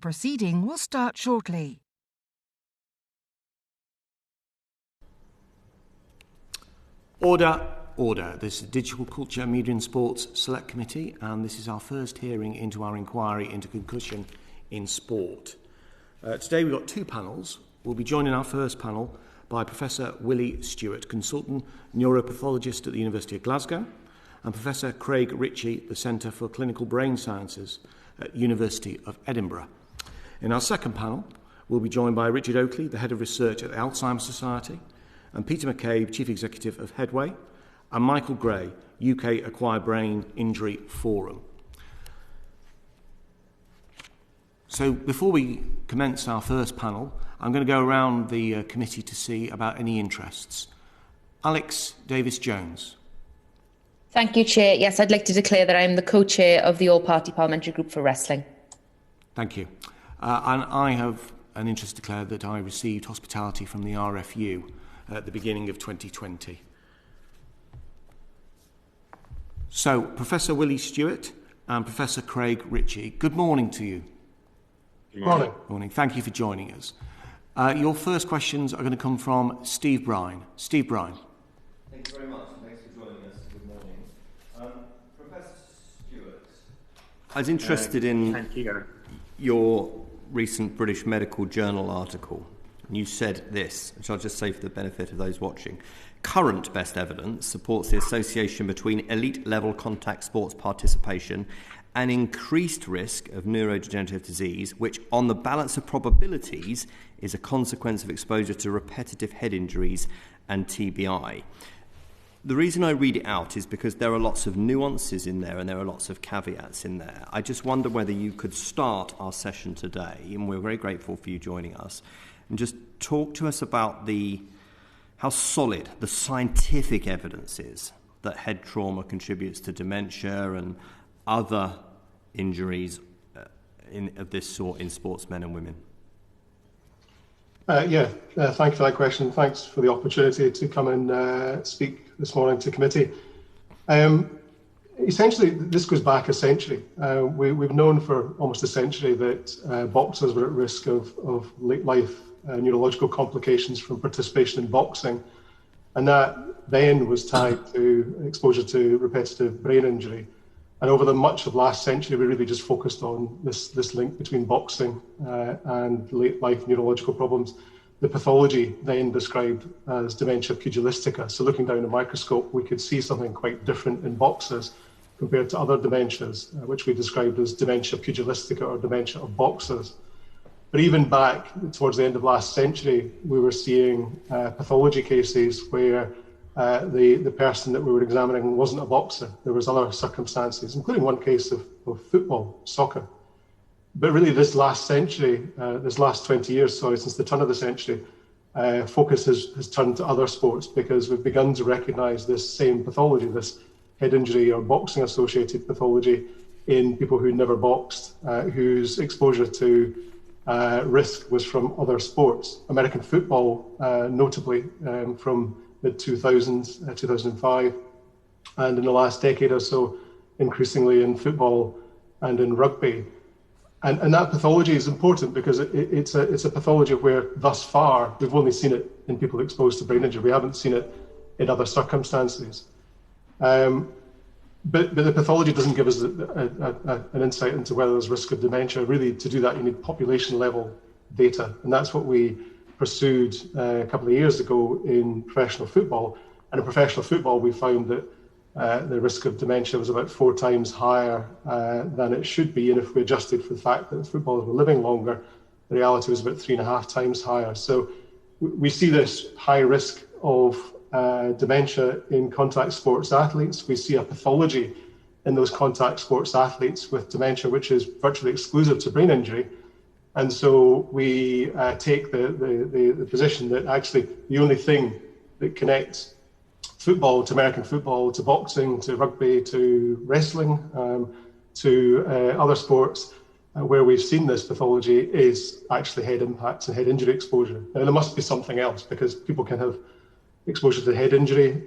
Proceeding will start shortly. Order, order. This is Digital Culture, Media and Sports Select Committee, and this is our first hearing into our inquiry into concussion in sport. Today we've got two panels. We'll be joined in our first panel by Professor Willie Stewart, Consultant Neuropathologist at the University of Glasgow, and Professor Craig Ritchie, the Centre for Clinical Brain Sciences at University of Edinburgh. In our second panel, we'll be joined by Richard Oakley, the Head of Research at the Alzheimer's Society, and Peter McCabe, Chief Executive of Headway, and Michael Gray, UK Acquired Brain Injury Forum. So before we commence our first panel, I'm going to go around the committee to see about any interests. Alex Davies-Jones. Thank you, Chair. Yes, I'd like to declare that I am the co-chair of the All-Party Parliamentary Group for Wrestling. Thank you. And I have an interest to declare that I received hospitality from the RFU at the beginning of 2020. So, Professor Willie Stewart and Professor Craig Ritchie, good morning to you. Good morning. Morning. Thank you for joining us. Your first questions are going to come from Steve Brine. Steve Brine. Thank you very much, and thanks for joining us. Good morning. Professor Stewart, I was interested in your recent British Medical Journal article. And you said this, which I'll just say for the benefit of those watching. Current best evidence supports the association between elite-level contact sports participation and increased risk of neurodegenerative disease, which, on the balance of probabilities, is a consequence of exposure to repetitive head injuries and TBI. The reason I read it out is because there are lots of nuances in there and there are lots of caveats in there. I just wonder whether you could start our session today, and we're very grateful for you joining us, and just talk to us about how solid the scientific evidence is that head trauma contributes to dementia and other injuries of this sort in sportsmen and women. Thank you for that question. Thanks for the opportunity to come and speak this morning to committee. Essentially, this goes back a century. We've known for almost a century that boxers were at risk of late life neurological complications from participation in boxing, and that then was tied to exposure to repetitive brain injury. And over the much of last century, we really just focused on this link between boxing and late life neurological problems. The pathology then described as dementia pugilistica. So looking down the microscope, we could see something quite different in boxers compared to other dementias, which we described as dementia pugilistica or dementia of boxers. But even back towards the end of last century, we were seeing pathology cases where the person that we were examining wasn't a boxer. There was other circumstances, including one case of football, soccer. But really this last century, this last 20 years, since the turn of the century, focus has turned to other sports because we've begun to recognise this same pathology, this head injury or boxing associated pathology in people who never boxed, whose exposure to risk was from other sports. American football, notably from mid-2000s, 2005, and in the last decade or so, increasingly in football and in rugby. And that pathology is important because it's a pathology where thus far we've only seen it in people exposed to brain injury. We haven't seen it in other circumstances. But the pathology doesn't give us an insight into whether there's risk of dementia. Really, to do that, you need population level data. And that's what we pursued a couple of years ago in professional football. And in professional football, we found that the risk of dementia was about 4 times higher than it should be. And if we adjusted for the fact that footballers were living longer, the reality was about 3.5 times higher. So we see this high risk of dementia in contact sports athletes. We see a pathology in those contact sports athletes with dementia, which is virtually exclusive to brain injury. And so we take the position that actually the only thing that connects football to American football, to boxing, to rugby, to wrestling, to other sports where we've seen this pathology is actually head impacts and head injury exposure. Now, there must be something else because people can have exposure to head injury.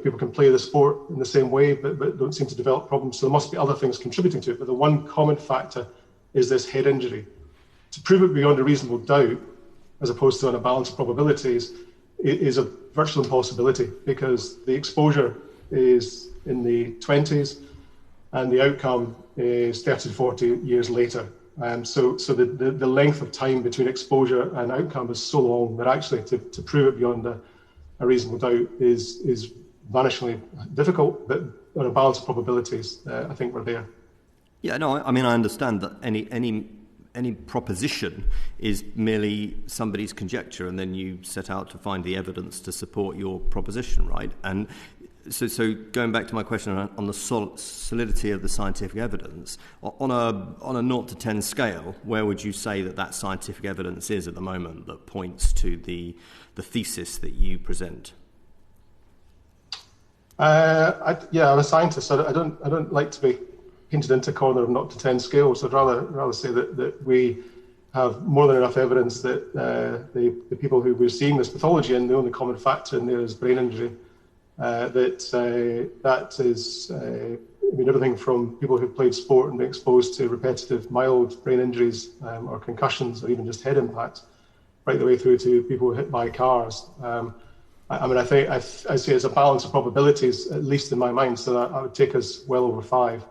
People can play the sport in the same way, but don't seem to develop problems. So there must be other things contributing to it. But the one common factor is this head injury. to prove it beyond a reasonable doubt, as opposed to on a balance of probabilities, is a virtual impossibility, because the exposure is in the 20s and the outcome is 30 to 40 years later. So the length of time between exposure and outcome is so long that actually to prove it beyond a reasonable doubt is vanishingly difficult, but on a balance of probabilities, I think we're there. Yeah, no, I mean, I understand that any proposition is merely somebody's conjecture, and then you set out to find the evidence to support your proposition, right? And so going back to my question on the solidity of the scientific evidence, on a 0 to 10 scale, where would you say that scientific evidence is at the moment that points to the thesis that you present? I'm a scientist, so I don't like to be painted into a corner of 0 to 10 scale. So I'd rather say that we have more than enough evidence that the people who we're seeing this pathology in, the only common factor in there is brain injury. That is, everything from people who've played sport and been exposed to repetitive mild brain injuries or concussions or even just head impacts, right the way through to people hit by cars. I think I see it as a balance of probabilities, at least in my mind, so that I would take us well over 5.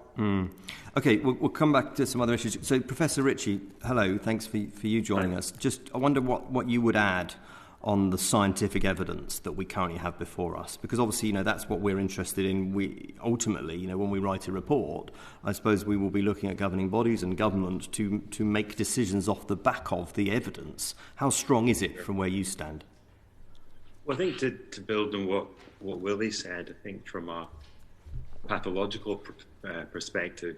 Okay, we'll come back to some other issues. So, Professor Ritchie, hello, thanks for you joining us. I wonder what you would add on the scientific evidence that we currently have before us, because obviously, that's what we're interested in. We ultimately, when we write a report, I suppose we will be looking at governing bodies and government to make decisions off the back of the evidence. How strong is it from where you stand? Well, I think to build on what Willie said, I think from a pathological perspective,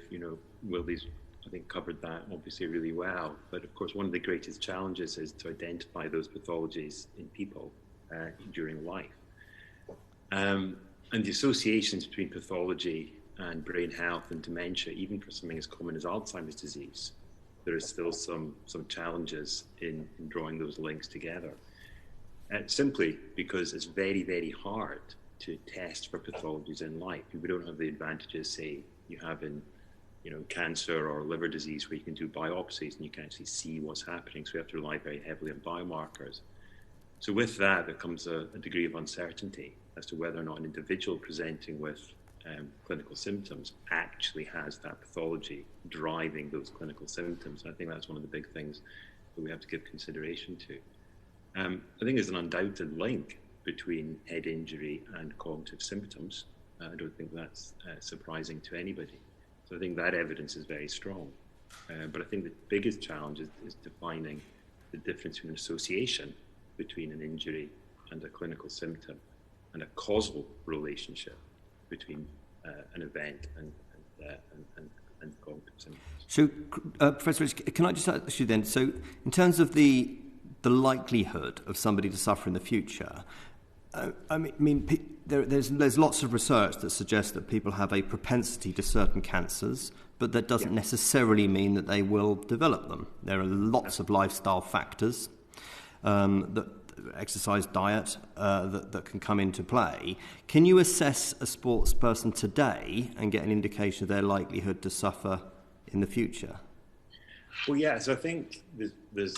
Willie's, I think, covered that obviously really well. But of course, one of the greatest challenges is to identify those pathologies in people during life. And the associations between pathology and brain health and dementia, even for something as common as Alzheimer's disease, there are still some challenges in drawing those links together. Simply because it's very, very hard to test for pathologies in life. We don't have the advantages, say, you have in cancer or liver disease, where you can do biopsies and you can actually see what's happening. So we have to rely very heavily on biomarkers. So with that, there comes a degree of uncertainty as to whether or not an individual presenting with clinical symptoms actually has that pathology driving those clinical symptoms. And I think that's one of the big things that we have to give consideration to. I think there's an undoubted link between head injury and cognitive symptoms. I don't think that's surprising to anybody. So I think that evidence is very strong. But I think the biggest challenge is defining the difference in association between an injury and a clinical symptom, and a causal relationship between an event and cognitive symptoms. So, Professor Ritchie, can I just ask you then, so in terms of the likelihood of somebody to suffer in the future, there's lots of research that suggests that people have a propensity to certain cancers, but that doesn't necessarily mean that they will develop them. There are lots of lifestyle factors, that exercise, diet, that can come into play. Can you assess a sports person today and get an indication of their likelihood to suffer in the future? Well, yeah. So I think there's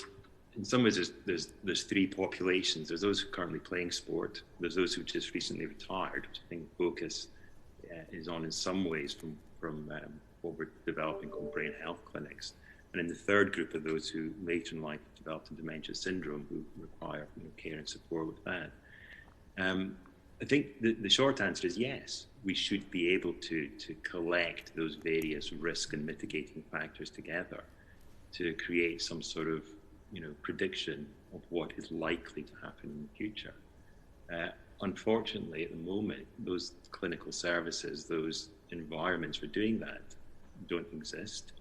in some ways, there's 3 populations. There's those who are currently playing sport. There's those who just recently retired, which I think focus is on in some ways from what we're developing called brain health clinics. And in the third group are those who later in life developed a dementia syndrome, who require care and support with that. I think the short answer is yes. We should be able to collect those various risk and mitigating factors together to create some sort of prediction of what is likely to happen in the future. Unfortunately, at the moment, those clinical services, those environments for doing that don't exist.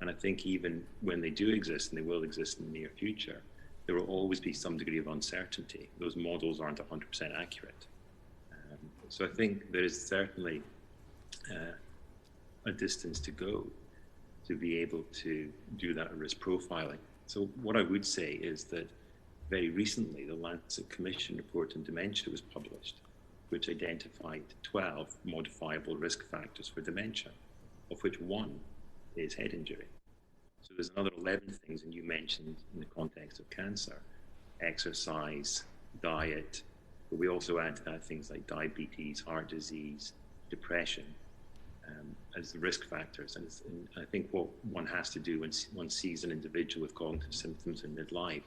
And I think even when they do exist, and they will exist in the near future, there will always be some degree of uncertainty. Those models aren't 100% accurate. So I think there is certainly a distance to go to be able to do that risk profiling. So what I would say is that very recently, the Lancet Commission report on dementia was published, which identified 12 modifiable risk factors for dementia, of which one is head injury. So there's another 11 things, and you mentioned in the context of cancer, exercise, diet, but we also add to that things like diabetes, heart disease, depression, as the risk factors. And I think what one has to do when one sees an individual with cognitive symptoms in midlife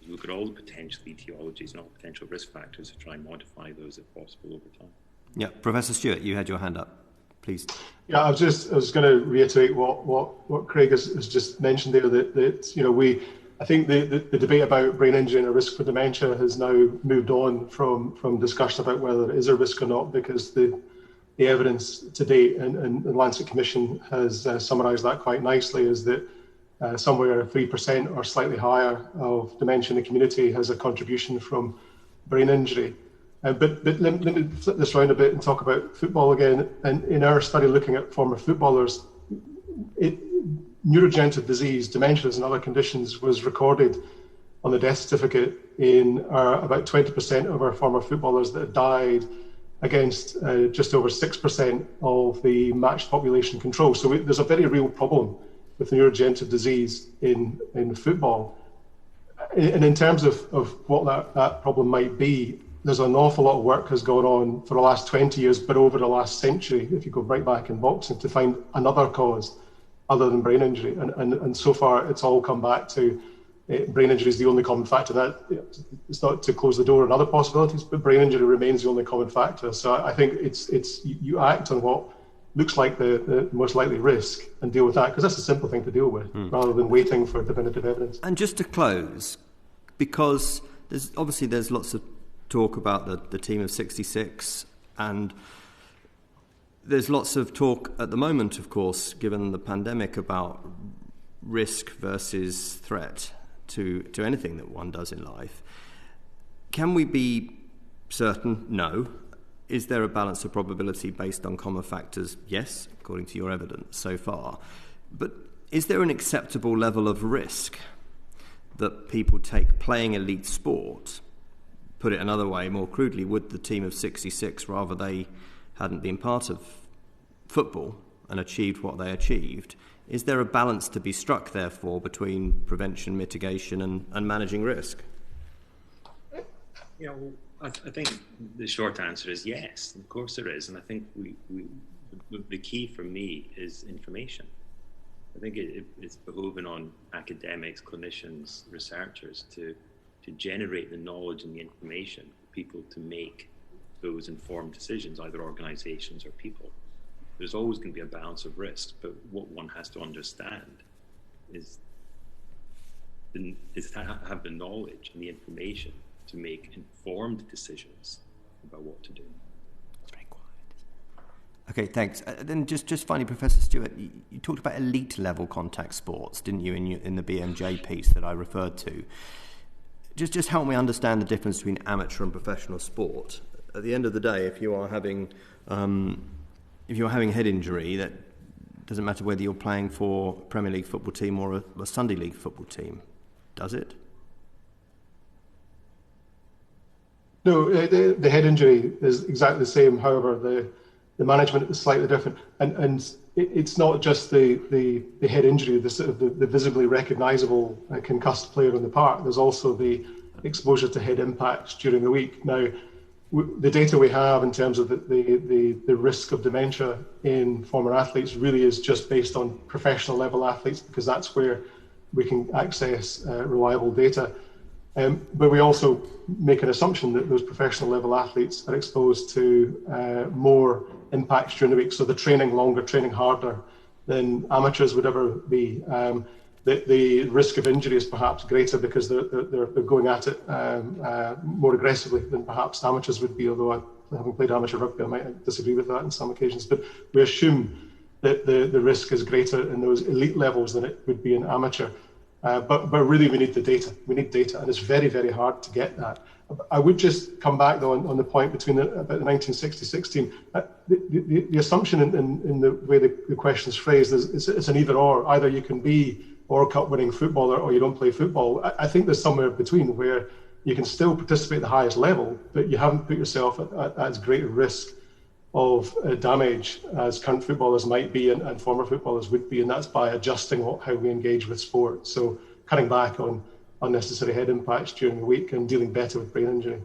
is look at all the potential etiologies and all potential risk factors to try and modify those if possible over time. Yeah, Professor Stewart, you had your hand up, please. Yeah, I was going to reiterate what Craig has just mentioned there, that I think the debate about brain injury and a risk for dementia has now moved on from discussion about whether it is a risk or not, because the evidence to date, and the Lancet Commission has summarised that quite nicely, is that somewhere 3% or slightly higher of dementia in the community has a contribution from brain injury. But let me flip this around a bit and talk about football again. And in our study looking at former footballers, neurodegenerative disease, dementia and other conditions was recorded on the death certificate in about 20% of our former footballers that had died, against just over 6% of the matched population control. So there's a very real problem with neurodegenerative disease in football. And in terms of what that problem might be, there's an awful lot of work has gone on for the last 20 years, but over the last century, if you go right back in boxing, to find another cause other than brain injury. And so far, it's all come back to brain injury is the only common factor. That it's not to close the door on other possibilities, but brain injury remains the only common factor. So I think it's you act on what looks like the most likely risk and deal with that, because that's a simple thing to deal with, rather than waiting for definitive evidence. And just to close, because there's lots of talk about the team of 66, and there's lots of talk at the moment, of course, given the pandemic, about risk versus threat to anything that one does in life. Can we be certain? No. Is there a balance of probability based on common factors? Yes, according to your evidence so far. But is there an acceptable level of risk that people take playing elite sport? Put it another way, more crudely, would the team of 66 rather they hadn't been part of football and achieved what they achieved? Is there a balance to be struck, therefore, between prevention, mitigation and managing risk? I think the short answer is yes, of course there is. And I think the key for me is information. I think it's behoving on academics, clinicians, researchers to generate the knowledge and the information for people to make those informed decisions, either organisations or people. There's always going to be a balance of risks, but what one has to understand is to have the knowledge and the information to make informed decisions about what to do. It's very quiet. Okay, thanks. Then just finally, Professor Stewart, you talked about elite level contact sports, didn't you, in the BMJ piece that I referred to? Just help me understand the difference between amateur and professional sport. At the end of the day, if you're having head injury, that doesn't matter whether you're playing for a Premier League football team or a Sunday League football team, does it? No, the head injury is exactly the same. However, the management is slightly different, and it's not just the head injury, the visibly recognisable concussed player in the park. There's also the exposure to head impacts during the week. Now, the data we have in terms of the risk of dementia in former athletes really is just based on professional level athletes, because that's where we can access reliable data. But we also make an assumption that those professional level athletes are exposed to more impacts during the week. So they're training longer, training harder than amateurs would ever be. The risk of injury is perhaps greater because they're going at it more aggressively than perhaps amateurs would be, although having played amateur rugby, I might disagree with that in some occasions. But we assume that the risk is greater in those elite levels than it would be in amateur. But really we need the data. We need data, and it's very, very hard to get that. I would just come back though on the point between about the 1966 team. The assumption in the way the question is phrased is it's an either or. Either you can be World Cup winning footballer or you don't play football. I think there's somewhere between where you can still participate at the highest level, but you haven't put yourself at as great a risk of damage as current footballers might be and former footballers would be, and that's by adjusting how we engage with sport. So cutting back on unnecessary head impacts during the week and dealing better with brain injury.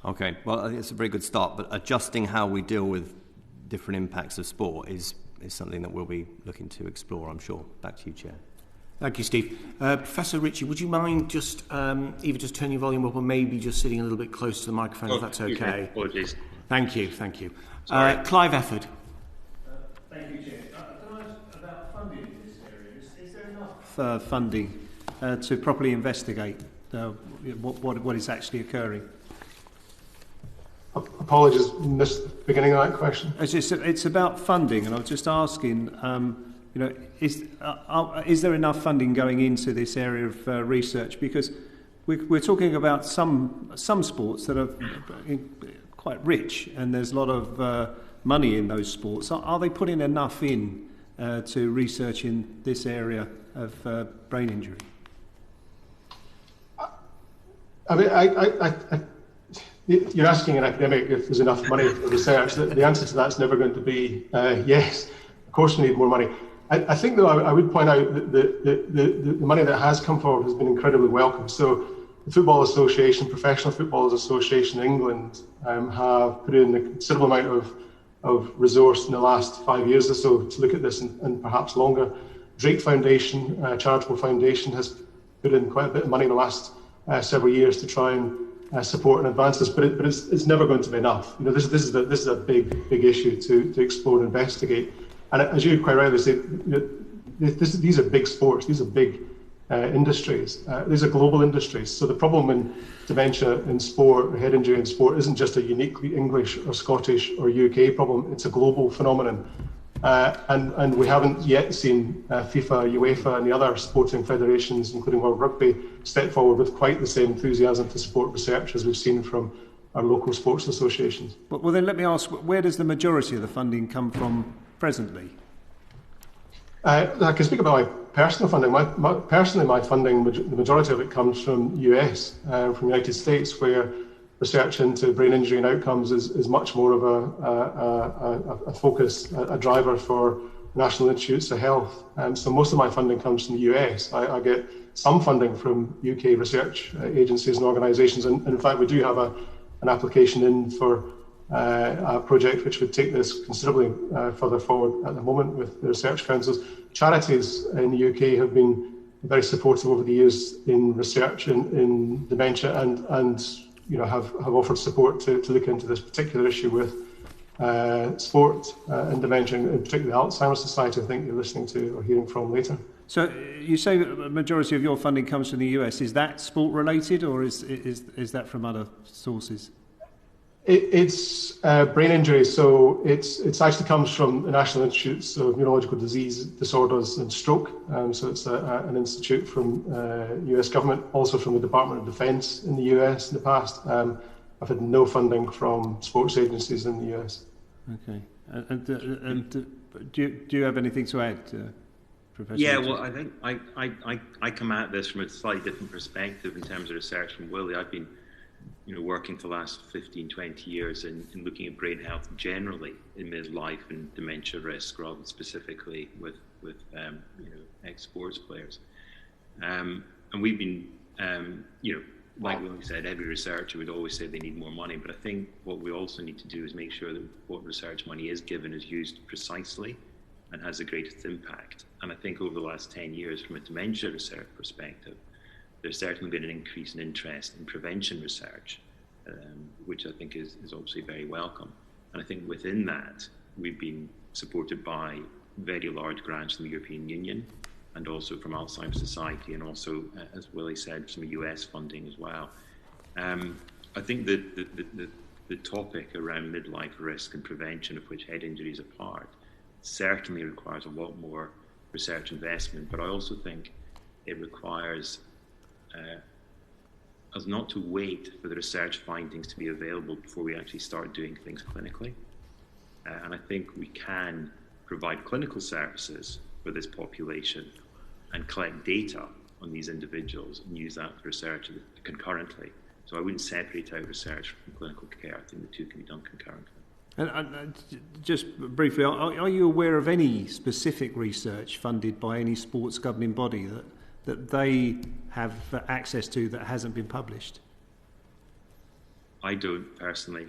Okay, well, I think it's a very good start, but adjusting how we deal with different impacts of sport is something that we'll be looking to explore, I'm sure. Back to you, Chair. Thank you, Steve. Professor Ritchie, would you mind just either just turn your volume up or maybe just sitting a little bit closer to the microphone, if that's okay? Apologies. Thank you. Clive Efford. Thank you, Chair. Can I ask about funding in this area? Is there enough funding to properly investigate what is actually occurring? Apologies, missed the beginning of that question. It's about funding, and I was just asking, is there enough funding going into this area of research? Because we're talking about some sports that are quite rich, and there's a lot of money in those sports. Are they putting enough in to research in this area of brain injury? I mean, you're asking an academic if there's enough money for research. The answer to that's never going to be yes. Of course, we need more money. I think, though, I would point out that the money that has come forward has been incredibly welcome. So the Football Association, Professional Footballers Association England, have put in a considerable amount of resource in the last 5 years or so to look at this and perhaps longer. Drake Foundation, charitable foundation, has put in quite a bit of money in the last several years to try and support and advance this, but it's never going to be enough. This is a big issue to explore and investigate. And as you quite rightly say, these are big sports. These are big industries. These are global industries. So the problem in dementia in sport, or head injury in sport, isn't just a uniquely English or Scottish or UK problem. It's a global phenomenon. And we haven't yet seen FIFA, UEFA and the other sporting federations, including World Rugby, step forward with quite the same enthusiasm to support research as we've seen from our local sports associations. Well, then let me ask, where does the majority of the funding come from presently? I can speak about my personal funding. My funding, the majority of it comes from the US, from the United States, where research into brain injury and outcomes is much more of a focus, a driver for National Institutes of Health. So most of my funding comes from the US. I get some funding from UK research agencies and organisations, and in fact we do have an application in for a project which would take this considerably further forward at the moment with the research councils. Charities in the UK have been very supportive over the years in research in dementia and have offered support to look into this particular issue with sport and dementia, and particularly the Alzheimer's Society, I think you're listening to or hearing from later. So you say that the majority of your funding comes from the US. Is that sport related, or is that from other sources? It's brain injury, so it actually comes from the National Institutes of Neurological Disease Disorders and Stroke. So it's an institute from US government, also from the Department of Defence in the US in the past. I've had no funding from sports agencies in the US. Okay, and do you have anything to add, Professor? Yeah, well, I think I come at this from a slightly different perspective in terms of research from Willie. I've been working for the last 15, 20 years in looking at brain health generally in midlife and dementia risk, rather than specifically with ex-sports players. And we've been, like Willie said, every researcher would always say they need more money, but I think what we also need to do is make sure that what research money is given is used precisely and has the greatest impact. And I think over the last 10 years, from a dementia research perspective, there's certainly been an increase in interest in prevention research, which I think is obviously very welcome. And I think within that, we've been supported by very large grants from the European Union and also from Alzheimer's Society, and also, as Willie said, some US funding as well. I think that the topic around midlife risk and prevention, of which head injury is a part, certainly requires a lot more research investment, but I also think it requires us not to wait for the research findings to be available before we actually start doing things clinically. And I think we can provide clinical services for this population and collect data on these individuals and use that for research concurrently. So I wouldn't separate out research from clinical care. I think the two can be done concurrently. And just briefly, are you aware of any specific research funded by any sports governing body that they have access to that hasn't been published? I don't personally.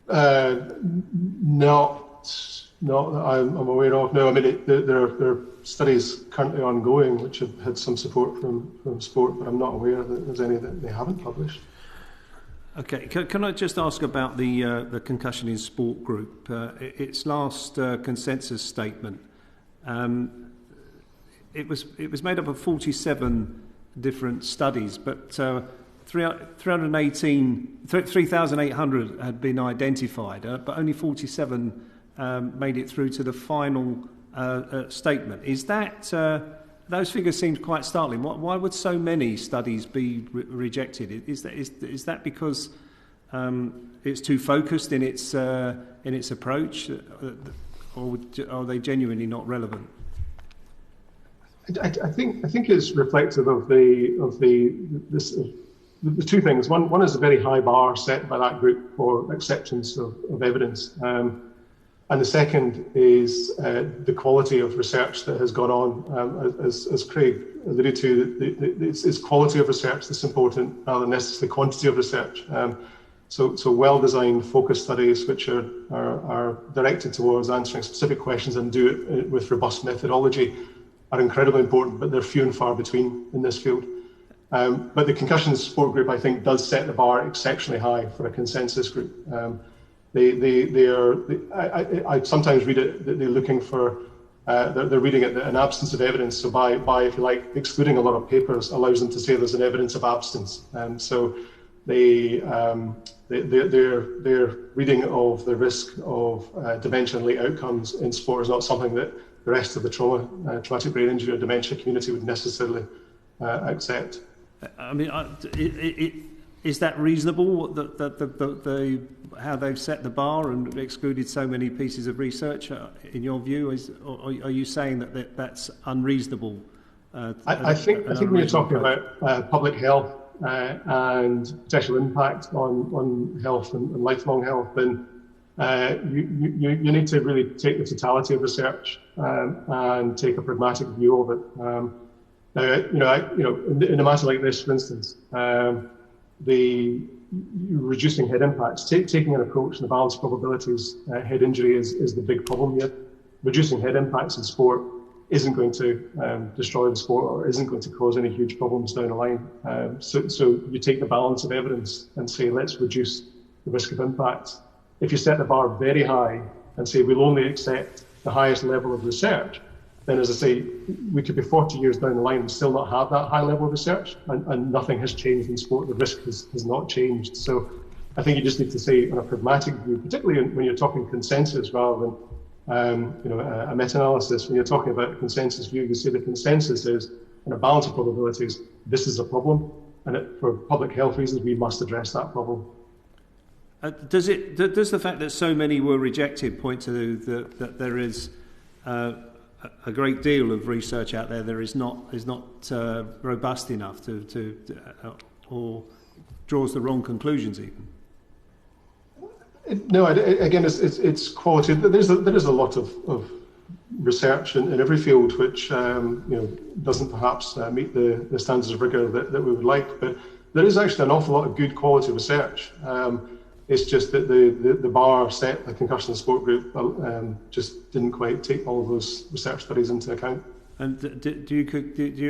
Not that I'm aware of. No, I mean there are studies currently ongoing which have had some support from sport, but I'm not aware that there's any that they haven't published. Okay, can I just ask about the Concussion in Sport group? Its last consensus statement. It was made up of 47 different studies, but 3,800 had been identified, but only 47 made it through to the final statement. Is that those figures seem quite startling? Why would so many studies be rejected? Is that because it's too focused in its approach, or are they genuinely not relevant? I think it's reflective of the two things. One is a very high bar set by that group for acceptance of evidence, and the second is the quality of research that has gone on. As Craig alluded to, it's quality of research that's important rather than necessarily quantity of research. So well-designed focus studies which are directed towards answering specific questions and do it with robust methodology are incredibly important, but they're few and far between in this field. But the Concussion Sport Group, I think, does set the bar exceptionally high for a consensus group. I sometimes read it that they're looking for, they're reading it an absence of evidence. So by if you like, excluding a lot of papers allows them to say there's an evidence of absence. So their reading of the risk of dementia and late outcomes in sport is not something that the rest of the traumatic brain injury or dementia community would necessarily accept. I mean, is that reasonable? How they've set the bar and excluded so many pieces of research? In your view, or are you saying that that's unreasonable? I think when you're talking about public health and potential impact on health and lifelong health, then you need to really take the totality of research and take a pragmatic view of it. Now, in a matter like this, for instance, the reducing head impacts, taking an approach in the balanced probabilities, head injury is the big problem here. Reducing head impacts in sport isn't going to destroy the sport or isn't going to cause any huge problems down the line. So you take the balance of evidence and say, let's reduce the risk of impact. If you set the bar very high and say we'll only accept the highest level of research, then as I say, we could be 40 years down the line and still not have that high level of research, and nothing has changed in sport. The risk has not changed. So I think you just need to say on a pragmatic view, particularly when you're talking consensus rather than a meta-analysis. When you're talking about a consensus view, you say the consensus is, on a balance of probabilities, this is a problem, and for public health reasons, we must address that problem. Does the fact that so many were rejected point to that there is a great deal of research out there that is not robust enough to or draws the wrong conclusions even? No, again, it's quality. There is a lot of research in every field which doesn't perhaps meet the standards of rigour that we would like, but there is actually an awful lot of good quality research. It's just that the bar set the Concussion Sport Group just didn't quite take all of those research studies into account. And do you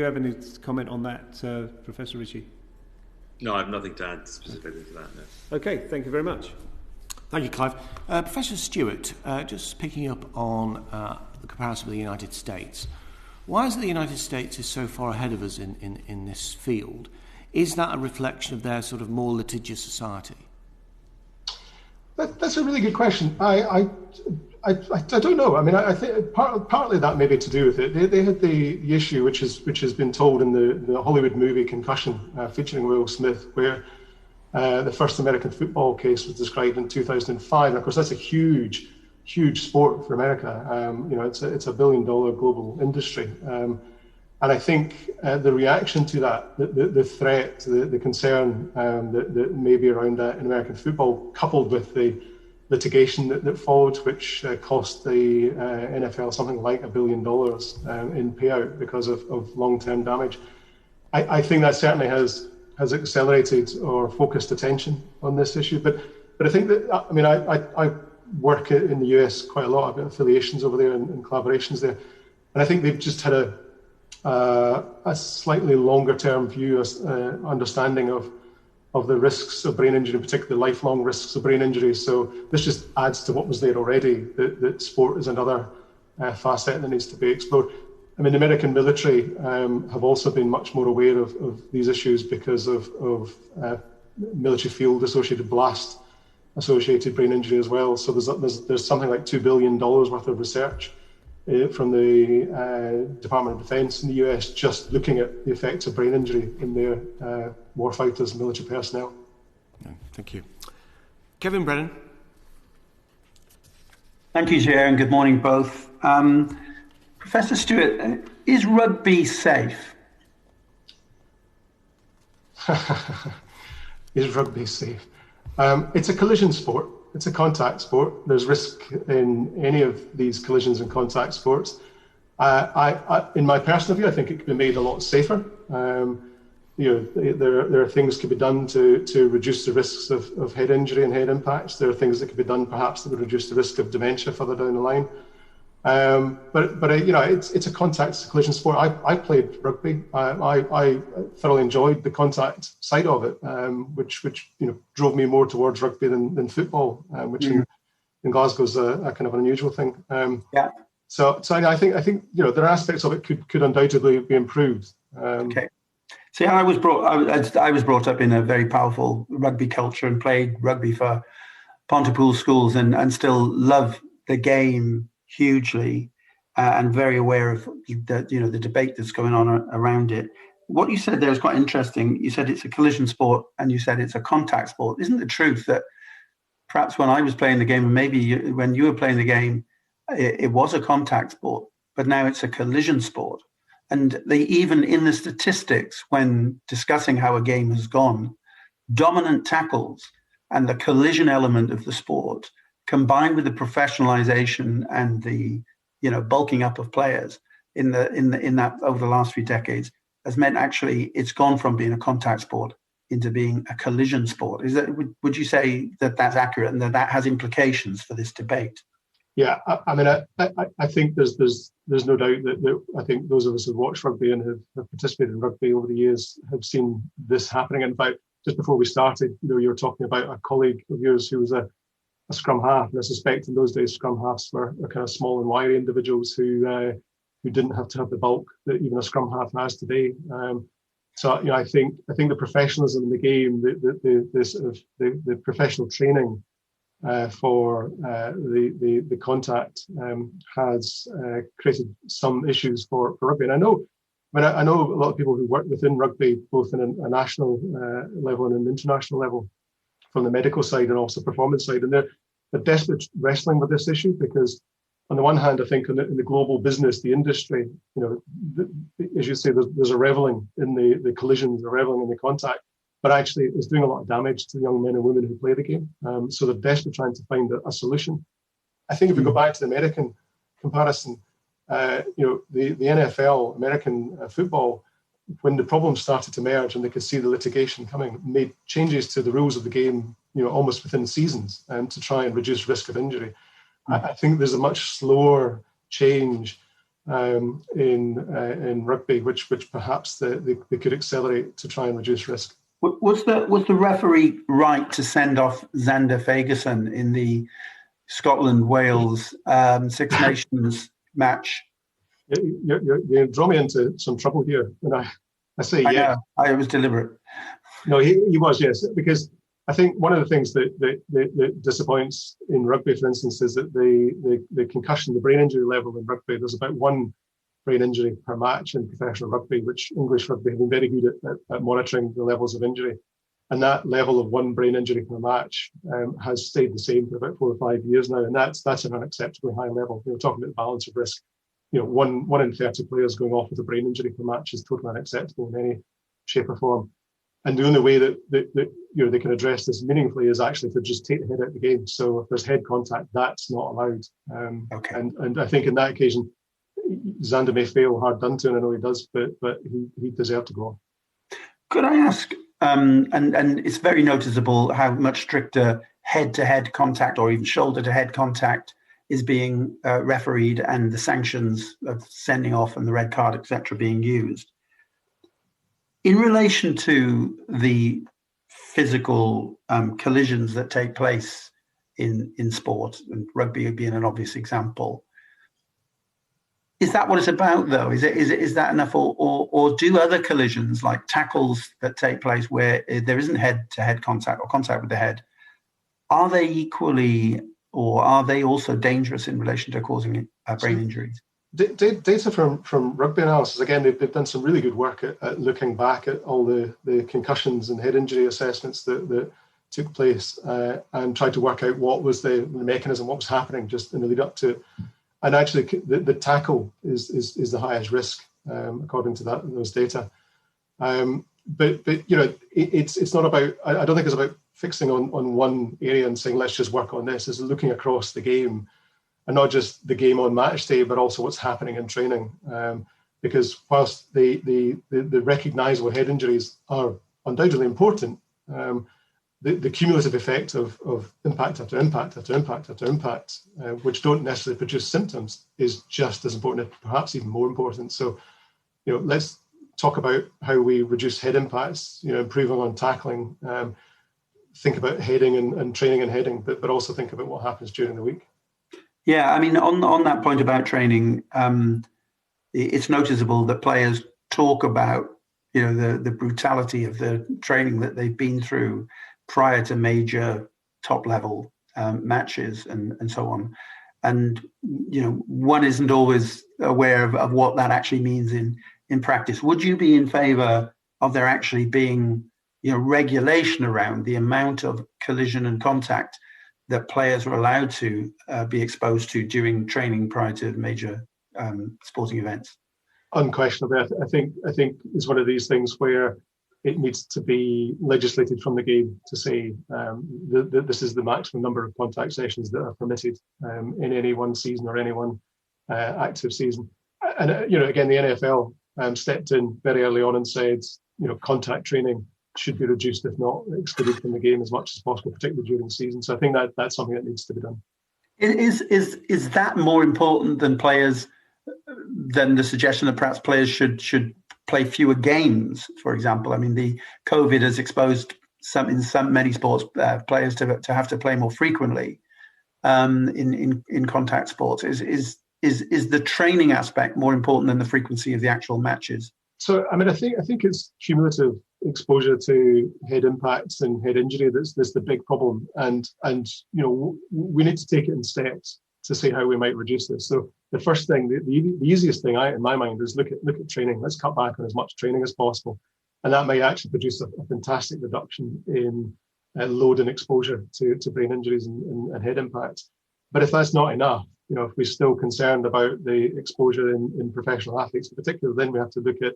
have any comment on that, Professor Ritchie? No, I have nothing to add specifically to that. No. Okay, thank you very much. Thank you, Clive. Professor Stewart, just picking up on the comparison with the United States. Why is it the United States is so far ahead of us in this field? Is that a reflection of their sort of more litigious society? That's a really good question. I don't know. I mean, I think partly that may be to do with it. They had the issue which has been told in the Hollywood movie Concussion, featuring Will Smith, where the first American football case was described in 2005. And of course, that's a huge sport for America. It's a $1 billion global industry. And I think the reaction to that, the threat, the concern that may be around that in American football, coupled with the litigation that followed, which cost the NFL something like $1 billion in payout because of long-term damage. I think that certainly has accelerated or focused attention on this issue. But I think that, I mean, I work in the US quite a lot. I've got affiliations over there and collaborations there. And I think they've just had a slightly longer term view, understanding of the risks of brain injury, particularly lifelong risks of brain injury. So this just adds to what was there already, that sport is another facet that needs to be explored. I mean, the American military have also been much more aware of these issues because of military field associated blast associated brain injury as well. So there's something like $2 billion worth of research from the Department of Defense in the US just looking at the effects of brain injury in their warfighters and military personnel. Thank you. Kevin Brennan. Thank you, Chair, and good morning both. Professor Stewart, is rugby safe? Is rugby safe? It's a collision sport. It's a contact sport. There's risk in any of these collisions and contact sports. In my personal view, I think it could be made a lot safer. There are things that could be done to reduce the risks of head injury and head impacts. There are things that could be done perhaps that would reduce the risk of dementia further down the line. It's a contact collision sport. I played rugby. I thoroughly enjoyed the contact side of it, which drove me more towards rugby than football, which in Glasgow is a kind of an unusual thing. So I think there are aspects of it could undoubtedly be improved. Okay. See, I was brought up in a very powerful rugby culture and played rugby for Pontypool schools and still love the game hugely, and very aware of the debate that's going on around it. What you said there is quite interesting. You said it's a collision sport and you said it's a contact sport. Isn't the truth that perhaps when I was playing the game and maybe when you were playing the game, it was a contact sport, but now it's a collision sport? And they even in the statistics when discussing how a game has gone, dominant tackles and the collision element of the sport combined with the professionalization and the bulking up of players in that over the last few decades has meant actually it's gone from being a contact sport into being a collision sport. Would you say that that's accurate and that has implications for this debate? Yeah, I think there's no doubt that I think those of us who've watched rugby and have participated in rugby over the years have seen this happening. In fact, just before we started, you were talking about a colleague of yours who was a scrum half, and I suspect in those days scrum halves were kind of small and wiry individuals who didn't have to have the bulk that even a scrum half has today. So I think the professionalism in the game, the professional training for the contact has created some issues for rugby. And I know a lot of people who work within rugby, both in a national level and an international level, from the medical side and also performance side, and they're desperately wrestling with this issue because, on the one hand, I think in the global business, the industry, as you say, there's a reveling in the collisions, a reveling in the contact, but actually it's doing a lot of damage to the young men and women who play the game. So they're desperately trying to find a solution. I think if we go back to the American comparison, the NFL, American football, when the problems started to emerge and they could see the litigation coming, made changes to the rules of the game, almost within seasons, to try and reduce risk of injury. I think there's a much slower change in rugby, which perhaps they could accelerate to try and reduce risk. Was the referee right to send off Xander Fagerson in the Scotland-Wales Six Nations match? You draw me into some trouble here, and I say yeah. I was deliberate. No, he was, yes, because I think one of the things that disappoints in rugby, for instance, is that the concussion, the brain injury level in rugby, there's about one brain injury per match in professional rugby, which English rugby have been very good at monitoring the levels of injury. And that level of one brain injury per match has stayed the same for about 4 or 5 years now, and that's an unacceptably high level. We're talking about the balance of risk. 1 in 30 players going off with a brain injury per match is totally unacceptable in any shape or form. And the only way that they can address this meaningfully is actually to just take the head out of the game. So if there's head contact, that's not allowed. Okay. And I think in that occasion, Xander may fail hard done to, and I know he does, but he deserved to go on. Could I ask, and it's very noticeable how much stricter head-to-head contact or even shoulder-to-head contact is being refereed, and the sanctions of sending off and the red card, etc., being used. In relation to the physical collisions that take place in sport, and rugby being an obvious example, is that what it's about, though? Is that enough, or do other collisions like tackles that take place where there isn't head-to-head contact or contact with the head, are they equally, or are they also dangerous in relation to causing brain injuries? Data from rugby analysis, again, they've done some really good work at looking back at all the concussions and head injury assessments that took place and tried to work out what was the mechanism, what was happening just in the lead up to it. And actually, the tackle is the highest risk according to those data. But it's not about. I don't think it's about fixing on one area and saying let's just work on this. It's looking across the game, and not just the game on match day, but also what's happening in training. Because whilst the recognisable head injuries are undoubtedly important, the cumulative effect of impact after impact after impact after impact, which don't necessarily produce symptoms, is just as important, perhaps even more important. So, let's talk about how we reduce head impacts, improving on tackling, think about heading and training and heading, but also think about what happens during the week. Yeah, I mean, on that point about training, it's noticeable that players talk about, the brutality of the training that they've been through prior to major top level matches and so on. And, one isn't always aware of what that actually means in practice. Would you be in favour of there actually being, regulation around the amount of collision and contact that players are allowed to be exposed to during training prior to major sporting events? Unquestionably, I think it's one of these things where it needs to be legislated from the game to say that this is the maximum number of contact sessions that are permitted in any one season or any one active season. And again, the NFL stepped in very early on and said, contact training should be reduced, if not excluded from the game as much as possible, particularly during the season. So I think that's something that needs to be done. Is that more important than the suggestion that perhaps players should play fewer games, for example? I mean, the COVID has exposed many sports players to have to play more frequently in contact sports. Is the training aspect more important than the frequency of the actual matches? So, I mean, I think it's cumulative exposure to head impacts and head injury that's the big problem, and we need to take it in steps to see how we might reduce this. So the first thing, the easiest thing in my mind is look at training. Let's cut back on as much training as possible, and that might actually produce a fantastic reduction in load and exposure to brain injuries and head impacts. But if that's not enough, if we're still concerned about the exposure in professional athletes in particular, then we have to look at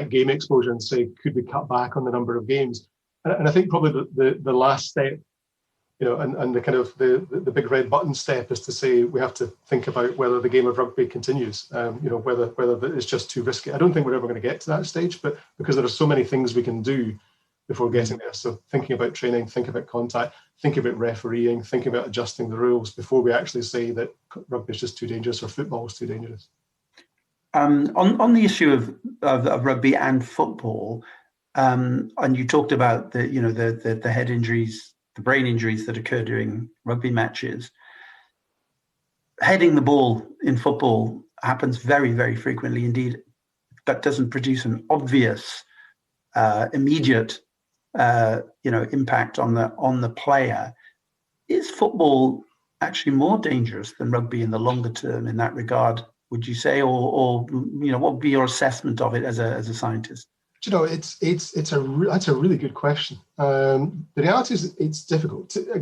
game exposure and say, could we cut back on the number of games? And I think probably the last step, and the kind of the big red button step is to say we have to think about whether the game of rugby continues, whether it's just too risky. I don't think we're ever going to get to that stage, but because there are so many things we can do before getting there. So thinking about training, think about contact, think about refereeing, think about adjusting the rules before we actually say that rugby is just too dangerous or football is too dangerous. On the issue of rugby and football, and you talked about the head injuries, the brain injuries that occur during rugby matches. Heading the ball in football happens very, very frequently indeed. That doesn't produce an obvious, immediate, impact on the player. Is football actually more dangerous than rugby in the longer term in that regard, would you say, or what would be your assessment of it as a scientist? That's a really good question. The reality is it's difficult to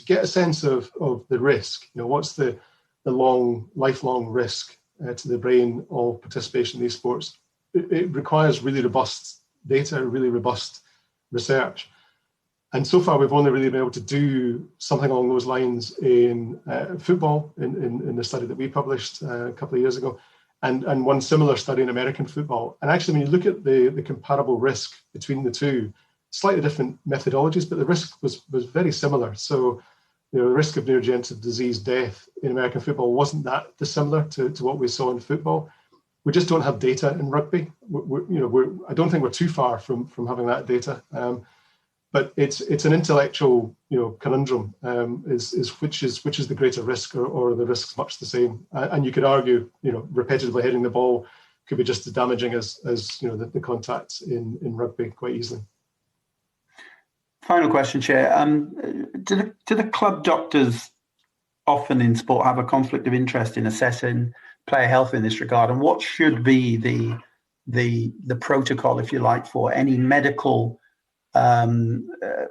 get a sense of the risk. What's the lifelong risk to the brain of participation in these sports? It requires really robust data, really robust research. And so far, we've only really been able to do something along those lines in football, in the study that we published a couple of years ago, and one similar study in American football. And actually, when you look at the comparable risk between the two, slightly different methodologies, but the risk was very similar. So, the risk of neurodegenerative disease death in American football wasn't that dissimilar to what we saw in football. We just don't have data in rugby. I don't think we're too far from having that data. But it's an intellectual conundrum. Is which is the greater risk, or are the risks much the same? And you could argue repetitively hitting the ball could be just as damaging as the contacts in rugby quite easily. Final question, Chair. Do the club doctors often in sport have a conflict of interest in assessing player health in this regard? And what should be the protocol, if you like, for any medical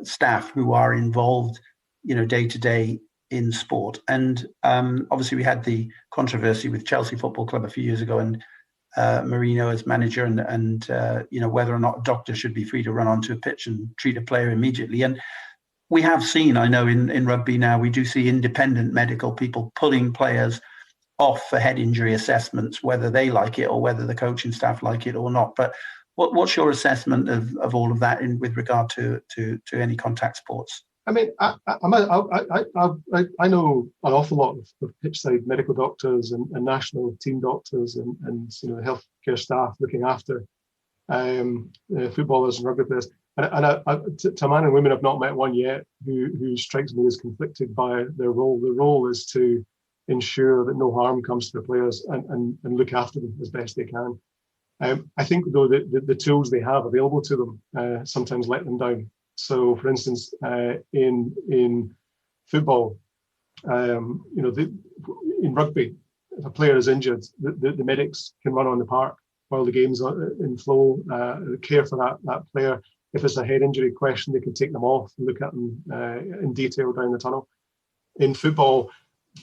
staff who are involved, day to day in sport? And obviously, we had the controversy with Chelsea Football Club a few years ago, and Mourinho as manager, and whether or not a doctor should be free to run onto a pitch and treat a player immediately. And we have seen, I know in rugby now, we do see independent medical people pulling players off for head injury assessments, whether they like it or whether the coaching staff like it or not. But what's your assessment of all of that with regard to any contact sports? I mean, I know an awful lot of pitchside medical doctors and national team doctors and healthcare staff looking after footballers and rugby players. And to man and women, I've not met one yet who strikes me as conflicted by their role. The role is to ensure that no harm comes to the players and look after them as best they can. I think, though, the tools they have available to them sometimes let them down. So, for instance, in football, in rugby, if a player is injured, the medics can run on the park while the game's in flow, care for that player. If it's a head injury question, they can take them off and look at them in detail down the tunnel. In football,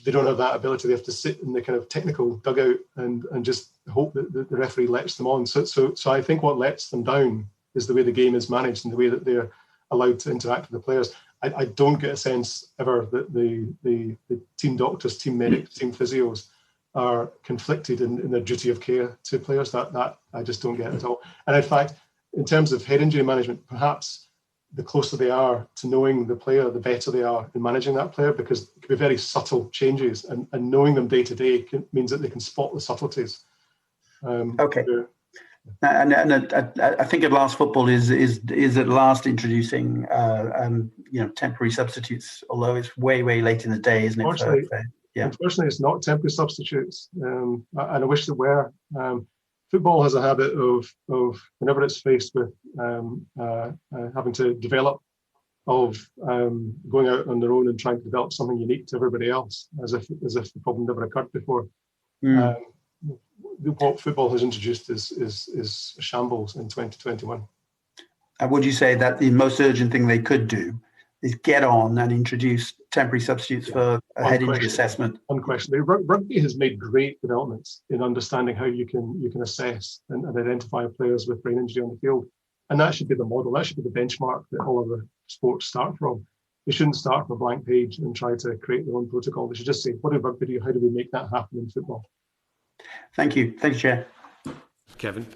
they don't have that ability. They have to sit in the kind of technical dugout and just hope that the referee lets them on. So I think what lets them down is the way the game is managed and the way that they're allowed to interact with the players. I don't get a sense ever that the team doctors, team medics, team physios are conflicted in their duty of care to players. That I just don't get at all. And in fact, in terms of head injury management, perhaps the closer they are to knowing the player, the better they are in managing that player, because it can be very subtle changes, and knowing them day to day means that they can spot the subtleties. Okay. And I think at last football is at last introducing temporary substitutes, although it's way late in the day, isn't it? Unfortunately, it's not temporary substitutes, and I wish there were. Football has a habit of whenever it's faced with having to develop, of going out on their own and trying to develop something unique to everybody else, as if the problem never occurred before. What football has introduced is shambles in 2021. And would you say that the most urgent thing they could do is get on and introduce temporary substitutes for a head injury assessment? Unquestionably. Rugby has made great developments in understanding how you can assess and identify players with brain injury on the field. And that should be the model, that should be the benchmark that all of the sports start from. They shouldn't start from a blank page and try to create their own protocol. They should just say, what did rugby do? How do we make that happen in football? Thank you. Thank you, Chair. Kevin.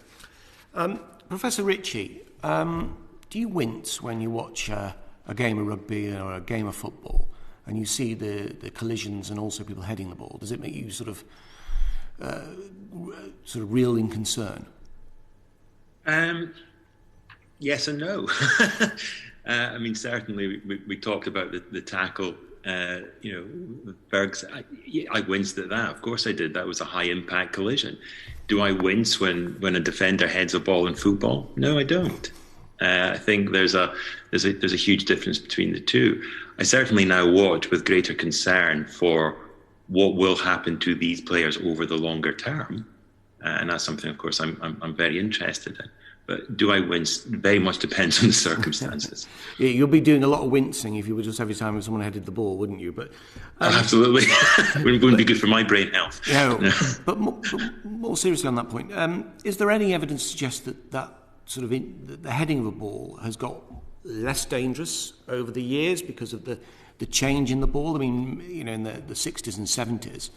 Professor Ritchie, do you wince when you watch a game of rugby or a game of football and you see the collisions and also people heading the ball? Does it make you sort of reel in concern? Yes and no. I mean, certainly we talked about the tackle. Berg's. I winced at that. Of course I did. That was a high impact collision. Do I wince when a defender heads a ball in football? No, I don't. I think there's a huge difference between the two. I certainly now watch with greater concern for what will happen to these players over the longer term, and that's something, of course, I'm very interested in. But do I wince? Very much depends on the circumstances. Yeah, you'll be doing a lot of wincing if you were just every time someone headed the ball, wouldn't you? But absolutely, wouldn't be good for my brain health. No. But more seriously on that point, is there any evidence to suggest that sort of the heading of a ball has got less dangerous over the years because of the change in the ball? I mean, in the 60s and 70s,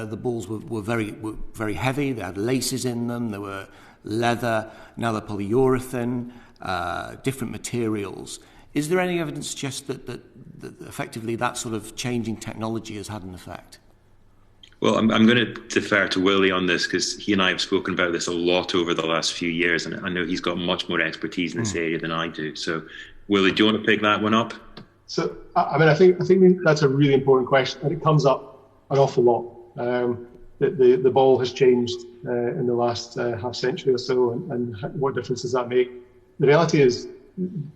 the balls were very heavy. They had laces in them. They were leather. Now they're polyurethane, different materials. Is there any evidence to suggest that effectively that sort of changing technology has had an effect? Well, I'm going to defer to Willie on this because he and I have spoken about this a lot over the last few years, and I know he's got much more expertise in this area than I do. So, Willie, do you want to pick that one up? So, I think that's a really important question, and it comes up an awful lot. The ball has changed in the last half century or so, and what difference does that make? The reality is,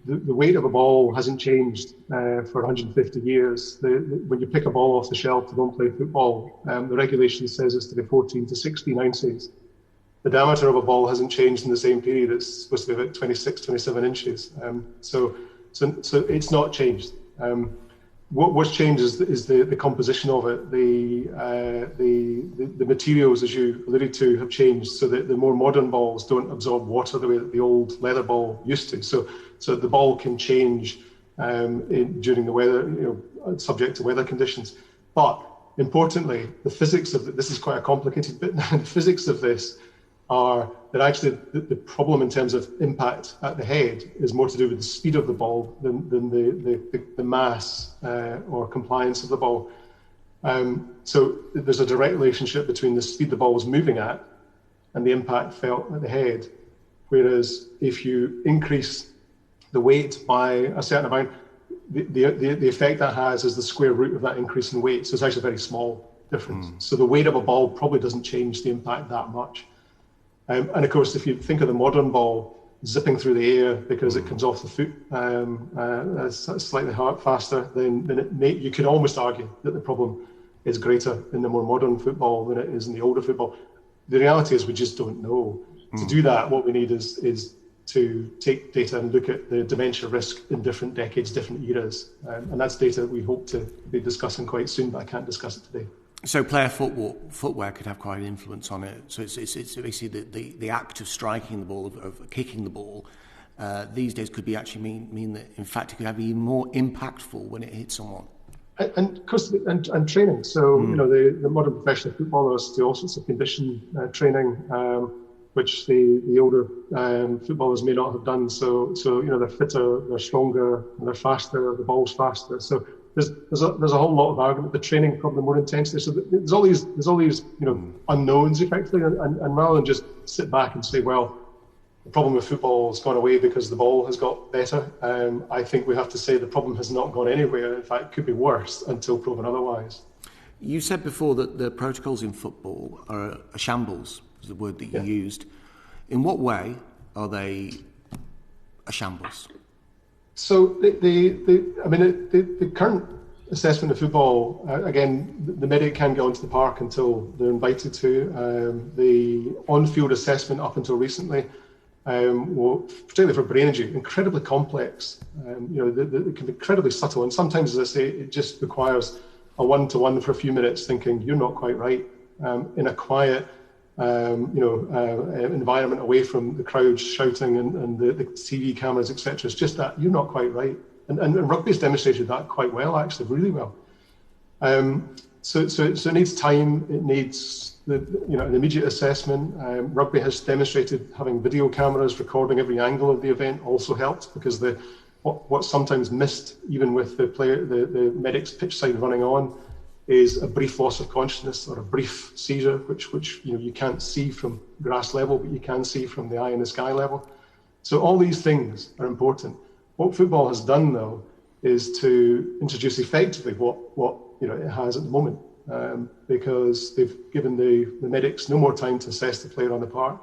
the weight of a ball hasn't changed for 150 years. When you pick a ball off the shelf to go and play football, the regulation says it's to be 14 to 16 ounces. The diameter of a ball hasn't changed in the same period. It's supposed to be about 26, 27 inches. So it's not changed. What's changed is the composition of it. The materials, as you alluded to, have changed so that the more modern balls don't absorb water the way that the old leather ball used to. So the ball can change during the weather, subject to weather conditions. But importantly, the physics of this is quite a complicated bit. The physics of this are that actually the problem in terms of impact at the head is more to do with the speed of the ball than the mass or compliance of the ball. So there's a direct relationship between the speed the ball was moving at and the impact felt at the head. Whereas if you increase the weight by a certain amount, the effect that has is the square root of that increase in weight. So it's actually a very small difference. So the weight of a ball probably doesn't change the impact that much. And of course, if you think of the modern ball zipping through the air because it comes off the foot slightly faster, then you could almost argue that the problem is greater in the more modern football than it is in the older football. The reality is we just don't know. To do that, what we need is to take data and look at the dementia risk in different decades, different eras. And that's data that we hope to be discussing quite soon, but I can't discuss it today. So player footwear could have quite an influence on it. So it's basically the act of striking the ball, of kicking the ball, these days could be actually mean that, in fact, it could have even more impactful when it hits someone. And of course, and training. So, the modern professional footballers do all sorts of condition training, which the older footballers may not have done. So they're fitter, they're stronger, they're faster, the ball's faster. So there's a whole lot of argument. The training probably more intensely. So there's all these unknowns effectively, and rather than just sit back and say, well, the problem with football has gone away because the ball has got better, I think we have to say the problem has not gone anywhere. In fact, it could be worse until proven otherwise. You said before that the protocols in football are a shambles, is the word that you used. In what way are they a shambles? So the current assessment of football, again, the medic can't get onto the park until they're invited to. The on-field assessment up until recently, particularly for brain injury, incredibly complex. It can be incredibly subtle, and sometimes, as I say, it just requires a one-to-one for a few minutes, thinking you're not quite right, in a quiet, environment away from the crowd shouting and the TV cameras, etc. It's just that you're not quite right, and rugby's demonstrated that quite well, actually, really well. So it needs time. It needs an immediate assessment. Rugby has demonstrated having video cameras recording every angle of the event also helped, because what's sometimes missed, even with the medics pitch side running on, is a brief loss of consciousness or a brief seizure, which you can't see from grass level, but you can see from the eye in the sky level. So all these things are important. What football has done, though, is to introduce effectively what it has at the moment, because they've given the medics no more time to assess the player on the park.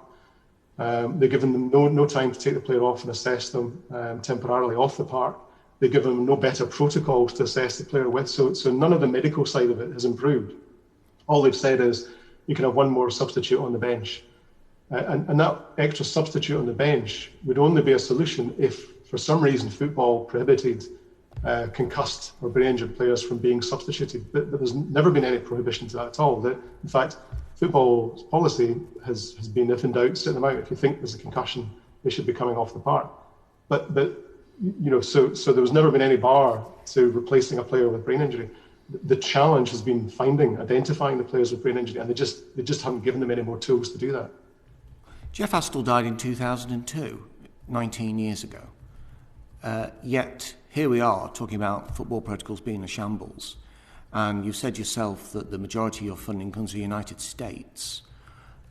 They've given them no time to take the player off and assess them temporarily off the park. They've given them no better protocols to assess the player with. So none of the medical side of it has improved. All they've said is you can have one more substitute on the bench. And that extra substitute on the bench would only be a solution if, for some reason, football prohibited concussed or brain injured players from being substituted. But there's never been any prohibition to that at all. In fact, football's policy has been, if in doubt, sit them out. If you think there's a concussion, they should be coming off the park. But so there was never been any bar to replacing a player with brain injury. The challenge has been identifying the players with brain injury, and they just haven't given them any more tools to do that. Jeff Astle died in 2002, 19 years ago. Yet here we are talking about football protocols being a shambles, and you've said yourself that the majority of your funding comes from the United States.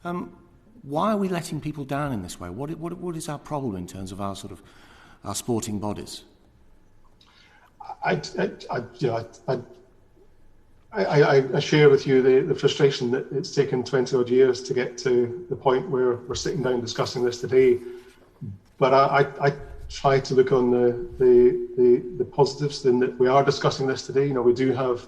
Why are we letting people down in this way? What is our problem in terms of our sporting bodies? I share with you the frustration that it's taken 20 odd years to get to the point where we're sitting down discussing this today. But I try to look on the positives in that we are discussing this today. We do have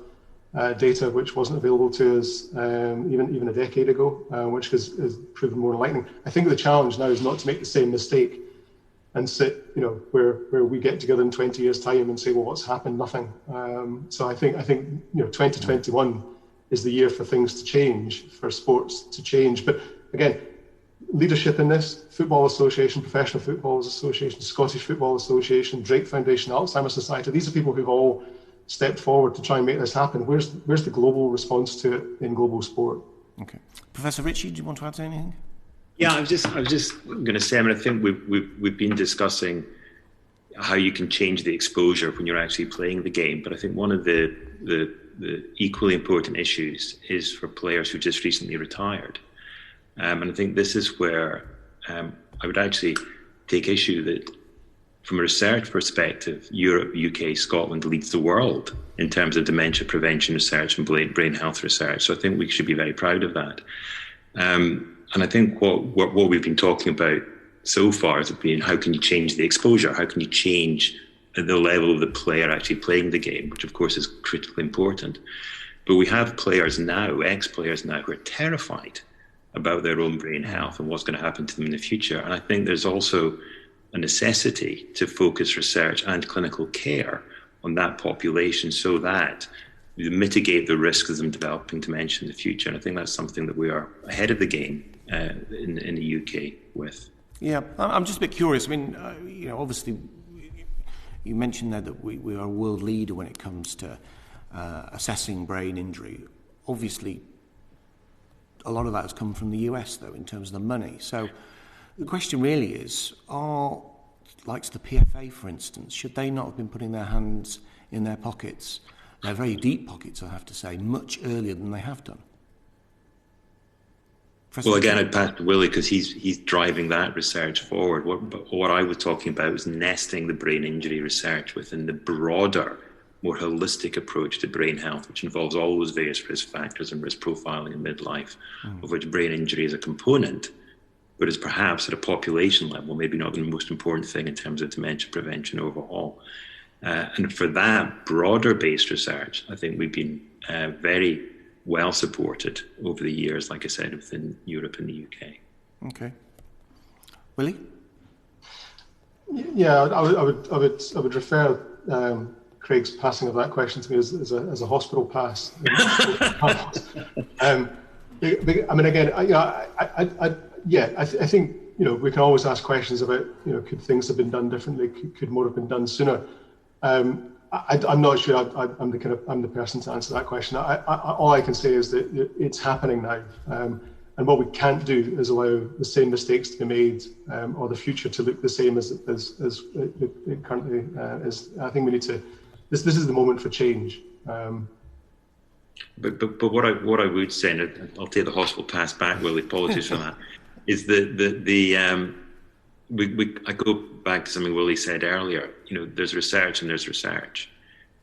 data which wasn't available to us even a decade ago, which has proven more enlightening. I think the challenge now is not to make the same mistake and sit, where we get together in 20 years' time and say, well, what's happened? Nothing. So I think 2021 is the year for things to change, for sports to change. But again, leadership in this: Football Association, Professional Football Association, Scottish Football Association, Drake Foundation, Alzheimer's Society. These are people who've all stepped forward to try and make this happen. Where's the global response to it in global sport? Okay, Professor Ritchie, do you want to add anything? Yeah, I was just going to say. I think we've been discussing how you can change the exposure when you're actually playing the game. But I think one of the equally important issues is for players who just recently retired. And I think this is where I would actually take issue that, from a research perspective, Europe, UK, Scotland leads the world in terms of dementia prevention research and brain health research. So I think we should be very proud of that. And I think what we've been talking about so far has been, how can you change the exposure? How can you change the level of the player actually playing the game, which of course is critically important. But we have players now, ex-players now, who are terrified about their own brain health and what's going to happen to them in the future. And I think there's also a necessity to focus research and clinical care on that population so that we mitigate the risks of them developing dementia in the future. And I think that's something that we are ahead of the game in the UK with. Yeah, I'm just a bit curious. I mean, obviously, you mentioned there that we are a world leader when it comes to assessing brain injury. Obviously, a lot of that has come from the US, though, in terms of the money. So the question really is, likes the PFA, for instance, should they not have been putting their hands in their pockets, their very deep pockets, I have to say, much earlier than they have done? Well, again, I'd pass to Willie because he's driving that research forward. What I was talking about was nesting the brain injury research within the broader, more holistic approach to brain health, which involves all those various risk factors and risk profiling in midlife, of which brain injury is a component, but is perhaps at a population level maybe not the most important thing in terms of dementia prevention overall. And for that broader-based research, I think we've been very well supported over the years, like I said, within Europe and the UK. Okay, Willie? Yeah, I would refer Craig's passing of that question to me as a hospital pass. I mean, again, I think we can always ask questions about could things have been done differently? Could more have been done sooner? I'm not sure I'm the person to answer that question. All I can say is that it's happening now, and what we can't do is allow the same mistakes to be made or the future to look the same as it currently is. I think we need to. This is the moment for change. But what I would say, and I'll take the hospital pass back, Willie. Apologies for that. Is I go back to something Willie said earlier. There's research and there's research,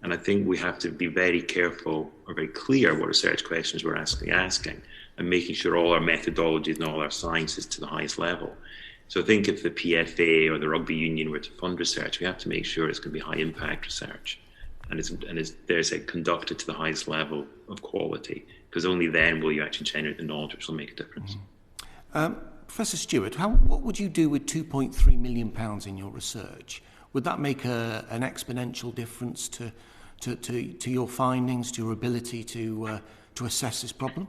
and I think we have to be very careful or very clear what research questions we're asking, and making sure all our methodologies and all our science is to the highest level. So I think if the PFA or the Rugby Union were to fund research, we have to make sure it's going to be high impact research, and it's conducted to the highest level of quality, because only then will you actually generate the knowledge which will make a difference. Professor Stewart, what would you do with £2.3 million in your research? Would that make an exponential difference to your findings, to your ability to assess this problem?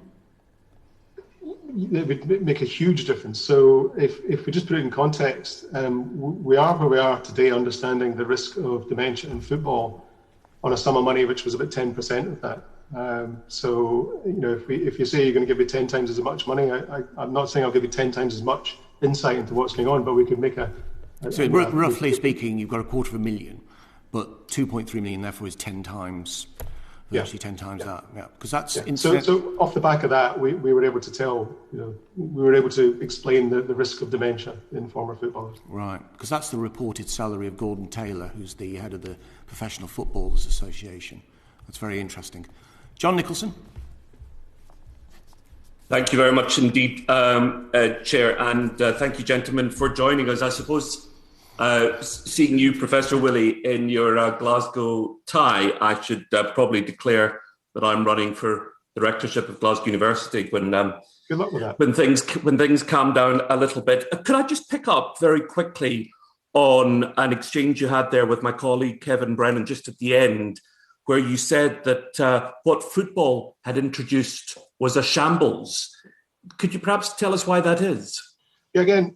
it would make a huge difference. So if we just put it in context, we are where we are today, understanding the risk of dementia in football on a sum of money which was about 10% of that. So, you know, if you say you're going to give me 10 times as much money, I'm not saying I'll give you 10 times as much insight into what's going on, but we could make so roughly speaking, you've got 250,000, but 2.3 million therefore is 10 times. Actually 10 times that, because that's so off the back of that, we were able to tell, we were able to explain the risk of dementia in former footballers. Right, because that's the reported salary of Gordon Taylor, who's the head of the Professional Footballers Association. That's very interesting. John Nicholson. Thank you very much indeed, Chair, and thank you, gentlemen, for joining us. I suppose seeing you, Professor Willie, in your Glasgow tie, I should probably declare that I'm running for the rectorship of Glasgow University when good luck with that. When things calm down a little bit. Could I just pick up very quickly on an exchange you had there with my colleague Kevin Brennan just at the end, where you said that what football had introduced was a shambles. Could you perhaps tell us why that is? Yeah, again,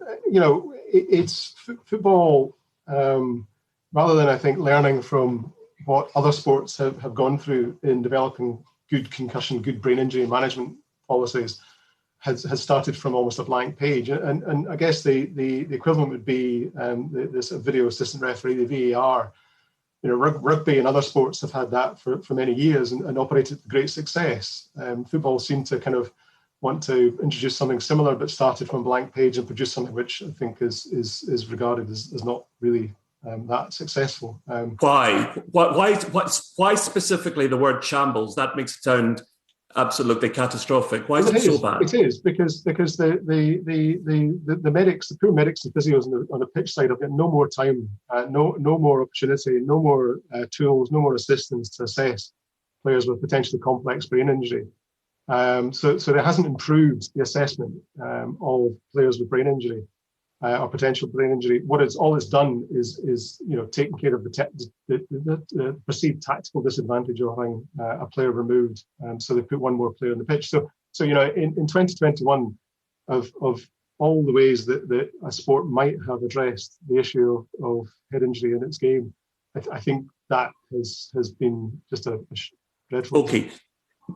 it's football, rather than, I think, learning from what other sports have gone through in developing good concussion, good brain injury management policies, has started from almost a blank page. And I guess the equivalent would be this video assistant referee, the VAR. Rugby and other sports have had that for many years and operated with great success. Football seemed to kind of want to introduce something similar, but started from a blank page and produced something which I think is regarded as not really that successful. Why specifically the word shambles? That makes it sound absolutely catastrophic. Why is it so bad? It is because the medics, the poor medics and physios on the pitch side have got no more time, no more opportunity, no more tools, no more assistance to assess players with potentially complex brain injury. So there hasn't improved the assessment of players with brain injury or potential brain injury. All it's done is taking care of the perceived tactical disadvantage of having a player removed. So they put one more player on the pitch. So in 2021, of all the ways that a sport might have addressed the issue of head injury in its game, I think that has been just a dreadful. Okay.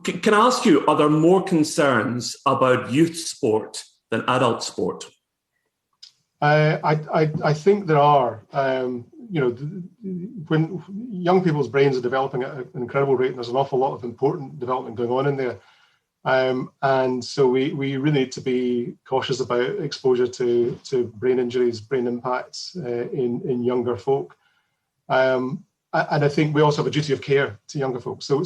Can I ask you, are there more concerns about youth sport than adult sport? I think there are. When young people's brains are developing at an incredible rate, and there's an awful lot of important development going on in there. And so we really need to be cautious about exposure to brain injuries, brain impacts in younger folk. And I think we also have a duty of care to younger folks. So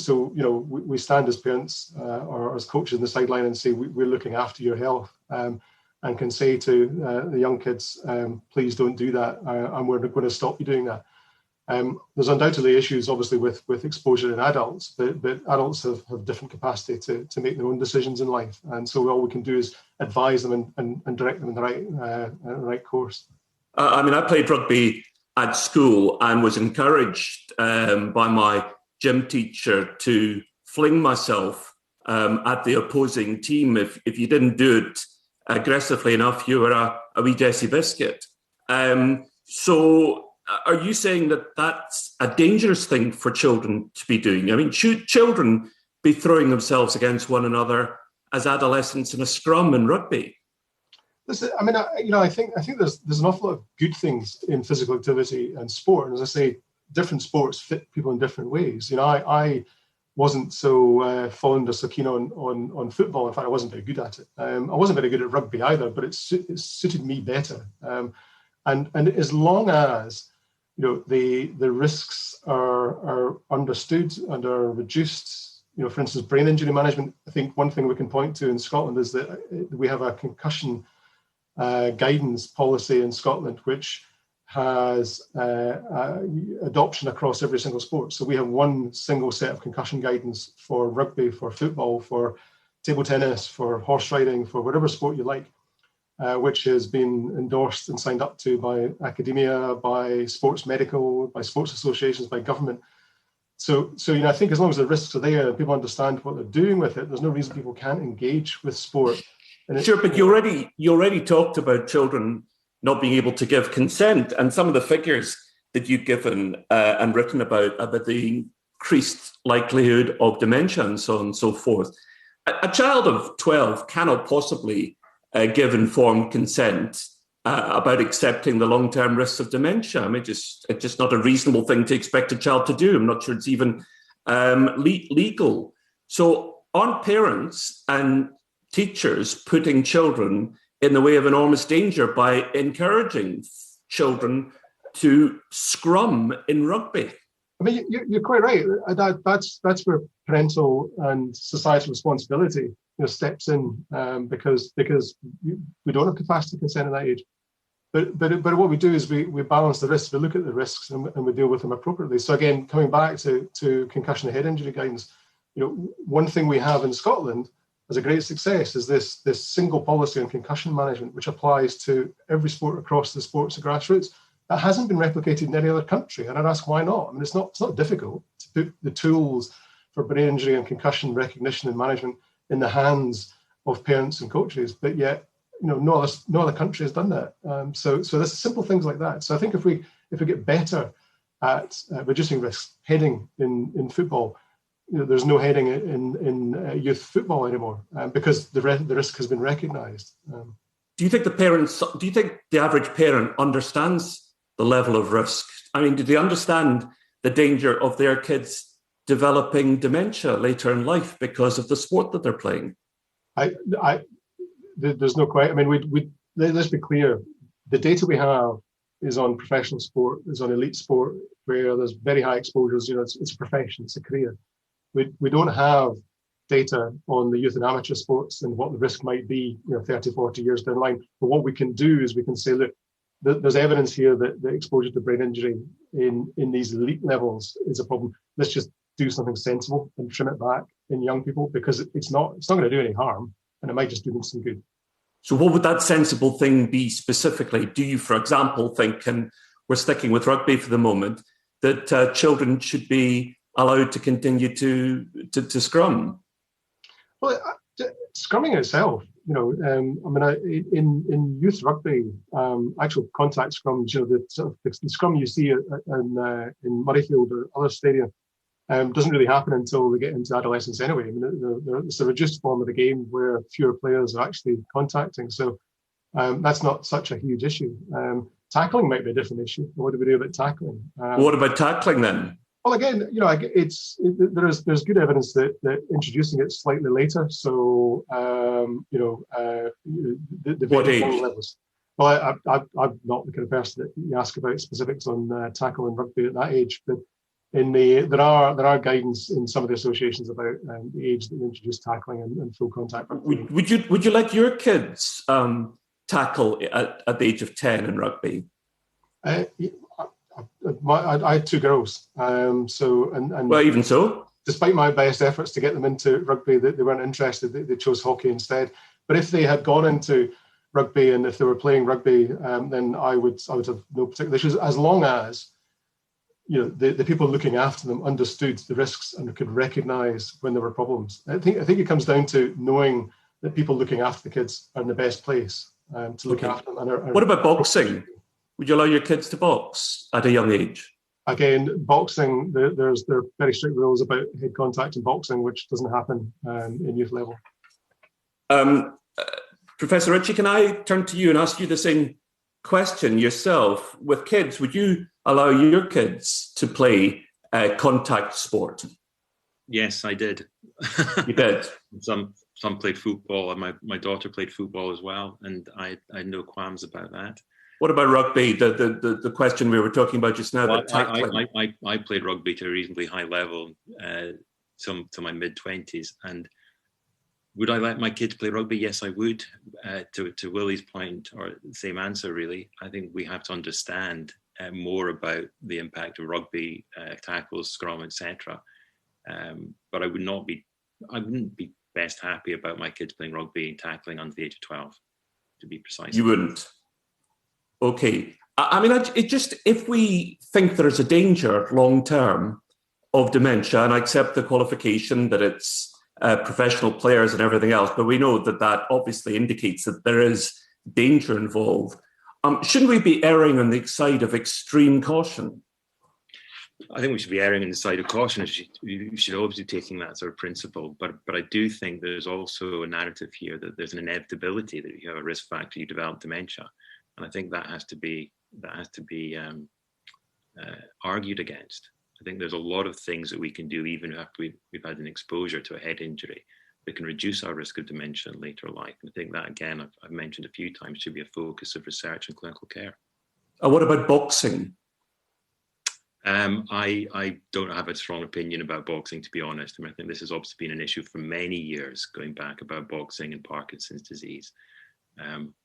we stand as parents or as coaches on the sideline and say, we're looking after your health, and can say to the young kids, please don't do that, and we're going to stop you doing that. There's undoubtedly issues, obviously, with exposure in adults, but adults have different capacity to make their own decisions in life. And so all we can do is advise them and direct them in the right course. I played rugby at school and was encouraged by my gym teacher to fling myself at the opposing team. If you didn't do it aggressively enough, you were a wee Jessie biscuit. So are you saying that that's a dangerous thing for children to be doing? I mean, should children be throwing themselves against one another as adolescents in a scrum in rugby? Listen, I think there's an awful lot of good things in physical activity and sport. And as I say, different sports fit people in different ways. I wasn't so fond or so keen on football. In fact, I wasn't very good at it. I wasn't very good at rugby either, but it suited me better. And as long as the risks are understood and are reduced, for instance, brain injury management. I think one thing we can point to in Scotland is that we have a concussion guidance policy in Scotland, which has adoption across every single sport. So we have one single set of concussion guidance for rugby, for football, for table tennis, for horse riding, for whatever sport you like, which has been endorsed and signed up to by academia, by sports medical, by sports associations, by government. So I think as long as the risks are there and people understand what they're doing with it, there's no reason people can't engage with sport Sure, but you already talked about children not being able to give consent, and some of the figures that you've given and written about the increased likelihood of dementia and so on and so forth. A child of 12 cannot possibly give informed consent about accepting the long-term risks of dementia. I mean, it's just not a reasonable thing to expect a child to do. I'm not sure it's even legal. So aren't parents and teachers putting children in the way of enormous danger by encouraging children to scrum in rugby? I mean, you're quite right. That's where parental and societal responsibility steps in, because we don't have capacity consent at that age. But what we do is we balance the risks, we look at the risks, and we deal with them appropriately. So again, coming back to concussion and head injury guidance, one thing we have in Scotland as a great success is this single policy on concussion management, which applies to every sport across the sports and grassroots. That hasn't been replicated in any other country, and I'd ask why not. I mean, it's not difficult to put the tools for brain injury and concussion recognition and management in the hands of parents and coaches, but yet no other country has done that. So there's simple things like that. So I think if we get better at reducing risks, heading in football, there's no heading in youth football anymore because the risk has been recognised. Do you think the average parent understands the level of risk? I mean, do they understand the danger of their kids developing dementia later in life because of the sport that they're playing? There's no question. I mean, let's be clear. The data we have is on professional sport, is on elite sport, where there's very high exposures. It's a profession, it's a career. We don't have data on the youth and amateur sports and what the risk might be 30, 40 years down the line. But what we can do is we can say, look, there's evidence here that the exposure to brain injury in these elite levels is a problem. Let's just do something sensible and trim it back in young people, because it's not going to do any harm, and it might just do them some good. So what would that sensible thing be specifically? Do you, for example, think, and we're sticking with rugby for the moment, that children should be allowed to continue to scrum? Well, scrumming itself, in youth rugby, actual contact scrums, the scrum you see in Murrayfield or other stadium doesn't really happen until they get into adolescence anyway. I mean, it's a reduced form of the game where fewer players are actually contacting. So that's not such a huge issue. Tackling might be a different issue. What do we do about tackling? What about tackling then? Well, again, there's good evidence that introducing it slightly later. So, the what age? Levels. Well, I'm not the kind of person that you ask about specifics on tackle and rugby at that age, but there are guidance in some of the associations about the age that you introduce tackling and full contact. Would you let your kids tackle at the age of 10 in rugby? I had two girls, well, even so, despite my best efforts to get them into rugby, they weren't interested. They chose hockey instead. But if they had gone into rugby and if they were playing rugby, then I would have no particular issues, as long as the people looking after them understood the risks and could recognise when there were problems. I think it comes down to knowing that people looking after the kids are in the best place to look after them. What about boxing? Would you allow your kids to box at a young age? Again, boxing, there are very strict rules about head contact in boxing, which doesn't happen in youth level. Professor Ritchie, can I turn to you and ask you the same question yourself? With kids, would you allow your kids to play contact sport? Yes, I did. You did? Some played football, and my daughter played football as well, and I had no qualms about that. What about rugby? The question we were talking about just now. Well, I played rugby to a reasonably high level, to my mid-20s, and would I let my kids play rugby? Yes, I would. To Willie's point, or the same answer really, I think we have to understand more about the impact of rugby, tackles, scrum, etc. But I wouldn't be best happy about my kids playing rugby and tackling under the age of 12, to be precise. You wouldn't? Okay. I mean, if we think there is a danger long-term of dementia, and I accept the qualification that it's professional players and everything else, but we know that that obviously indicates that there is danger involved. Shouldn't we be erring on the side of extreme caution? I think we should be erring on the side of caution. You should always be taking that sort of principle. But I do think there's also a narrative here that there's an inevitability that you have a risk factor, you develop dementia, and I think that has to be argued against. I think there's a lot of things that we can do even after we've had an exposure to a head injury that can reduce our risk of dementia in later life. And I think that, again, I've mentioned a few times, should be a focus of research and clinical care. What about boxing? I don't have a strong opinion about boxing, to be honest. I think this has obviously been an issue for many years, going back, about boxing and Parkinson's disease.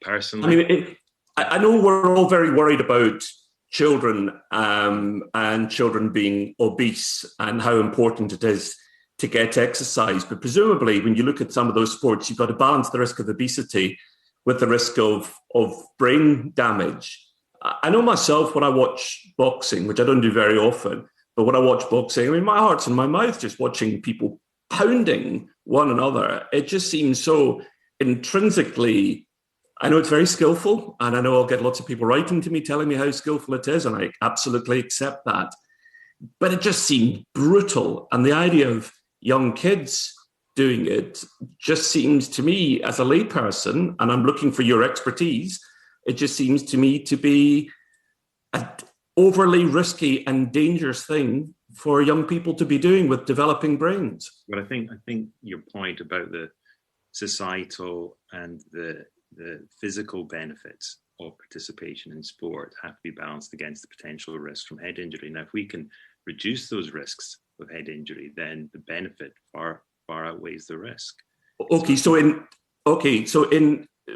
Personally, I know we're all very worried about children and children being obese and how important it is to get exercise. But presumably, when you look at some of those sports, you've got to balance the risk of obesity with the risk of brain damage. I know myself, when I watch boxing, which I don't do very often, but when I watch boxing, my heart's in my mouth just watching people pounding one another. It just seems so intrinsically, I know it's very skillful, and I know I'll get lots of people writing to me telling me how skillful it is, and I absolutely accept that. But it just seemed brutal. And the idea of young kids doing it just seems to me, as a layperson, and I'm looking for your expertise, it just seems to me to be an overly risky and dangerous thing for young people to be doing with developing brains. But I think your point about the societal and the physical benefits of participation in sport have to be balanced against the potential risk from head injury. Now, if we can reduce those risks of head injury, then the benefit far outweighs the risk.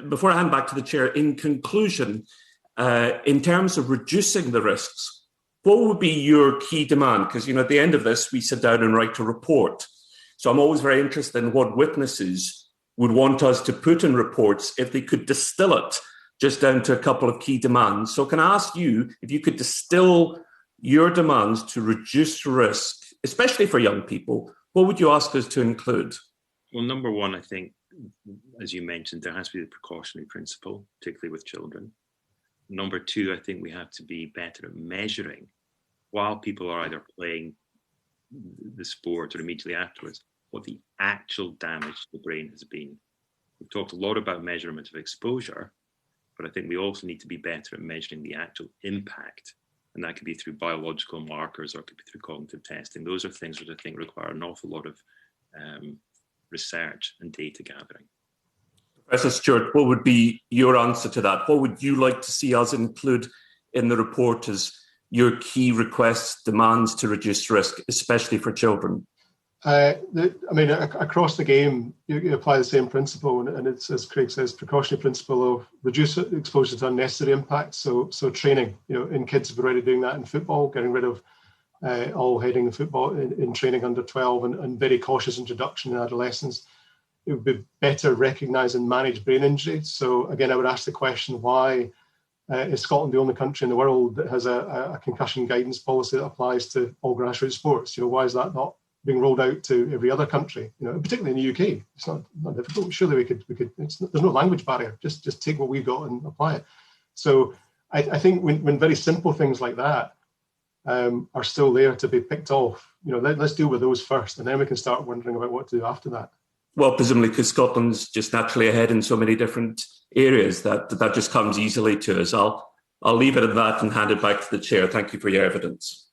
Before I hand back to the chair, in conclusion, in terms of reducing the risks, what would be your key demand? Because, at the end of this, we sit down and write a report. So I'm always very interested in what witnesses would want us to put in reports if they could distill it just down to a couple of key demands. So can I ask you, if you could distill your demands to reduce risk, especially for young people, what would you ask us to include? Well, number one, I think, as you mentioned, there has to be the precautionary principle, particularly with children. Number two, I think we have to be better at measuring, while people are either playing the sport or immediately afterwards, what the actual damage to the brain has been. We've talked a lot about measurement of exposure, but I think we also need to be better at measuring the actual impact. And that could be through biological markers, or it could be through cognitive testing. Those are things that I think require an awful lot of research and data gathering. Professor Stewart, what would be your answer to that? What would you like to see us include in the report as your key requests, demands to reduce risk, especially for children? Across the game, you apply the same principle, and it's, as Craig says, precautionary principle of reduce exposure to unnecessary impacts. So training, in kids, we're already doing that in football, getting rid of all heading in football in training under 12, and very cautious introduction in adolescents. It would be better recognise and manage brain injury. So again, I would ask the question, why is Scotland the only country in the world that has a concussion guidance policy that applies to all grassroots sports? Why is that not being rolled out to every other country? Particularly in the UK, it's not difficult. Surely we could. There's no language barrier. Just take what we've got and apply it. So I think when very simple things like that are still there to be picked off, let's deal with those first, and then we can start wondering about what to do after that. Well, presumably because Scotland's just naturally ahead in so many different areas that just comes easily to us. I'll leave it at that and hand it back to the chair. Thank you for your evidence.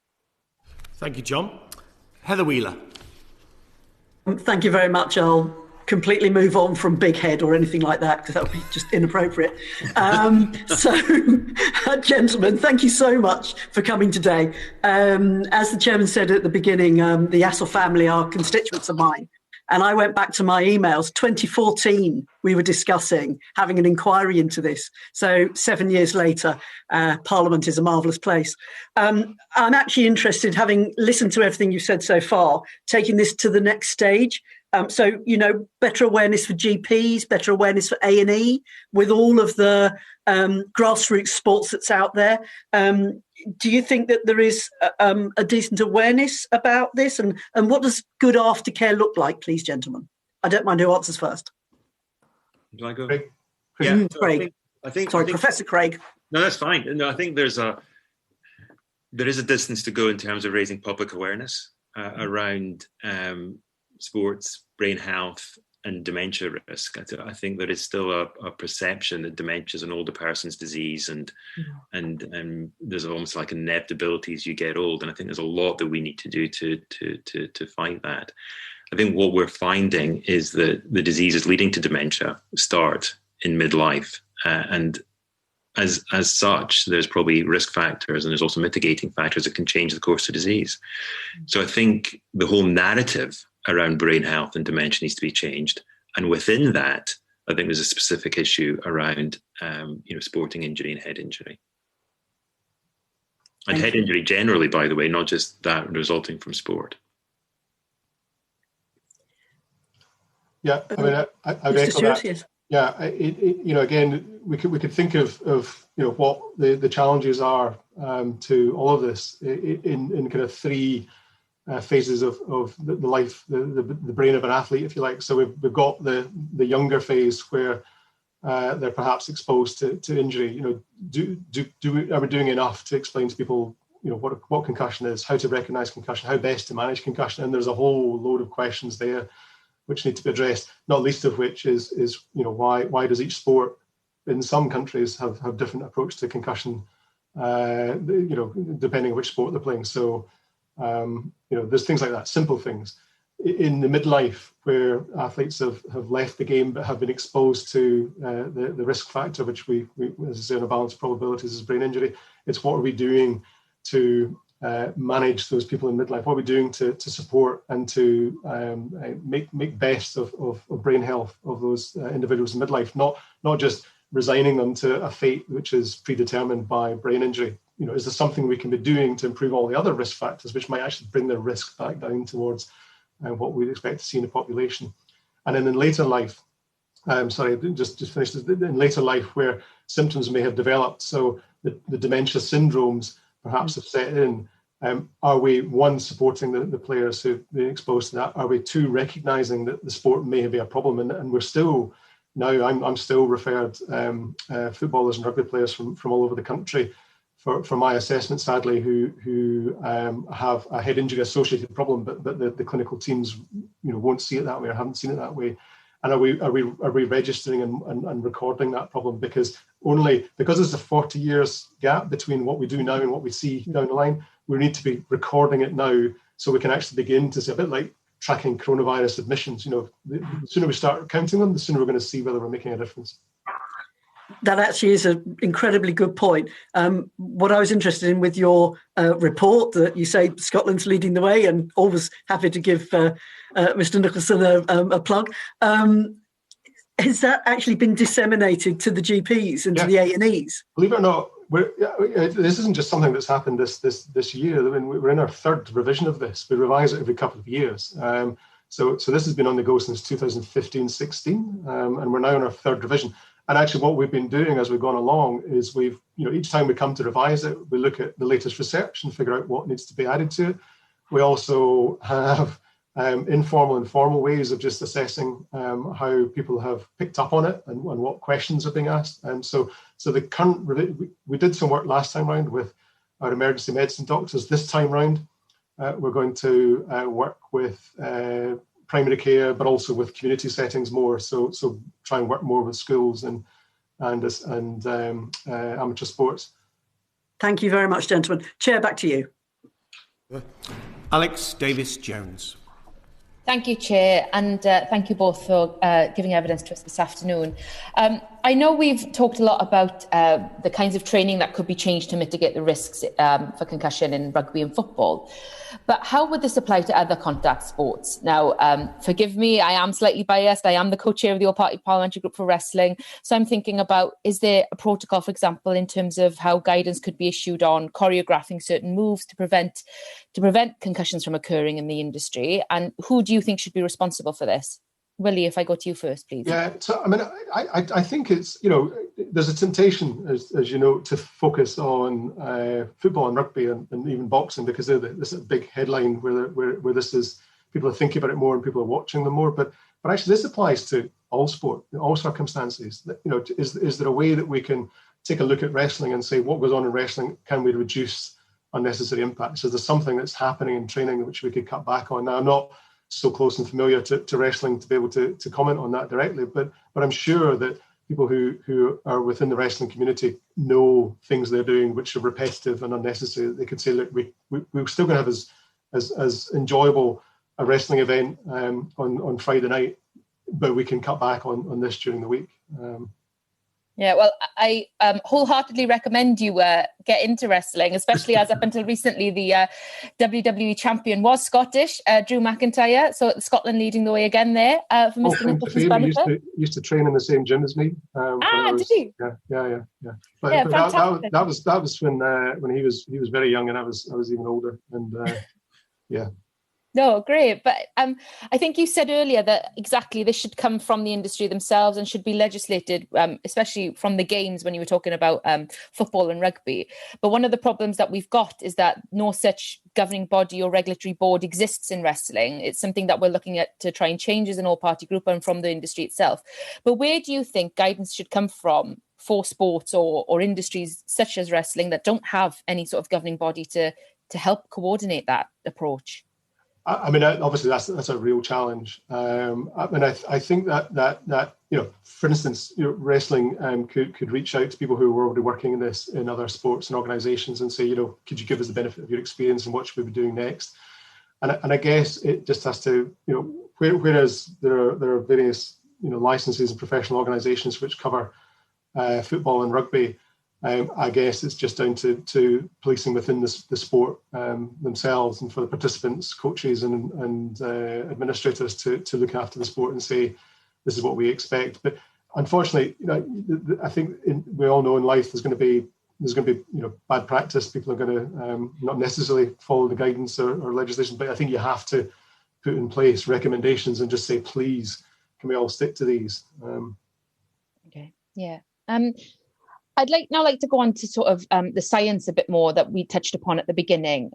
Thank you, John. Heather Wheeler. Thank you very much. I'll completely move on from big head or anything like that, because that would be just inappropriate. Gentlemen, thank you so much for coming today. As the chairman said at the beginning, the Yassel family are constituents of mine. And I went back to my emails. 2014, we were discussing having an inquiry into this. So 7 years later, Parliament is a marvellous place. I'm actually interested, having listened to everything you've said so far, taking this to the next stage. Better awareness for GPs, better awareness for A&E, with all of the grassroots sports that's out there. Do you think that there is a decent awareness about this? And what does good aftercare look like, please, gentlemen? I don't mind who answers first. Do I go? Craig. Yeah, Craig. I think Professor Craig. No, that's fine. No, I think there is a distance to go in terms of raising public awareness around sports, brain health, and dementia risk. I think there is still a perception that dementia is an older person's disease, and there's almost like an inevitability as you get old. And I think there's a lot that we need to do to fight that. I think what we're finding is that the diseases leading to dementia start in midlife, and as such, there's probably risk factors and there's also mitigating factors that can change the course of disease. So I think the whole narrative around brain health and dementia needs to be changed. And within that, I think there's a specific issue around sporting injury and head injury. And head injury generally, by the way, not just that resulting from sport. Yeah, I mean, I'd echo that. Yes. Yeah, again, we could think of what the challenges are to all of this in kind of three phases of the life, the brain of an athlete, if you like. So we've got the younger phase where they're perhaps exposed to injury. Are we doing enough to explain to people what concussion is, how to recognise concussion, how best to manage concussion? And there's a whole load of questions there which need to be addressed, not least of which is why does each sport in some countries have different approach to concussion, depending on which sport they're playing. So, there's things like that, simple things. In the midlife, where athletes have left the game but have been exposed to the risk factor, which we as I say, on a balanced probabilities is brain injury, it's what are we doing to manage those people in midlife? What are we doing to support and to make best of brain health of those individuals in midlife, not just resigning them to a fate which is predetermined by brain injury? Is there something we can be doing to improve all the other risk factors which might actually bring their risk back down towards what we'd expect to see in the population? And then in later life, just finish this, in later life where symptoms may have developed, so the dementia syndromes perhaps have set in, are we, one, supporting the players who've been exposed to that? Are we, two, recognising that the sport may be a problem? And we're still, now I'm still referred footballers and rugby players from all over the country for my assessment, sadly, who have a head injury associated problem, but the clinical teams won't see it that way or haven't seen it that way. And are we registering and recording that problem? Because there's a 40 years gap between what we do now and what we see down the line, we need to be recording it now so we can actually begin to see, a bit like tracking coronavirus admissions. The sooner we start counting them, the sooner we're going to see whether we're making a difference. That actually is an incredibly good point. What I was interested in with your report, that you say Scotland's leading the way, and always happy to give Mr. Nicholson a plug. Has that actually been disseminated to the GPs and to the A&Es? Believe it or not, this isn't just something that's happened this year. I mean, we're in our third revision of this. We revise it every couple of years. So this has been on the go since 2015-16, and we're now in our third revision. And actually what we've been doing as we've gone along is we've, each time we come to revise it, we look at the latest research and figure out what needs to be added to it. We also have informal and formal ways of just assessing how people have picked up on it and what questions are being asked. And so the current, we did some work last time round with our emergency medicine doctors. This time round, we're going to work with primary care, but also with community settings more. So try and work more with schools and amateur sports. Thank you very much, gentlemen. Chair, back to you. Alex Davies-Jones. Thank you, Chair, and thank you both for giving evidence to us this afternoon. I know we've talked a lot about the kinds of training that could be changed to mitigate the risks for concussion in rugby and football, but how would this apply to other contact sports? Now, forgive me, I am slightly biased. I am the co-chair of the All-Party Parliamentary Group for Wrestling, so I'm thinking about, is there a protocol, for example, in terms of how guidance could be issued on choreographing certain moves to prevent concussions from occurring in the industry, and who do you think should be responsible for this? Willie, if I go to you first, please. Yeah, so I mean, I think it's, there's a temptation, as you know, to focus on football and rugby and even boxing, because they're this big headline where this is, people are thinking about it more and people are watching them more. But But actually, this applies to all sport, in all circumstances. Is there a way that we can take a look at wrestling and say, what goes on in wrestling, can we reduce unnecessary impacts? Is there something that's happening in training which we could cut back on? Now, I'm not so close and familiar to wrestling to be able to comment on that directly, but I'm sure that people who are within the wrestling community know things they're doing which are repetitive and unnecessary. They could say, look, we're still going to have as enjoyable a wrestling event on Friday night, but we can cut back on this during the week. Yeah, well, I wholeheartedly recommend you get into wrestling, especially as up until recently the WWE champion was Scottish, Drew McIntyre. So Scotland leading the way again there for Mr. Nicholson's benefit. Used to train in the same gym as me. Did he? Yeah. But fantastic. that was when he was very young and I was even older, and yeah. No, great. But I think you said earlier that exactly this should come from the industry themselves and should be legislated, especially from the games when you were talking about football and rugby. But one of the problems that we've got is that no such governing body or regulatory board exists in wrestling. It's something that we're looking at to try and change as an all-party group and from the industry itself. But where do you think guidance should come from for sports or industries such as wrestling that don't have any sort of governing body to help coordinate that approach? I mean, obviously that's a real challenge. I think that for instance, wrestling could reach out to people who are already working in this in other sports and organisations and say, could you give us the benefit of your experience and what should we be doing next? And I guess it just has to, whereas there are various licenses and professional organisations which cover football and rugby. I guess it's just down to policing within the sport themselves, and for the participants, coaches and administrators to look after the sport and say, this is what we expect. But unfortunately, I think we all know in life there's going to be bad practice. People are going to not necessarily follow the guidance or legislation, but I think you have to put in place recommendations and just say, please, can we all stick to these? Okay, yeah. I'd like to go on to sort of the science a bit more that we touched upon at the beginning.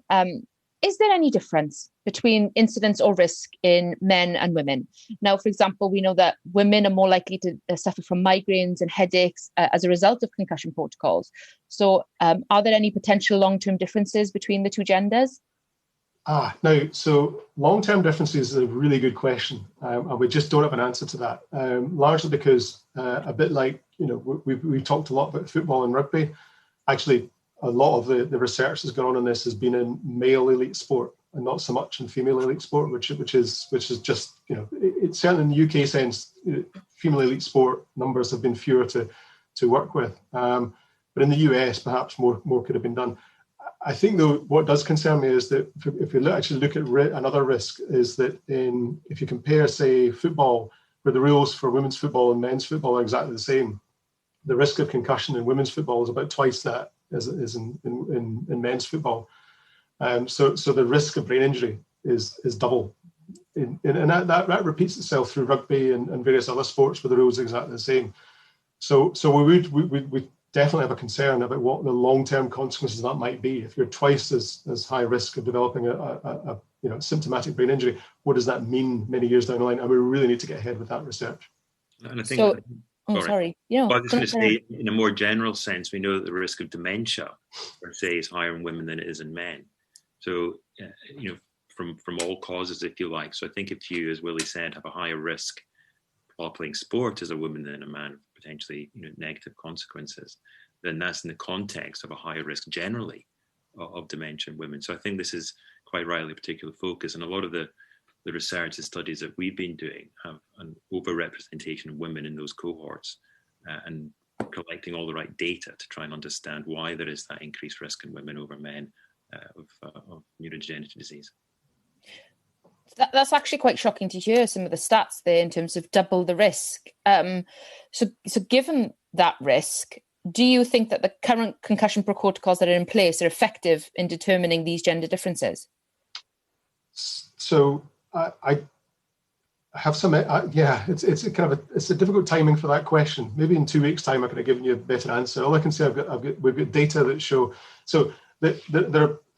Is there any difference between incidence or risk in men and women? Now, for example, we know that women are more likely to suffer from migraines and headaches as a result of concussion protocols. So are there any potential long-term differences between the two genders? Now, so long-term differences is a really good question. And we just don't have an answer to that, largely because a bit like, we've talked a lot about football and rugby. Actually, a lot of the research that's gone on in this has been in male elite sport and not so much in female elite sport, which is just, it's certainly in the UK sense, female elite sport numbers have been fewer to work with. But in the US, perhaps more could have been done. I think, though, what does concern me is that if we actually look at another risk, is that if you compare, say, football, where the rules for women's football and men's football are exactly the same, the risk of concussion in women's football is about twice that as it is in men's football. So the risk of brain injury is double. And that repeats itself through rugby and various other sports where the rules are exactly the same. So we definitely have a concern about what the long-term consequences of that might be. If you're twice as high risk of developing a symptomatic brain injury, what does that mean many years down the line? And we really need to get ahead with that research. And I think, sorry. Well, I was going to say, in a more general sense, we know that the risk of dementia, per se, is higher in women than it is in men. So, from all causes, if you like. So I think if you, as Willie said, have a higher risk while playing sport as a woman than a man, potentially negative consequences, then that's in the context of a higher risk generally of dementia in women. So I think this is quite rightly a particular focus, and a lot of the research and studies that we've been doing have an overrepresentation of women in those cohorts, and collecting all the right data to try and understand why there is that increased risk in women over men of neurodegenerative disease. That's actually quite shocking to hear some of the stats there in terms of double the risk. So given that risk, do you think that the current concussion protocols that are in place are effective in determining these gender differences? So I have some, it's a difficult timing for that question. Maybe in 2 weeks' time I could have given you a better answer. All I can say, we've got data that show, so there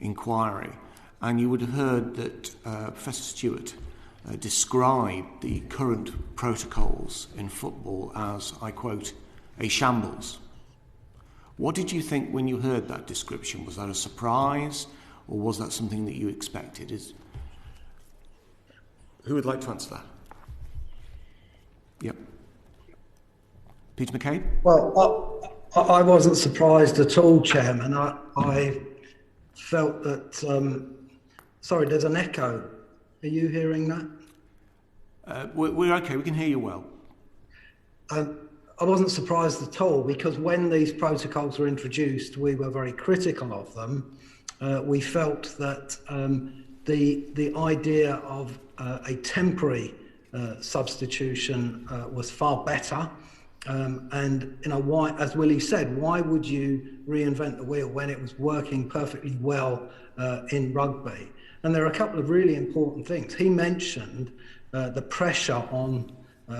inquiry, and you would have heard that Professor Stewart described the current protocols in football as, I quote, a shambles. What did you think when you heard that description? Was that a surprise, or was that something that you expected? Who would like to answer that? Yep. Peter McCabe? Well, I wasn't surprised at all, Chairman. I felt that... sorry, there's an echo. Are you hearing that? We're okay, we can hear you well. I wasn't surprised at all, because when these protocols were introduced, we were very critical of them. We felt that the idea of a temporary substitution was far better. And why, as Willie said, why would you reinvent the wheel when it was working perfectly well in rugby? And there are a couple of really important things. He mentioned the pressure on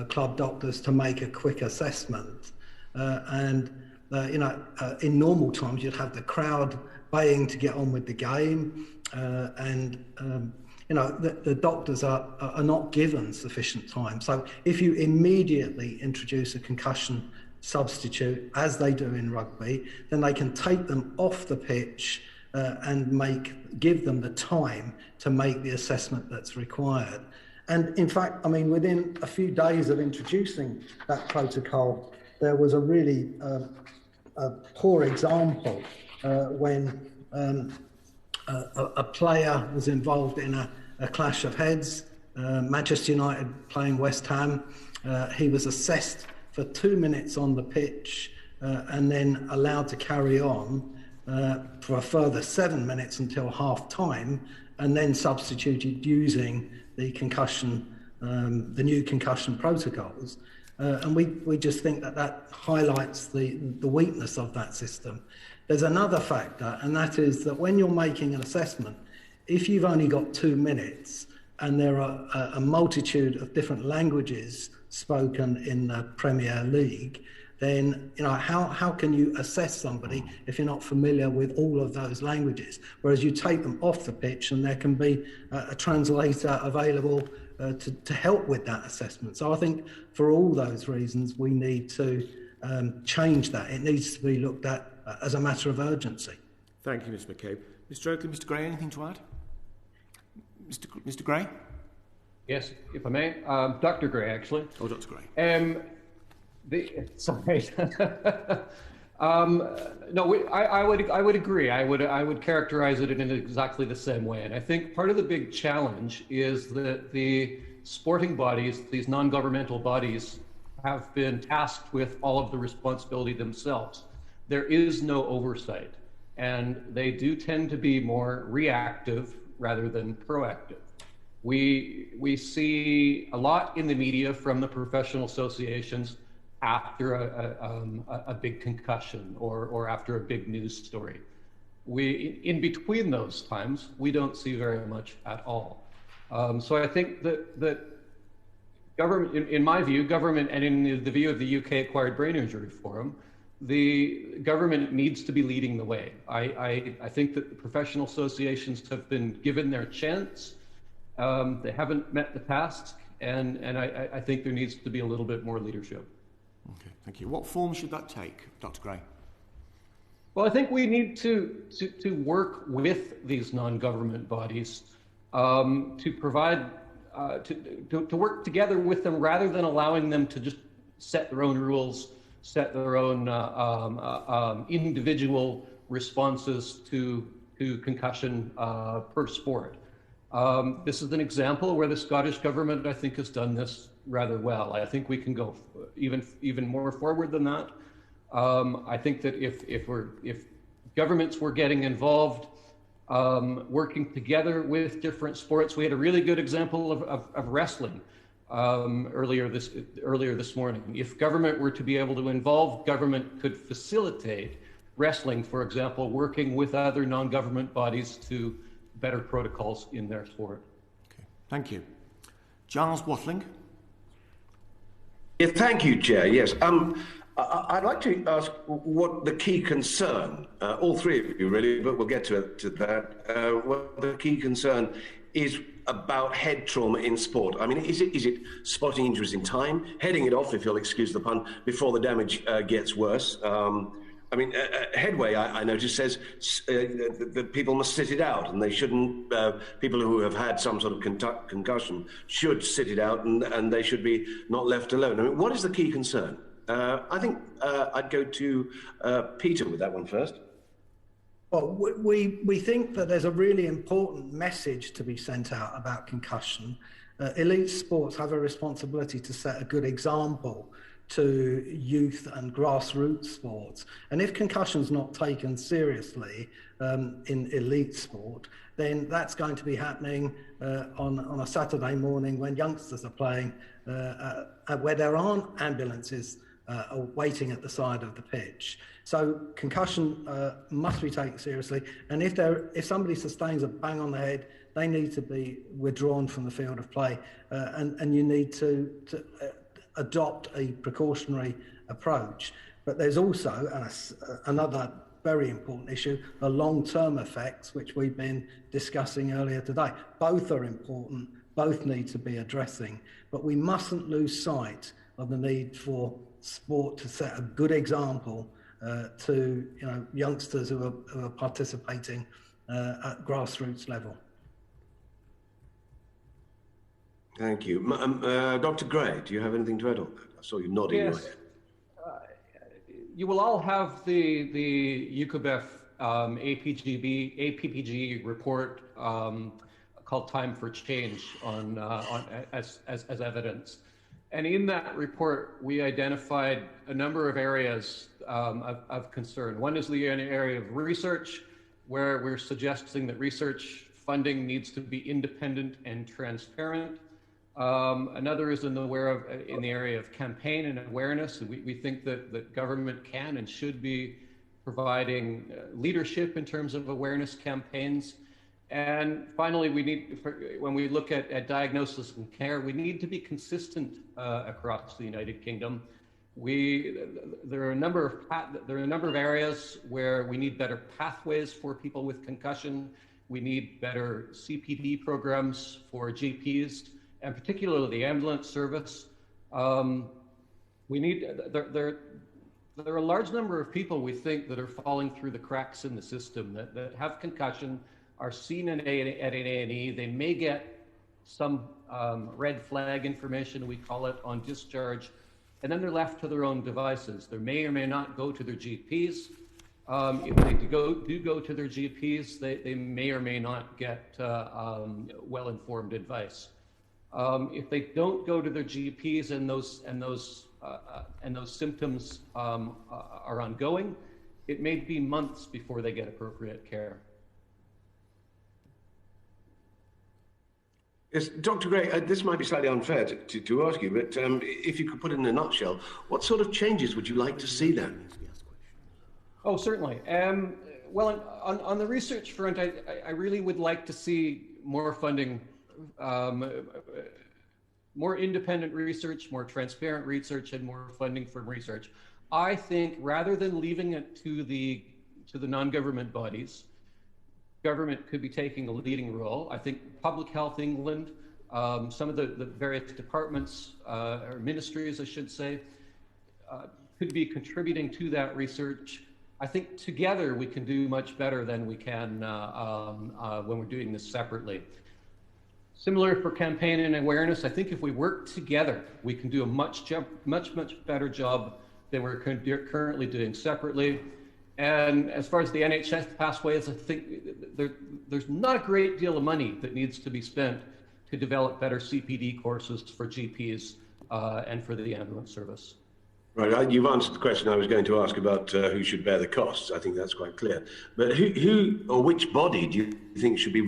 club doctors to make a quick assessment. In normal times, you'd have the crowd baying to get on with the game. The doctors are not given sufficient time. So if you immediately introduce a concussion substitute, as they do in rugby, then they can take them off the pitch and give them the time to make the assessment that's required. And in fact, within a few days of introducing that protocol, there was a really poor example when a player was involved in a clash of heads, Manchester United playing West Ham. He was assessed for 2 minutes on the pitch and then allowed to carry on for a further 7 minutes until half time, and then substituted using the new concussion protocols. And we just think that highlights the weakness of that system. There's another factor, and that is that when you're making an assessment, if you've only got 2 minutes and there are a multitude of different languages spoken in the Premier League, then how can you assess somebody if you're not familiar with all of those languages? Whereas you take them off the pitch and there can be a translator available to help with that assessment. So I think for all those reasons, we need to change that. It needs to be looked at as a matter of urgency. Thank you, Mr. McCabe. Mr. Oakley, Mr. Gray, anything to add? Mr. Gray? Yes, if I may. Dr. Gray, actually. Oh, Dr. Gray. Sorry. I would agree. I would characterize it in exactly the same way. And I think part of the big challenge is that the sporting bodies, these non-governmental bodies, have been tasked with all of the responsibility themselves. There is no oversight, and they do tend to be more reactive rather than proactive. We see a lot in the media from the professional associations after a big concussion or after a big news story. In between those times, we don't see very much at all. So I think that government, in my view, government, and in the view of the UK Acquired Brain Injury Forum, the government needs to be leading the way. I think that the professional associations have been given their chance. They haven't met the task, and I think there needs to be a little bit more leadership. Okay, thank you. What form should that take, Dr. Gray? Well, I think we need to work with these non-government bodies to provide, to work together with them rather than allowing them to just set their own rules, set their own individual responses to concussion per sport. This is an example where the Scottish government, I think, has done this rather well. I think we can go even more forward than that. I think that if governments were getting involved, working together with different sports, we had a really good example of wrestling earlier this morning. If government were to be able to involve, government could facilitate wrestling, for example, working with other non-government bodies to better protocols in their sport. Okay, thank you. Giles Watling. Yeah, thank you, Chair. Yes, I'd like to ask what the key concern, all three of you really, but we'll get to that, what the key concern is about head trauma in sport. I mean, is it spotting injuries in time, heading it off, if you'll excuse the pun, before the damage gets worse? I mean, Headway, I noticed, says that people must sit it out, and they shouldn't, people who have had some sort of concussion should sit it out, and they should be not left alone. I mean, what is the key concern? I think I'd go to Peter with that one first. Well, we think that there's a really important message to be sent out about concussion. Elite sports have a responsibility to set a good example to youth and grassroots sports. And if concussion's not taken seriously in elite sport, then that's going to be happening on a Saturday morning when youngsters are playing, where there aren't ambulances waiting at the side of the pitch. So concussion must be taken seriously. And if somebody sustains a bang on the head, they need to be withdrawn from the field of play, and you need to adopt a precautionary approach. But there's also another very important issue, the long-term effects, which we've been discussing earlier today. Both are important, both need to be addressing, but we mustn't lose sight of the need for sport to set a good example to youngsters who are participating at grassroots level. Thank you. Dr. Gray, do you have anything to add on that? I saw you nodding your head. You will all have the UKABIF APPG report called Time for Change as evidence. And in that report, we identified a number of areas of concern. One is the area of research, where we're suggesting that research funding needs to be independent and transparent. Another is in the area of campaign and awareness. We think that government can and should be providing leadership in terms of awareness campaigns. And finally, when we look at diagnosis and care, we need to be consistent across the United Kingdom. There are a number of areas where we need better pathways for people with concussion. We need better CPD programs for GPs, and particularly the ambulance service. There are a large number of people, we think, that are falling through the cracks in the system, that have concussion, are seen at an A&E. They may get some red flag information, we call it, on discharge, and then they're left to their own devices. They may or may not go to their GPs. If they do go to their GPs, they may or may not get well-informed advice. If they don't go to their GPs and those symptoms are ongoing, it may be months before they get appropriate care. Yes, Dr. Gray, this might be slightly unfair to ask you, but if you could put it in a nutshell, what sort of changes would you like to see then? Oh, certainly. Well, on the research front, I really would like to see more funding, more independent research, more transparent research, and more funding from research. I think rather than leaving it to the non-government bodies, government could be taking a leading role. I think Public Health England, some of the various departments or ministries, I should say, could be contributing to that research. I think together we can do much better than we can when we're doing this separately. Similar for campaign and awareness, I think if we work together, we can do a much better job than we're currently doing separately. And as far as the NHS pathways, I think there's not a great deal of money that needs to be spent to develop better CPD courses for GPs and for the ambulance service. Right, you've answered the question I was going to ask about who should bear the costs. I think that's quite clear. But who or which body do you think should be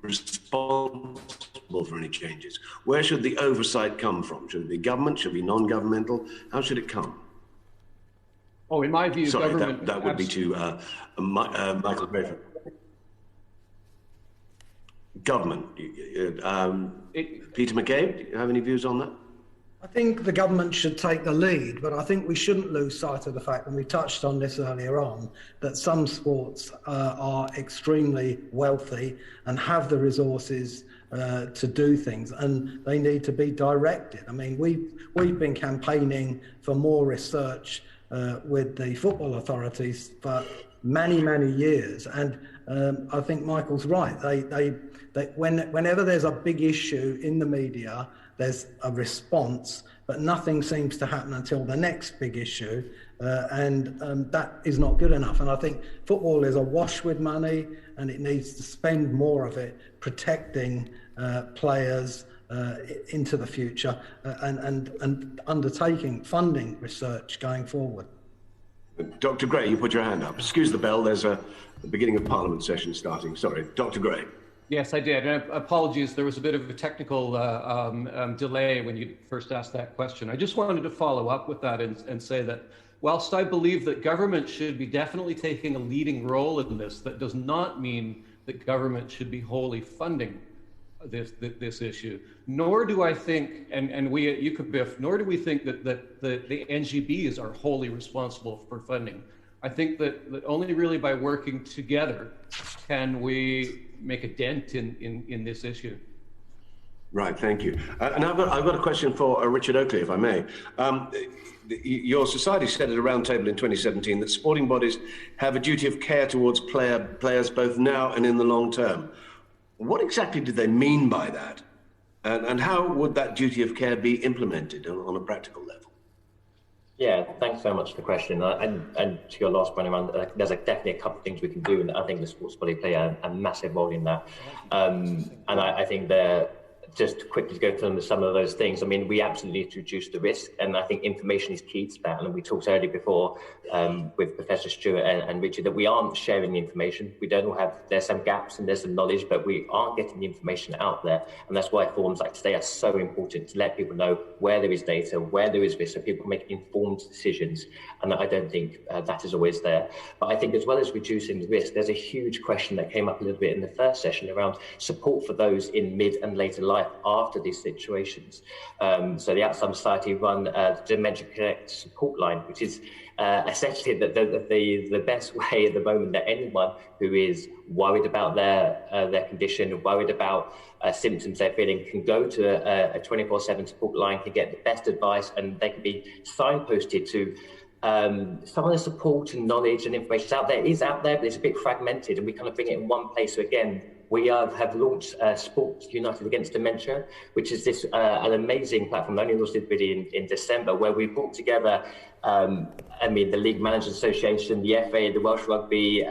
responsible for any changes? Where should the oversight come from? Should it be government? Should it be non-governmental? How should it come? Oh, in my view, sorry, government... that would be to Michael Grayford. Government. Peter McCabe, do you have any views on that? I think the government should take the lead, but I think we shouldn't lose sight of the fact, and we touched on this earlier on, that some sports are extremely wealthy and have the resources to do things, and they need to be directed. I mean, we've been campaigning for more research with the football authorities for many years, and I think Michael's right. Whenever there's a big issue in the media, there's a response, but nothing seems to happen until the next big issue, and that is not good enough. And I think football is awash with money, and it needs to spend more of it protecting players into the future and undertaking funding research going forward. Dr. Gray, you put your hand up. Excuse the bell, there's the beginning of Parliament session starting. Sorry, Dr. Gray. Yes, I did. And apologies, there was a bit of a technical delay when you first asked that question. I just wanted to follow up with that and say that whilst I believe that government should be definitely taking a leading role in this, that does not mean that government should be wholly funding this issue. Nor do I think, and we at UKABIF, nor do we think that the NGBs are wholly responsible for funding. I think that only really by working together can we make a dent in this issue. Right, thank you. And I've got a question for Richard Oakley, if I may. Your society said at a round table in 2017 that sporting bodies have a duty of care towards players both now and in the long term. What exactly did they mean by that? And how would that duty of care be implemented on a practical level? Yeah, thanks so much for the question. And to your last point around, there's definitely a couple of things we can do, and I think the sports body play a massive role in that. And I think just to quickly go through some of those things, I mean, we absolutely need to reduce the risk, and I think information is key to that. And we talked earlier before with Professor Stewart and Ritchie that we aren't sharing the information. We don't all have, there's some gaps and there's some knowledge, but we aren't getting the information out there. And that's why forums like today are so important, to let people know where there is data, where there is risk, so people make informed decisions. And I don't think that is always there. But I think as well as reducing the risk, there's a huge question that came up a little bit in the first session around support for those in mid and later life after these situations. So the Alzheimer's Society run the Dementia Connect support line, which is essentially the best way at the moment that anyone who is worried about their condition, worried about symptoms they're feeling, can go to a 24/7 support line, can get the best advice, and they can be signposted to some of the support and knowledge and information is out there, but it's a bit fragmented, and we kind of bring it in one place. So again, we have launched Sports United Against Dementia, which is this an amazing platform, only launched it really in December, where we brought together the League Managers Association, the FA, the Welsh Rugby,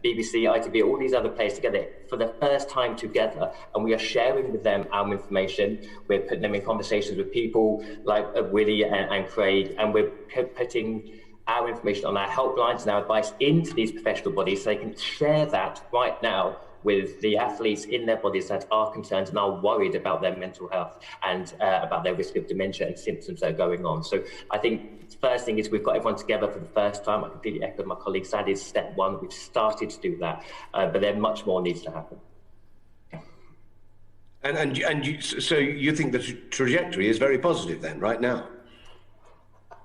BBC, ITV, all these other players together for the first time together, and we are sharing with them our information. We're putting them in conversations with people like Willie and Craig, and we're putting our information on our helplines and our advice into these professional bodies so they can share that right now with the athletes in their bodies that are concerned and are worried about their mental health and about their risk of dementia and symptoms that are going on. So I think the first thing is we've got everyone together for the first time. I completely echo my colleagues. That is step one. We've started to do that, but then much more needs to happen. So you think the trajectory is very positive then, right now?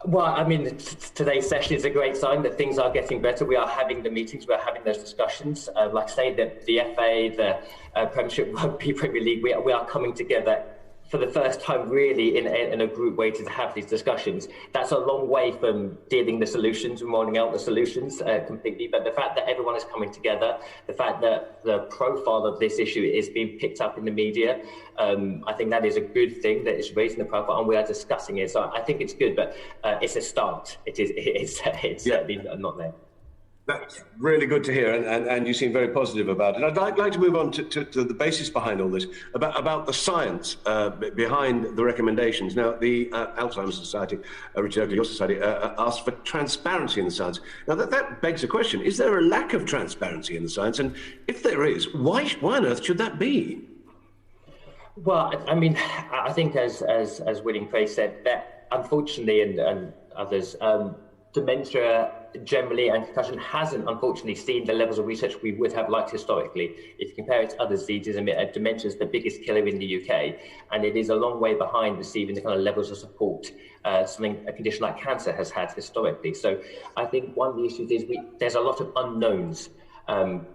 Well, I mean, today's session is a great sign that things are getting better. We are having the meetings, we're having those discussions. Like I say, the FA, the Premiership Rugby, Premier League, we are coming together for the first time really in a group way to have these discussions. That's a long way from dealing the solutions and rolling out the solutions completely. But the fact that everyone is coming together, the fact that the profile of this issue is being picked up in the media, I think that is a good thing, that it's raising the profile and we are discussing it. So I think it's good, but it's a start. It's certainly not there. That's really good to hear, and you seem very positive about it. I'd like to move on to the basis behind all this, about the science behind the recommendations. Now, the Alzheimer's Society, Richard Oakley, your society, asked for transparency in the science. Now, that begs a question. Is there a lack of transparency in the science? And if there is, why on earth should that be? Well, I mean, I think as Willie and Craig said, that unfortunately, and others, dementia generally, and concussion hasn't, unfortunately, seen the levels of research we would have liked historically. If you compare it to other diseases, dementia is the biggest killer in the UK, and it is a long way behind receiving the kind of levels of support a condition like cancer has had historically. So I think one of the issues is there's a lot of unknowns.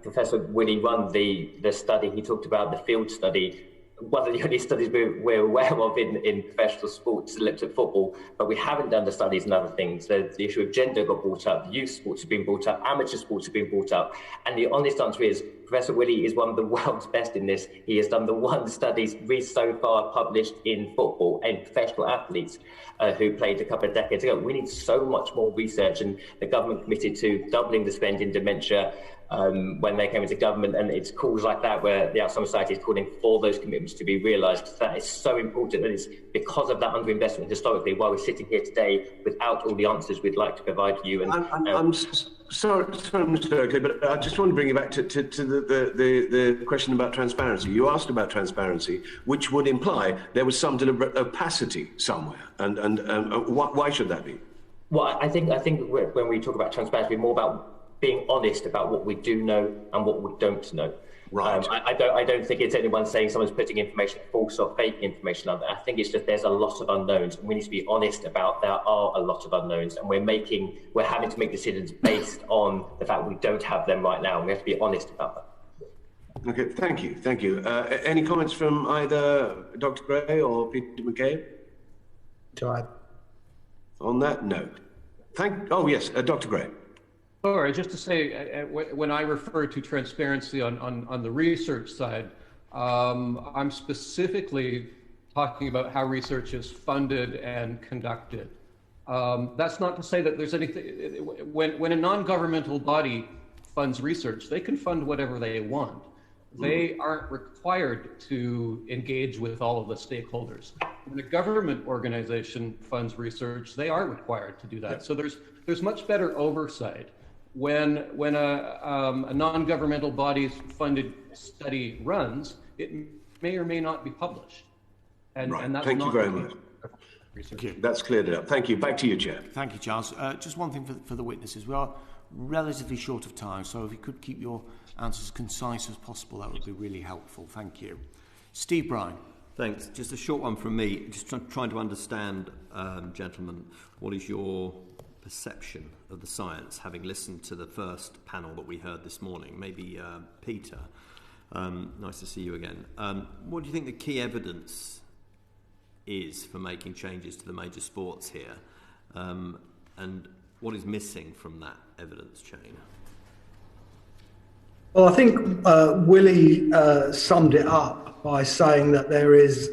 Professor Willie run the study. He talked about the field study. One of the only studies we're aware of in professional sports looked at football, but we haven't done the studies in other things. The issue of gender got brought up, youth sports have been brought up, amateur sports have been brought up, and the honest answer is Professor Willie is one of the world's best in this. He has done the one studies so far published in football and professional athletes who played a couple of decades ago. We need so much more research, and the government committed to doubling the spend in dementia when they came into government, and it's calls like that where the Alzheimer's Society is calling for those commitments to be realised. That is so important, and it's because of that underinvestment historically why we're sitting here today without all the answers we'd like to provide you. And I'm sorry, Mr. Oakley, but I just want to bring you back to the question about transparency. You asked about transparency, which would imply there was some deliberate opacity somewhere, and why should that be? Well, I think when we talk about transparency, we're more about being honest about what we do know and what we don't know. Right. I don't think it's anyone saying someone's putting information, false or fake information out there. I think it's just there's a lot of unknowns, and we need to be honest about there are a lot of unknowns, and we're having to make decisions based on the fact we don't have them right now, and we have to be honest about that. Okay, thank you. Any comments from either Dr. Gray or Peter McCabe? On that note, yes, Dr. Gray. Sorry, just to say, when I refer to transparency on the research side, I'm specifically talking about how research is funded and conducted. That's not to say that there's anything, when a non-governmental body funds research, they can fund whatever they want. They aren't required to engage with all of the stakeholders. When a government organization funds research, they are required to do that. So there's much better oversight. When a non-governmental body's funded study runs, it may or may not be published. And that's Thank you very much. Research. That's cleared it up. Thank you. Back to you, Chair. Thank you, Giles. Just one thing for the witnesses. We are relatively short of time, so if you could keep your answers as concise as possible, that would be really helpful. Thank you. Steve Brine. Thanks. Just a short one from me. Just trying to understand, gentlemen, what is your perception of the science, having listened to the first panel that we heard this morning? Maybe Peter, nice to see you again. What do you think the key evidence is for making changes to the major sports here, and what is missing from that evidence chain? Well, I think Willie summed it up by saying that there is,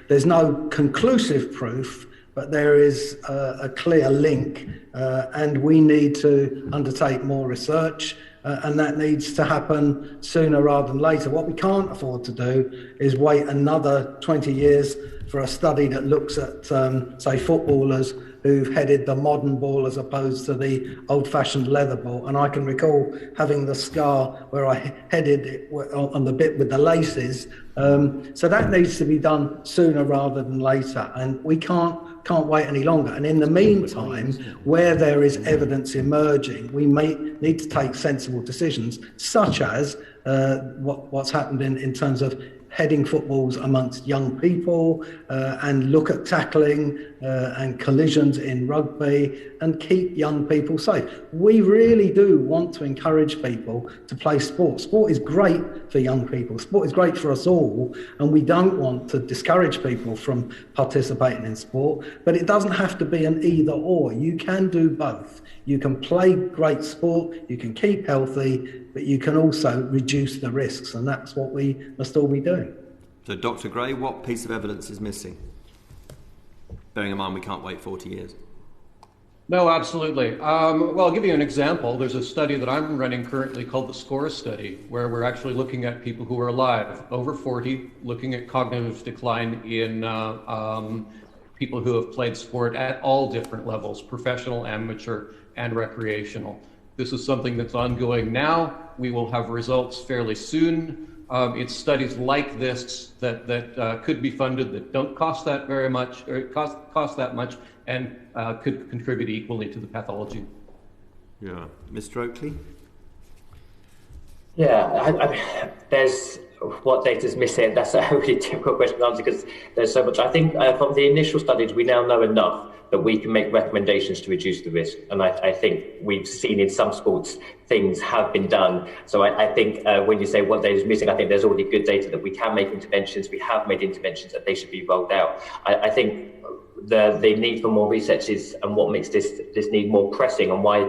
there's no conclusive proof, but there is a clear link, and we need to undertake more research, and that needs to happen sooner rather than later. What we can't afford to do is wait another 20 years for a study that looks at, say, footballers who've headed the modern ball as opposed to the old-fashioned leather ball. And I can recall having the scar where I headed it on the bit with the laces. So that needs to be done sooner rather than later, and we can't wait any longer. And in the meantime, where there is evidence emerging, we may need to take sensible decisions, such as what's happened in terms of heading footballs amongst young people, and look at tackling and collisions in rugby, and keep young people safe. We really do want to encourage people to play sport. Sport is great for young people. Sport is great for us all, and we don't want to discourage people from participating in sport, but it doesn't have to be an either or. You can do both. You can play great sport, you can keep healthy, but you can also reduce the risks, and that's what we must all be doing. So, Dr. Gray, what piece of evidence is missing? Bearing in mind we can't wait 40 years. No, absolutely. Well, I'll give you an example. There's a study that I'm running currently called the SCORE study, where we're actually looking at people who are alive, over 40, looking at cognitive decline in people who have played sport at all different levels, professional, amateur, and recreational. This is something that's ongoing now. We will have results fairly soon. It's studies like this that could be funded, that don't cost that very much, or cost that much, and could contribute equally to the pathology. Yeah. Mr. Oakley? Yeah, there's what data's missing. That's a really difficult question to answer because there's so much. I think from the initial studies, we now know enough that we can make recommendations to reduce the risk. And I think we've seen in some sports things have been done. So I think when you say what data is missing, I think there's already good data that we can make interventions. We have made interventions that they should be rolled out. I think the need for more research is, and what makes this need more pressing and why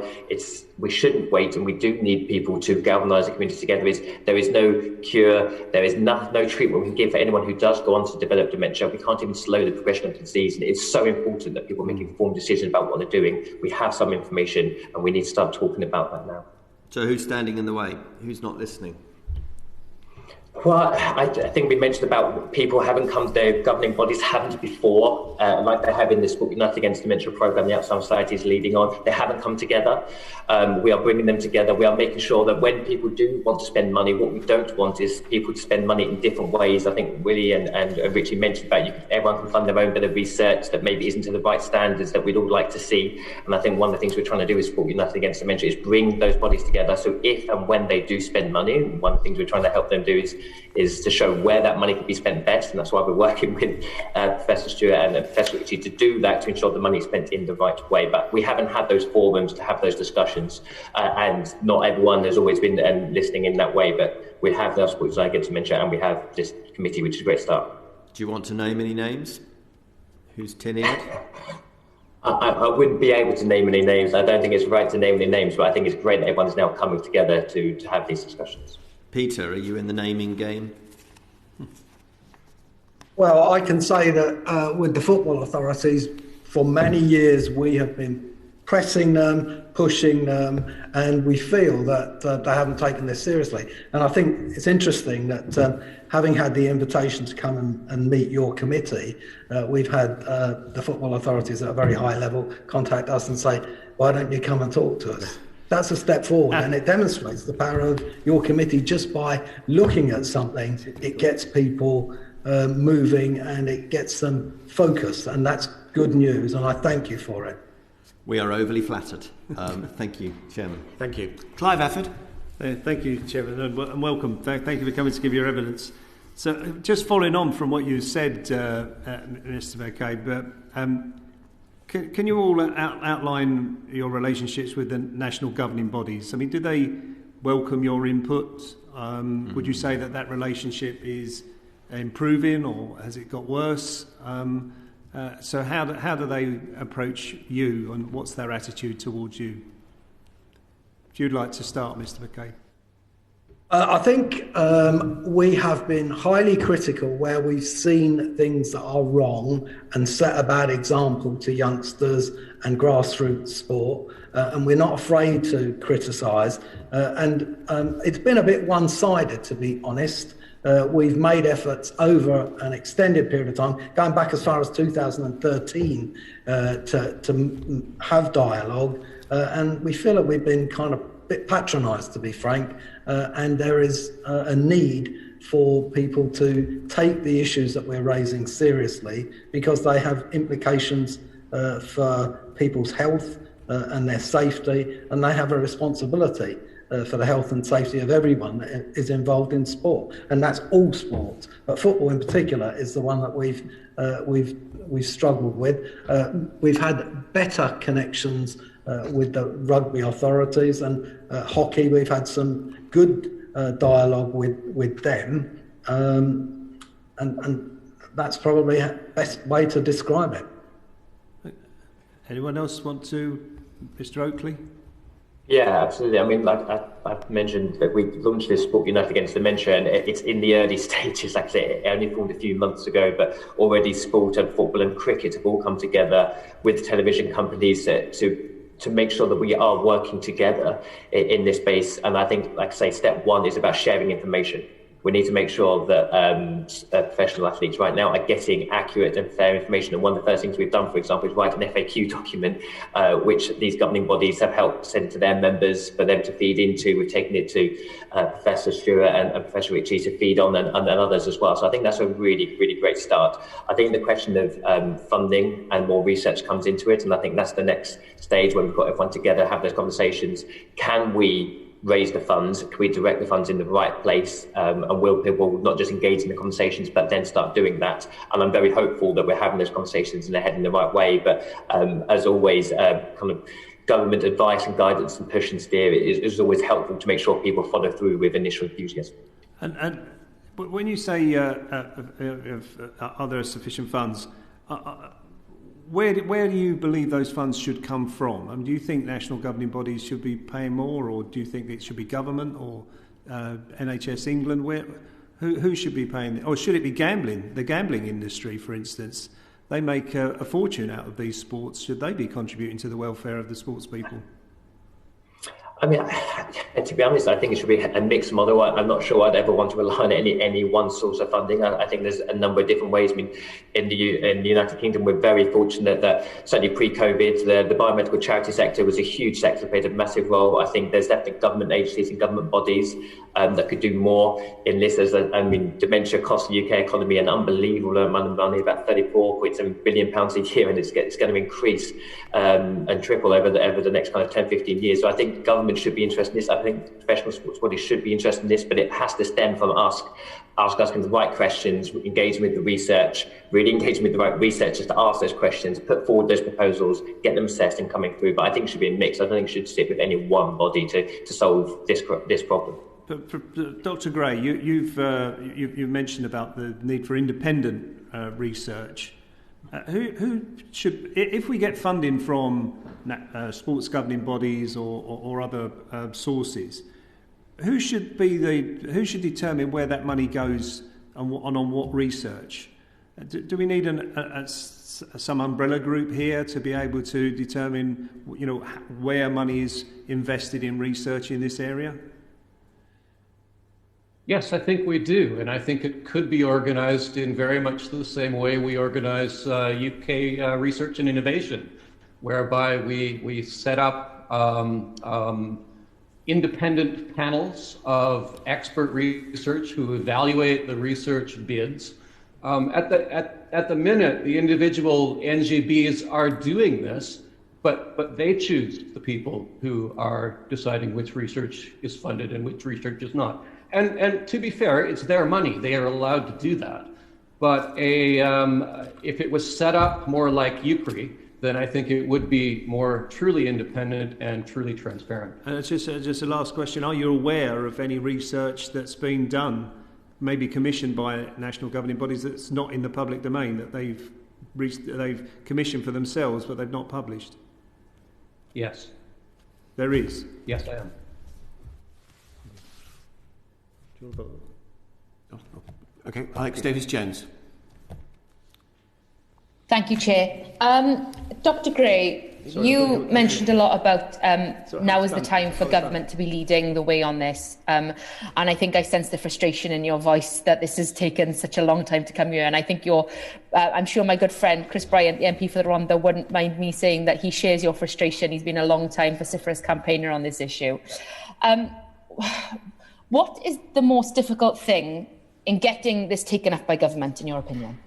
we shouldn't wait and we do need people to galvanise the community together is there is no cure, there is no treatment we can give for anyone who does go on to develop dementia. We can't even slow the progression of the disease, and it's so important that people make informed decisions about what they're doing. We have some information and we need to start talking about that now. So who's standing in the way? Who's not listening? Well, I think we mentioned about people haven't come, their governing bodies haven't before, like they have in this book, United Against Dementia programme, the Alzheimer's Society is leading on. They haven't come together. We are bringing them together. We are making sure that when people do want to spend money, what we don't want is people to spend money in different ways. I think Willie and Ritchie mentioned about everyone can fund their own bit of research that maybe isn't to the right standards that we'd all like to see. And I think one of the things we're trying to do is for United Against Dementia is bring those bodies together. So if and when they do spend money, one of the things we're trying to help them do is to show where that money can be spent best, and that's why we're working with Professor Stewart and Professor Ritchie to do that, to ensure the money is spent in the right way. But we haven't had those forums to have those discussions, and not everyone has always been listening in that way, but we have the Sports Against Dementia and we have this committee, which is a great start. Do you want to name any names? Who's tin-eared? I wouldn't be able to name any names. I don't think it's right to name any names, but I think it's great that everyone's now coming together to have these discussions. Peter, are you in the naming game? Well, I can say that with the football authorities, for many years we have been pressing them, pushing them, and we feel that they haven't taken this seriously. And I think it's interesting that having had the invitation to come and meet your committee, we've had the football authorities at a very high level contact us and say, why don't you come and talk to us? That's a step forward, and it demonstrates the power of your committee. Just by looking at something, it gets people moving and it gets them focused, and that's good news, and I thank you for it. We are overly flattered. Thank you, Chairman. Thank you. Clive Efford. Thank you, Chairman, and welcome. Thank you for coming to give your evidence. So, just following on from what you said, Mr. McKay, but can you all outline your relationships with the national governing bodies? I mean, do they welcome your input? Would you say that relationship is improving, or has it got worse? So how do they approach you, and what's their attitude towards you? If you'd like to start, Mr. McKay. I think we have been highly critical where we've seen things that are wrong and set a bad example to youngsters and grassroots sport, and we're not afraid to criticise. And it's been a bit one-sided, to be honest. We've made efforts over an extended period of time, going back as far as 2013, to have dialogue, and we feel that we've been kind of a bit patronised, to be frank, and there is a need for people to take the issues that we're raising seriously, because they have implications for people's health and their safety, and they have a responsibility for the health and safety of everyone that is involved in sport, and that's all sports. But football in particular is the one that we've struggled with. We've had better connections with the rugby authorities, and hockey. We've had some good dialogue with them, and that's probably the best way to describe it. Anyone else want to, Mr. Oakley? Yeah, absolutely. I mean, like I've mentioned that we launched this book, United Against Dementia, and it's in the early stages. Like I say, it only formed a few months ago, but already sport and football and cricket have all come together with television companies to make sure that we are working together in this space. And I think, like I say, step one is about sharing information. We need to make sure that professional athletes right now are getting accurate and fair information. And one of the first things we've done, for example, is write an FAQ document, which these governing bodies have helped send to their members for them to feed into. We've taken it to Professor Stewart and Professor Ritchie to feed on, and others as well. So I think that's a really, really great start. I think the question of funding and more research comes into it, and I think that's the next stage when we've got everyone together, have those conversations. Can we raise the funds? Can we direct the funds in the right place? And will people not just engage in the conversations, but then start doing that? And I'm very hopeful that we're having those conversations and they're heading the right way. But as always, kind of government advice and guidance and push and steer is always helpful to make sure people follow through with initial enthusiasm. And when you say are there sufficient funds, where do you believe those funds should come from? Do you think national governing bodies should be paying more, or do you think it should be government or NHS England? Who should be paying? Or should it be gambling? The gambling industry, for instance, they make a fortune out of these sports. Should they be contributing to the welfare of the sports people? I mean, to be honest, I think it should be a mixed model. I'm not sure I'd ever want to rely on any one source of funding. I think there's a number of different ways. I mean, in the United Kingdom, we're very fortunate that certainly pre-COVID, the biomedical charity sector was a huge sector, played a massive role. I think there's definitely government agencies and government bodies that could do more in this. Dementia costs the UK economy an unbelievable amount of money, about £34.7 billion a year, and it's going to increase and triple over the next kind of 10, 15 years. So I think government should be interested in this. I think professional sports bodies should be interested in this, but it has to stem from asking the right questions, engaging with the research, really engaging with the right researchers to ask those questions, put forward those proposals, get them assessed and coming through. But I think it should be a mix. I don't think it should sit with any one body to solve this problem. But Dr. Gray, you've mentioned about the need for independent research. Who should, if we get funding from sports governing bodies or other sources, who should determine where that money goes and on what research? Do we need some umbrella group here to be able to determine, where money is invested in research in this area? Yes, I think we do, and I think it could be organised in very much the same way we organise UK research and innovation, whereby we set up independent panels of expert research who evaluate the research bids. At the minute, the individual NGBs are doing this, but they choose the people who are deciding which research is funded and which research is not. And to be fair, it's their money. They are allowed to do that. But if it was set up more like UKRI, then I think it would be more truly independent and truly transparent. Just a last question. Are you aware of any research that's been done, maybe commissioned by national governing bodies, that's not in the public domain, that they've commissioned for themselves but they've not published? Yes. There is? Yes, I am. Okay, Alex Davies-Jones. Thank you, Chair. Dr. Gray, you mentioned a lot about now is the time for government to be leading the way on this. And I think I sense the frustration in your voice that this has taken such a long time to come here. And I think I'm sure my good friend Chris Bryant, the MP for the Rhondda, wouldn't mind me saying that he shares your frustration. He's been a long time vociferous campaigner on this issue. What is the most difficult thing in getting this taken up by government, in your opinion?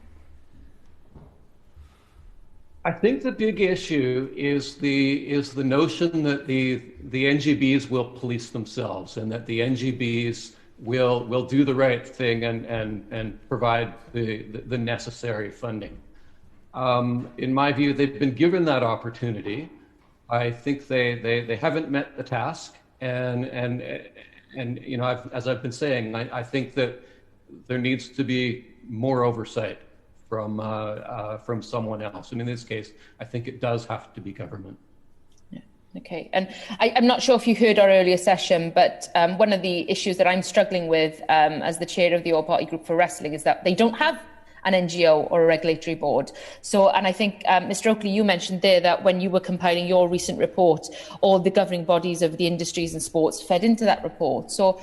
I think the big issue is the notion that the NGBs will police themselves and that the NGBs will do the right thing and provide the necessary funding. In my view, they've been given that opportunity. I think they haven't met the task, and as I've been saying, I think that there needs to be more oversight from someone else. And in this case, I think it does have to be government. Yeah. Okay. And I'm not sure if you heard our earlier session, but one of the issues that I'm struggling with as the chair of the All-Party Group for Wrestling is that they don't have an NGO or a regulatory board. So, and I think, Mr. Oakley, you mentioned there that when you were compiling your recent report, all the governing bodies of the industries and sports fed into that report. So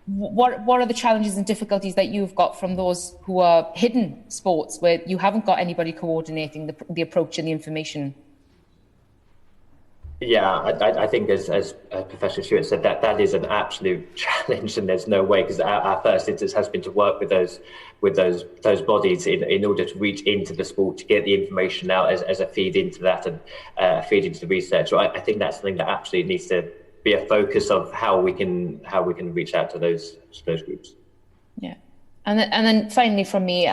what are the challenges and difficulties that you've got from those who are hidden sports where you haven't got anybody coordinating the approach and the information? Yeah, I think as Professor Stewart said, that is an absolute challenge, and there's no way, because our first instance has been to work with those bodies in order to reach into the sport, to get the information out as a feed into that and feed into the research. So I think that's something that absolutely needs to be a focus of how we can reach out to those groups. Yeah. And then finally from me,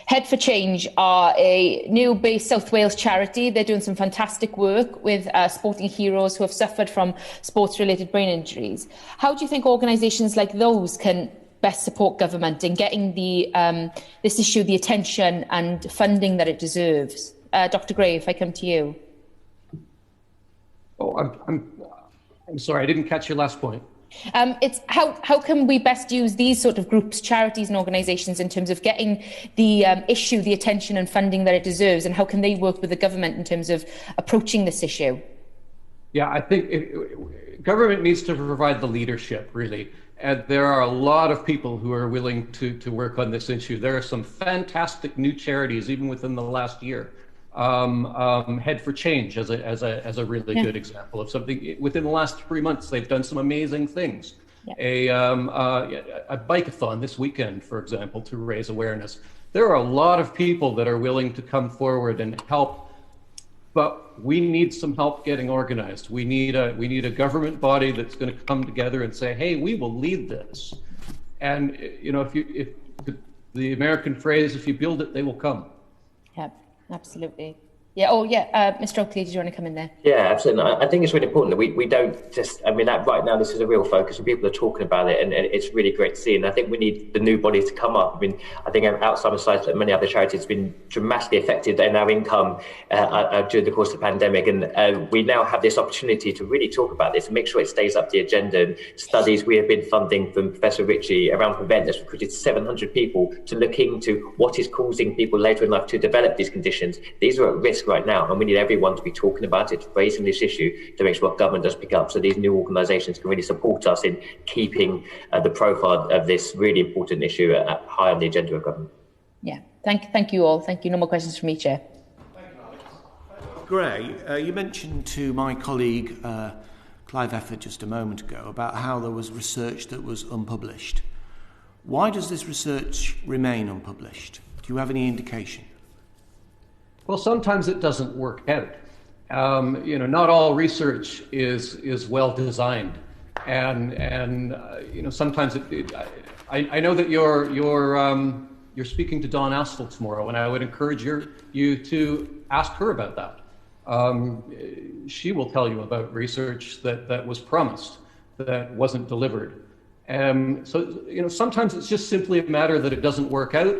Head for Change are a new-based South Wales charity. They're doing some fantastic work with sporting heroes who have suffered from sports-related brain injuries. How do you think organisations like those can best support government in getting this issue the attention and funding that it deserves? Dr. Gray, if I come to you. Oh, I'm sorry, I didn't catch your last point. It's how can we best use these sort of groups, charities and organisations in terms of getting the issue the attention and funding that it deserves, and how can they work with the government in terms of approaching this issue? Yeah, I think government needs to provide the leadership, really. And there are a lot of people who are willing to work on this issue. There are some fantastic new charities, even within the last year. Head for Change as a really good example of something. Within the last 3 months, they've done some amazing things. A bike-a-thon this weekend, for example, to raise awareness. There are a lot of people that are willing to come forward and help, but we need some help getting organized. We need a government body that's going to come together and say, "Hey, we will lead this." And if the American phrase, "If you build it, they will come." Yeah. Absolutely. Yeah. Oh, yeah. Mr. Oakley, did you want to come in there? Yeah, absolutely. I think it's really important that we don't just, right now this is a real focus and people are talking about it, and it's really great to see. And I think we need the new bodies to come up. I think Alzheimer's Society and many other charities have been dramatically affected in our income during the course of the pandemic. And we now have this opportunity to really talk about this and make sure it stays up the agenda. And studies we have been funding from Professor Ritchie around Prevent has recruited 700 people to look into what is causing people later in life to develop these conditions. These are at risk right now, and we need everyone to be talking about it, raising this issue to make sure government does pick up, so these new organisations can really support us in keeping the profile of this really important issue high on the agenda of government. Yeah, thank you all. Thank you. No more questions from me, Chair. Gray, you mentioned to my colleague Clive Efford just a moment ago about how there was research that was unpublished. Why does this research remain unpublished? Do you have any indication? Well, sometimes it doesn't work out. Not all research is well designed, and sometimes I know that you're speaking to Dawn Astill tomorrow, and I would encourage you to ask her about that. She will tell you about research that was promised that wasn't delivered. Sometimes it's just simply a matter that it doesn't work out.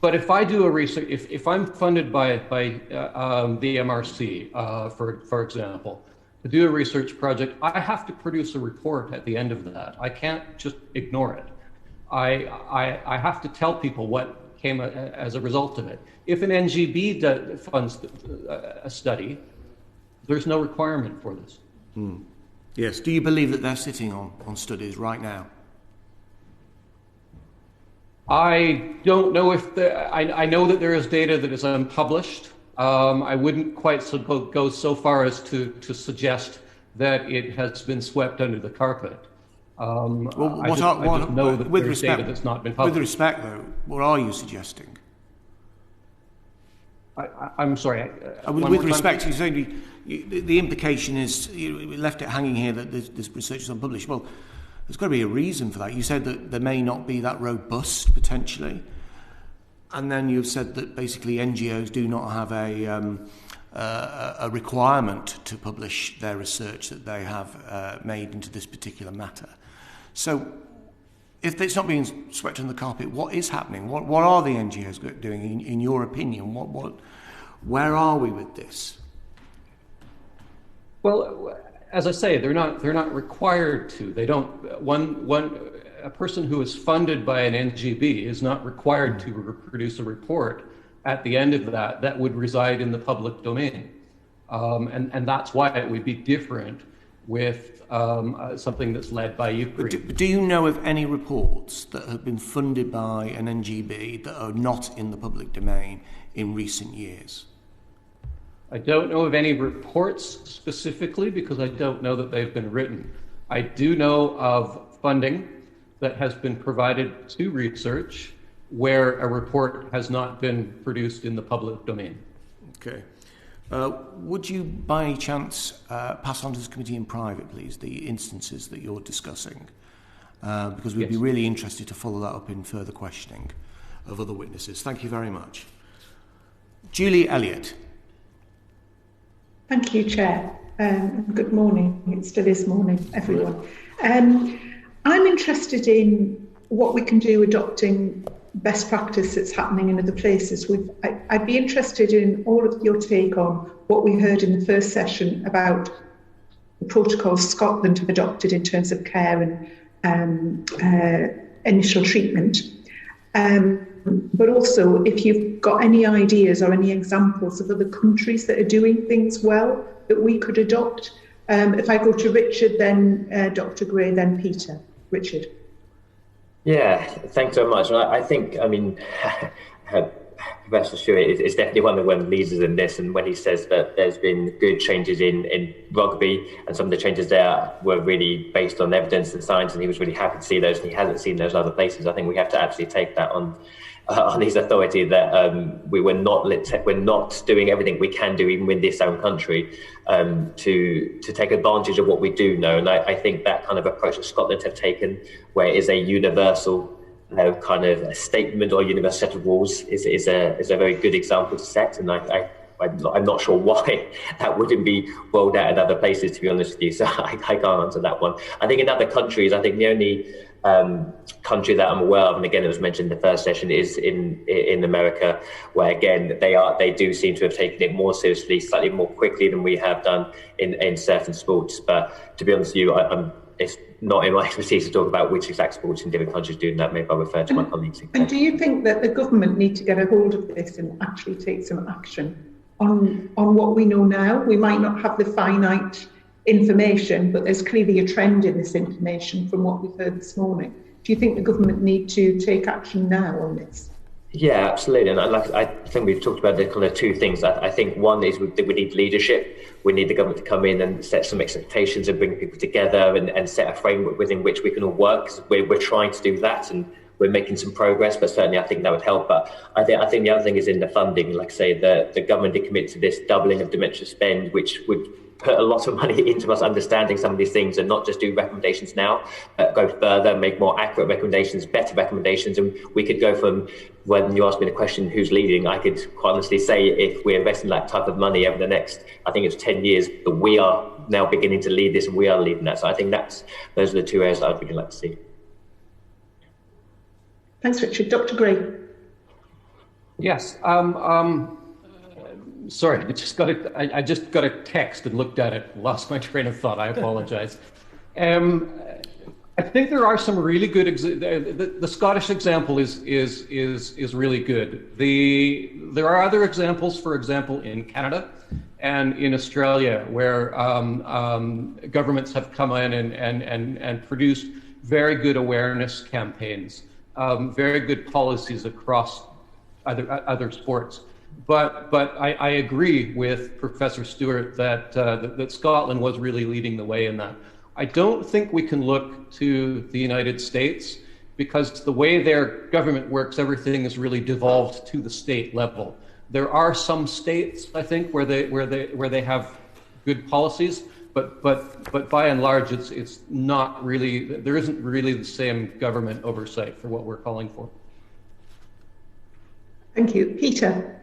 But if I do a research, if I'm funded by the MRC, for example, to do a research project, I have to produce a report at the end of that. I can't just ignore it. I have to tell people what came as a result of it. If an NGB funds a study, there's no requirement for this. Yes. Do you believe that they're sitting on studies right now? I don't know if I know that there is data that is unpublished. I wouldn't quite go so far as to suggest that it has been swept under the carpet. I just know that there's data that's not been published. With respect, though, what are you suggesting? I'm sorry. With respect, you say the implication is you left it hanging here that this research is unpublished. Well, there's got to be a reason for that. You said that there may not be that robust, potentially. And then you've said that basically NGOs do not have a requirement to publish their research that they have made into this particular matter. So if it's not being swept under the carpet, what is happening? What are the NGOs doing, in your opinion? Where are we with this? Well, as I say, they're not required to. They don't. A person who is funded by an NGB is not required to produce a report at the end of that would reside in the public domain, and that's why it would be different with something that's led by Ukraine. Do you know of any reports that have been funded by an NGB that are not in the public domain in recent years? I don't know of any reports specifically because I don't know that they've been written. I do know of funding that has been provided to research where a report has not been produced in the public domain. Okay. Would you, by any chance, pass on to this committee in private, please, the instances that you're discussing? Because we'd be really interested to follow that up in further questioning of other witnesses. Thank you very much. Julie Elliott. Thank you, Chair. Good morning. It still is morning, everyone. I'm interested in what we can do adopting best practice that's happening in other places. I'd be interested in all of your take on what we heard in the first session about the protocols Scotland have adopted in terms of care and initial treatment. But also, if you've got any ideas or any examples of other countries that are doing things well that we could adopt. If I go to Richard, then Dr. Gray, then Peter. Richard. Yeah, thanks so much. I think, Professor Stewart is definitely one of the leaders in this, and when he says that there's been good changes in rugby, and some of the changes there were really based on evidence and science, and he was really happy to see those, and he hasn't seen those in other places. I think we have to actually take that on his authority that we're not doing everything we can do, even in this own country, to take advantage of what we do know. And I think that kind of approach that Scotland have taken, where it is a universal kind of a statement or universal set of rules, is a very good example to set. And I'm not sure why that wouldn't be rolled out in other places, to be honest with you. So I can't answer that one. I think in other countries, I think the only country that I'm aware of, and again it was mentioned in the first session, is in America, where again they do seem to have taken it more seriously, slightly more quickly than we have done in certain sports. But to be honest with you, it's not in my expertise to talk about which exact sports in different countries doing that. Maybe I'll refer to my colleagues. And do you think that the government need to get a hold of this and actually take some action on what we know now? We might not have the finite information, but there's clearly a trend in this information from what we've heard this morning. Do you think the government need to take action now on this? Yeah, absolutely. And I think we've talked about the kind of two things. I think one is that we need leadership. We need the government to come in and set some expectations and bring people together and set a framework within which we can all work. We're trying to do that, and we're making some progress, but certainly I think that would help. But I think the other thing is in the funding. Like I say, the government did commit to this doubling of dementia spend, which would put a lot of money into us understanding some of these things and not just do recommendations now, but go further, make more accurate recommendations, better recommendations. And we could go from, when you asked me the question, who's leading, I could quite honestly say if we're investing that type of money over the next, I think it's 10 years, but we are now beginning to lead this and we are leading that. So I think those are the two areas that I'd really like to see. Thanks, Richard. Dr. Gray. Yes. Sorry, I just got a text and looked at it, lost my train of thought. I apologize. I think there are some really good. The Scottish example is really good. There are other examples, for example, in Canada and in Australia, where governments have come in and produced very good awareness campaigns, very good policies across other sports. But I agree with Professor Stewart that Scotland was really leading the way in that. I don't think we can look to the United States because the way their government works, everything is really devolved to the state level. There are some states, I think, where they have good policies, but by and large, it's not really. There isn't really the same government oversight for what we're calling for. Thank you, Peter.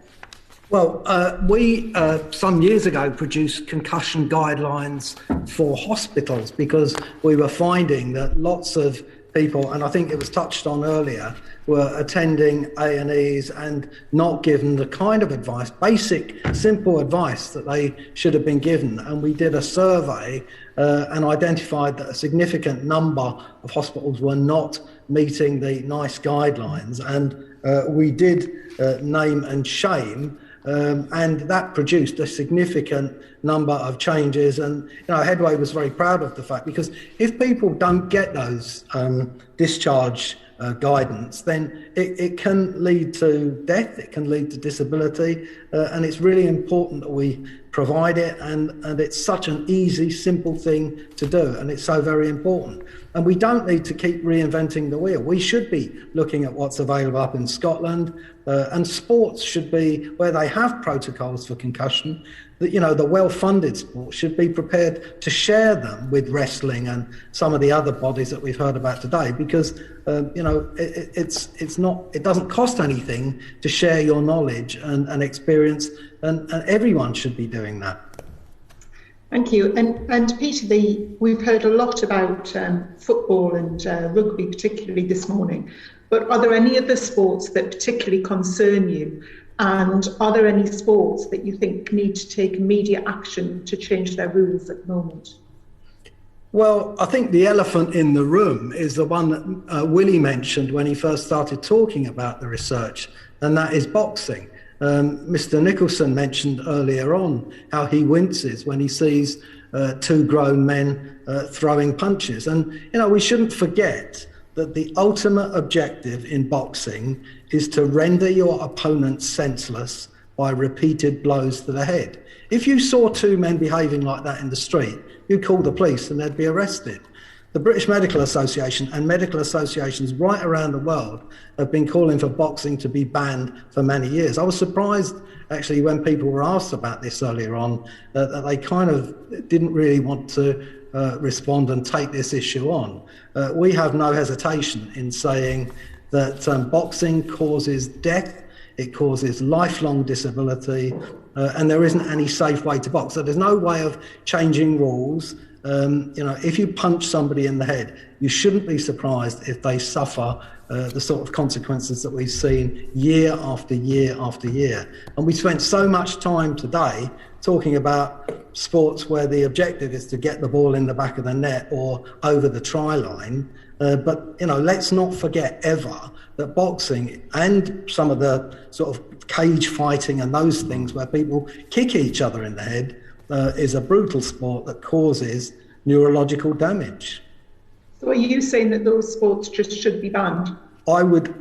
Well, we some years ago produced concussion guidelines for hospitals because we were finding that lots of people, and I think it was touched on earlier, were attending A&Es and not given the kind of advice, basic, simple advice that they should have been given. And we did a survey and identified that a significant number of hospitals were not meeting the NICE guidelines. And we did name and shame and that produced a significant number of changes. And Headway was very proud of the fact, because if people don't get those discharge guidance, then it can lead to death, it can lead to disability, and it's really important that we provide it, and it's such an easy, simple thing to do, and it's so very important. And we don't need to keep reinventing the wheel. We should be looking at what's available up in Scotland, and sports should be, where they have protocols for concussion, that the well-funded sports should be prepared to share them with wrestling and some of the other bodies that we've heard about today, because it doesn't cost anything to share your knowledge and experience, and everyone should be doing that. Thank you. And Peter, we've heard a lot about football and rugby, particularly this morning, but are there any other sports that particularly concern you? And are there any sports that you think need to take immediate action to change their rules at the moment? Well, I think the elephant in the room is the one that Willie mentioned when he first started talking about the research, and that is boxing. Mr. Nicholson mentioned earlier on how he winces when he sees two grown men throwing punches. And, we shouldn't forget that the ultimate objective in boxing is to render your opponent senseless by repeated blows to the head. If you saw two men behaving like that in the street, you'd call the police and they'd be arrested. The British Medical Association and medical associations right around the world have been calling for boxing to be banned for many years. I was surprised, actually, when people were asked about this earlier on, that they kind of didn't really want to respond and take this issue on. We have no hesitation in saying that boxing causes death, it causes lifelong disability, and there isn't any safe way to box. So there's no way of changing rules. If you punch somebody in the head, you shouldn't be surprised if they suffer the sort of consequences that we've seen year after year after year. And we spent so much time today talking about sports where the objective is to get the ball in the back of the net or over the try line. But let's not forget ever that boxing and some of the sort of cage fighting and those things where people kick each other in the head is a brutal sport that causes neurological damage. So are you saying that those sports just should be banned? I would,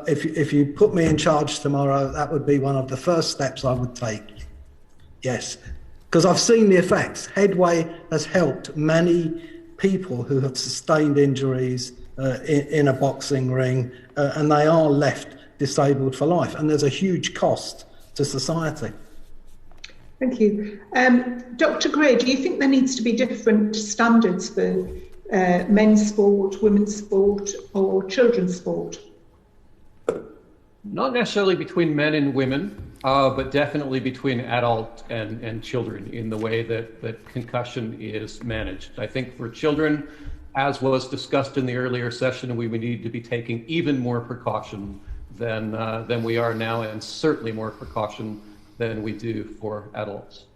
if you put me in charge tomorrow, that would be one of the first steps I would take. Yes, because I've seen the effects. Headway has helped many people who have sustained injuries in a boxing ring, and they are left disabled for life. And there's a huge cost to society. Thank you. Dr. Gray, do you think there needs to be different standards for men's sport, women's sport, or children's sport? Not necessarily between men and women, but definitely between adult and children in the way that concussion is managed. I think for children, as was discussed in the earlier session, we would need to be taking even more precaution than we are now, and certainly more precaution than we do for adults.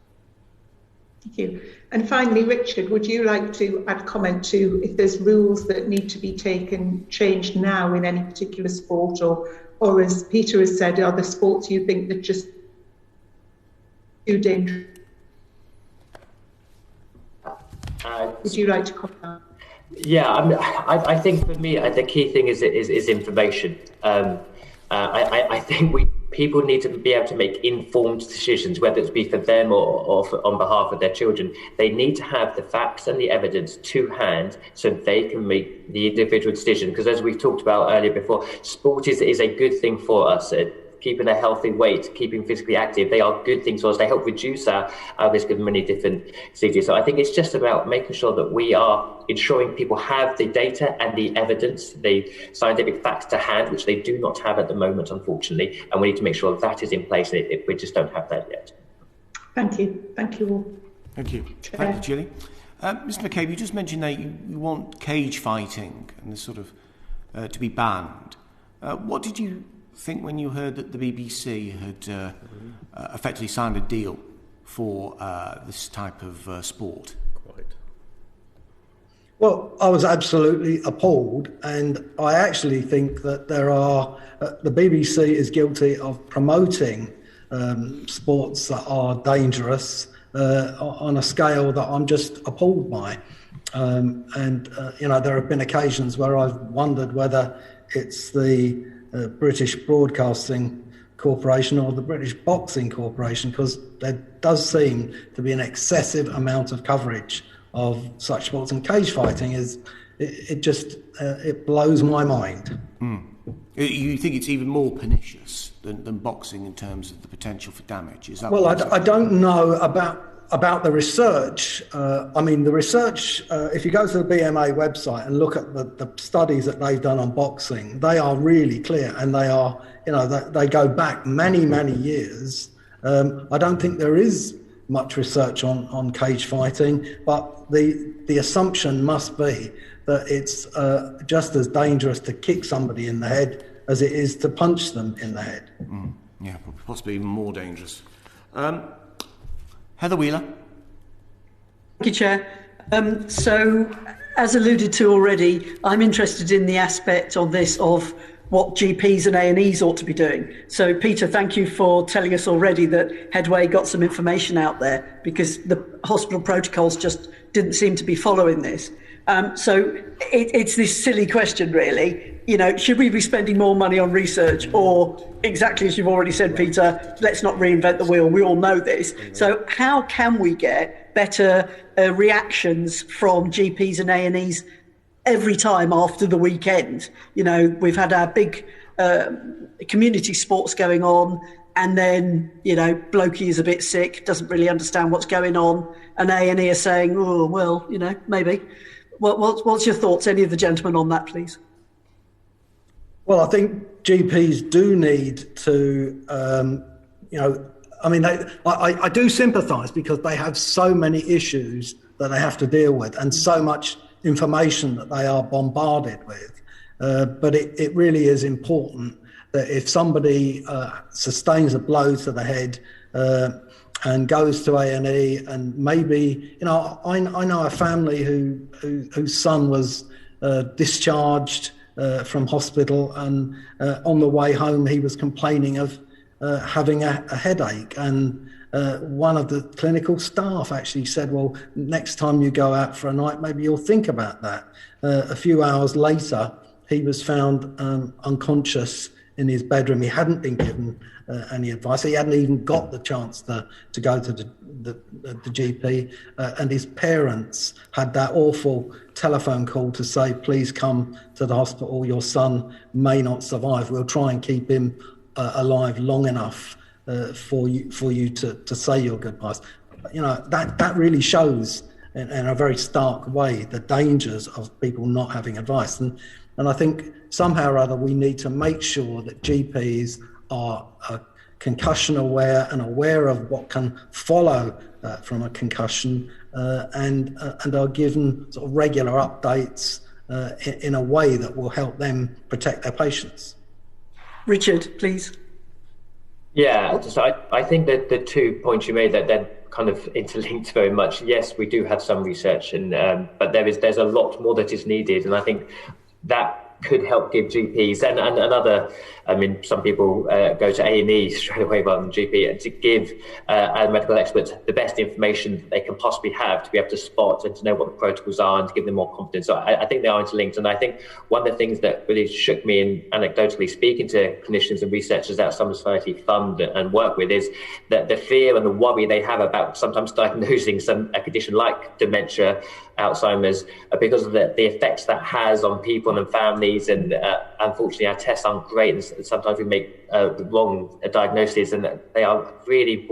Thank you. And finally, Richard, would you like to add comment to if there's rules that need to be changed now in any particular sport, or as Peter has said, are there sports you think that just too dangerous? Would you like to comment? Yeah, I think for me, the key thing is information. I think people need to be able to make informed decisions, whether it's be for them or on behalf of their children. They need to have the facts and the evidence to hand so they can make the individual decision. Because as we've talked about earlier before, sport is a good thing for us. Keeping a healthy weight, keeping physically active, they are good things for us. They help reduce our risk of many different diseases. So I think it's just about making sure that we are ensuring people have the data and the evidence, the scientific facts to hand, which they do not have at the moment, unfortunately. And we need to make sure that is in place. If we just don't have that yet. Thank you. Thank you all. Thank you. Thank you, Julie. Mr. McCabe, you just mentioned that you want cage fighting and this sort of to be banned. What did you think when you heard that the BBC had effectively signed a deal for this type of sport? Well, I was absolutely appalled, and I actually think that the BBC is guilty of promoting sports that are dangerous on a scale that I'm just appalled by. There have been occasions where I've wondered whether it's the British Broadcasting Corporation or the British Boxing Corporation, because there does seem to be an excessive amount of coverage of such sports, and cage fighting it blows my mind. You think it's even more pernicious than boxing in terms of the potential for damage? Is that I don't know about the research. The research, if you go to the BMA website and look at the studies that they've done on boxing, they are really clear, and they are, they go back many, many years. I don't think there is much research on cage fighting, but the assumption must be that it's just as dangerous to kick somebody in the head as it is to punch them in the head. Yeah, possibly even more dangerous. Heather Wheeler. Thank you, Chair. So, as alluded to already, I'm interested in the aspect on this of what GPs and A&Es ought to be doing. So, Peter, thank you for telling us already that Headway got some information out there, because the hospital protocols just didn't seem to be following this. So it's this silly question, really. Should we be spending more money on research, or exactly as you've already said, Peter, let's not reinvent the wheel. We all know this. So how can we get better reactions from GPs and A&Es every time after the weekend? We've had our big community sports going on, and then, blokey is a bit sick, doesn't really understand what's going on, and A&E are saying, oh, well, maybe. What's your thoughts, any of the gentlemen, on that, please? Well, I think GPs do need to, I do sympathise, because they have so many issues that they have to deal with, and so much information that they are bombarded with. But it really is important that if somebody sustains a blow to the head and goes to A&E, and maybe, I know a family whose son was discharged from hospital, and on the way home he was complaining of having a headache, and one of the clinical staff actually said, well, next time you go out for a night, maybe you'll think about that. A few hours later, he was found unconscious in his bedroom. He hadn't been given any advice. He hadn't even got the chance to go to the GP, and his parents had that awful telephone call to say, please come to the hospital, your son may not survive. We'll try and keep him alive long enough for you to say your goodbyes. That really shows in a very stark way the dangers of people not having advice. And I think somehow or other we need to make sure that GPs are concussion aware and aware of what can follow from a concussion, and are given sort of regular updates in a way that will help them protect their patients. Richard, please. Yeah, so I think that the 2 points you made, that they're kind of interlinked very much. Yes, we do have some research, but there's a lot more that is needed, and I think that could help give GPs and other, some people go to A&E straight away rather than GP, and to give our medical experts the best information that they can possibly have to be able to spot and to know what the protocols are and to give them more confidence. So I think they are interlinked. And I think one of the things that really shook me in anecdotally speaking to clinicians and researchers that Some Society fund and work with is that the fear and the worry they have about sometimes diagnosing a condition like dementia, Alzheimer's, because of the effects that has on people and families. And unfortunately, our tests aren't great, and sometimes we make the wrong diagnoses, and they are really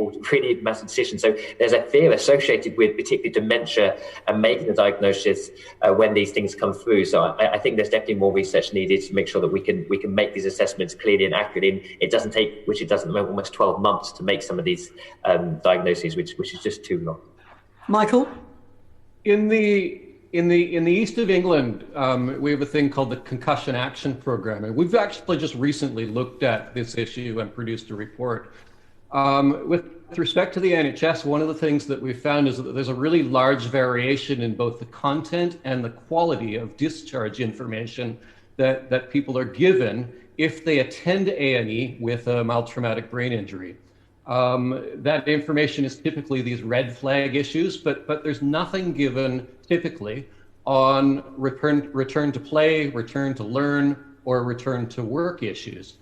massive decisions. So there's a fear associated with particularly dementia and making the diagnosis when these things come through. So I think there's definitely more research needed to make sure that we can make these assessments clearly and accurately. And it doesn't take, which it doesn't, almost 12 months to make some of these diagnoses, which is just too long. Michael? In the east of England, we have a thing called the Concussion Action Program, and we've actually just recently looked at this issue and produced a report. With respect to the NHS, one of the things that we've found is that there's a really large variation in both the content and the quality of discharge information that people are given if they attend A&E with a mild traumatic brain injury. That information is typically these red flag issues, but there's nothing given typically on return to play, return to learn, or return to work issues.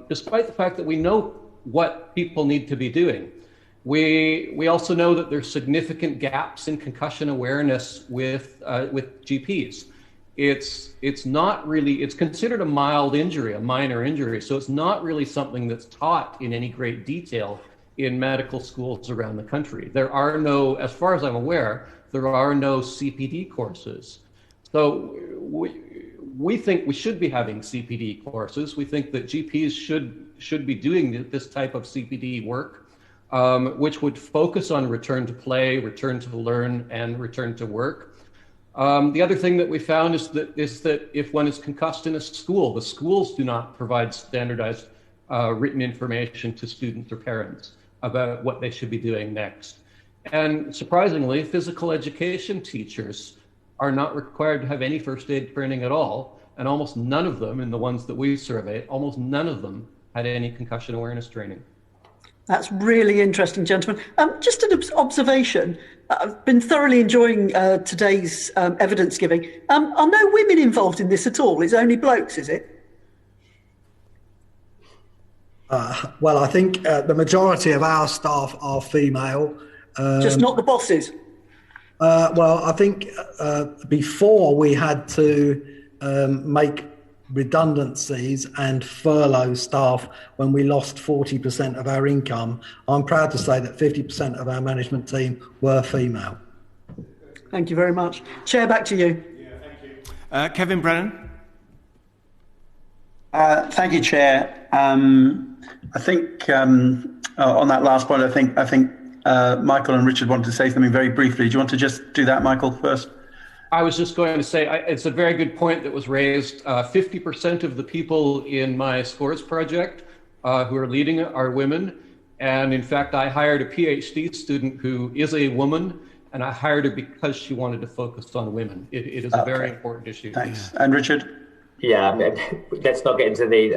Despite the fact that we know what people need to be doing. We also know that there's significant gaps in concussion awareness with GPs. It's not really, it's considered a mild injury, a minor injury, so it's not really something that's taught in any great detail in medical schools around the country. There are no, as far as I'm aware, there are no CPD courses. So we think we should be having CPD courses. We think that GPs should be doing this type of CPD work, which would focus on return to play, return to learn, and return to work. The other thing that we found is that if one is concussed in a school, the schools do not provide standardized written information to students or parents about what they should be doing next. And surprisingly, physical education teachers are not required to have any first aid training at all. And almost none of them, in the ones that we surveyed, almost none of them had any concussion awareness training. That's really interesting, gentlemen. Just an observation. I've been thoroughly enjoying today's evidence giving. Are no women involved in this at all? It's only blokes, is it? Well, I think the majority of our staff are female. Just not the bosses? Well, I think before we had to make redundancies and furlough staff when we lost 40% of our income, I'm proud to say that 50% of our management team were female. Thank you very much. Chair, back to you. Yeah, thank you. Kevin Brennan. Thank you, Chair. I think on that last point, I think Michael and Richard wanted to say something very briefly. Do you want to just do that, Michael, first? I was just going to say, it's a very good point that was raised. 50% of the people in my SCORES project who are leading it are women. And in fact, I hired a PhD student who is a woman, and I hired her because she wanted to focus on women. It is a very important issue. Thanks. And Richard? Yeah, let's not get into the,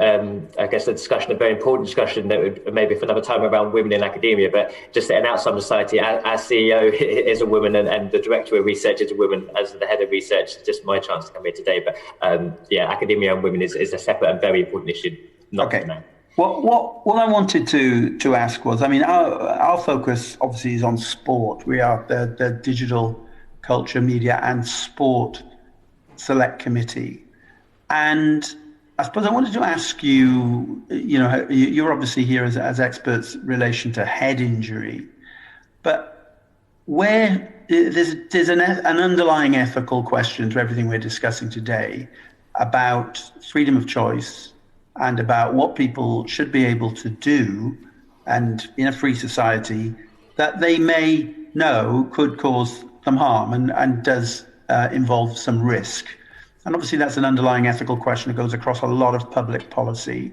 I guess, the discussion, a very important discussion that would maybe for another time around women in academia, but just in Alzheimer's Society, our CEO is a woman and the director of research is a woman. As the head of research, it's just my chance to come here today. But yeah, academia and women is a separate and very important issue. Okay. What I wanted to ask was, I mean, our focus obviously is on sport. We are the Digital Culture, Media and Sport Select Committee. And I suppose I wanted to ask you, you're obviously here as experts in relation to head injury, but where there's an underlying ethical question to everything we're discussing today about freedom of choice and about what people should be able to do and in a free society that they may know could cause them harm and does involve some risk. And obviously that's an underlying ethical question that goes across a lot of public policy.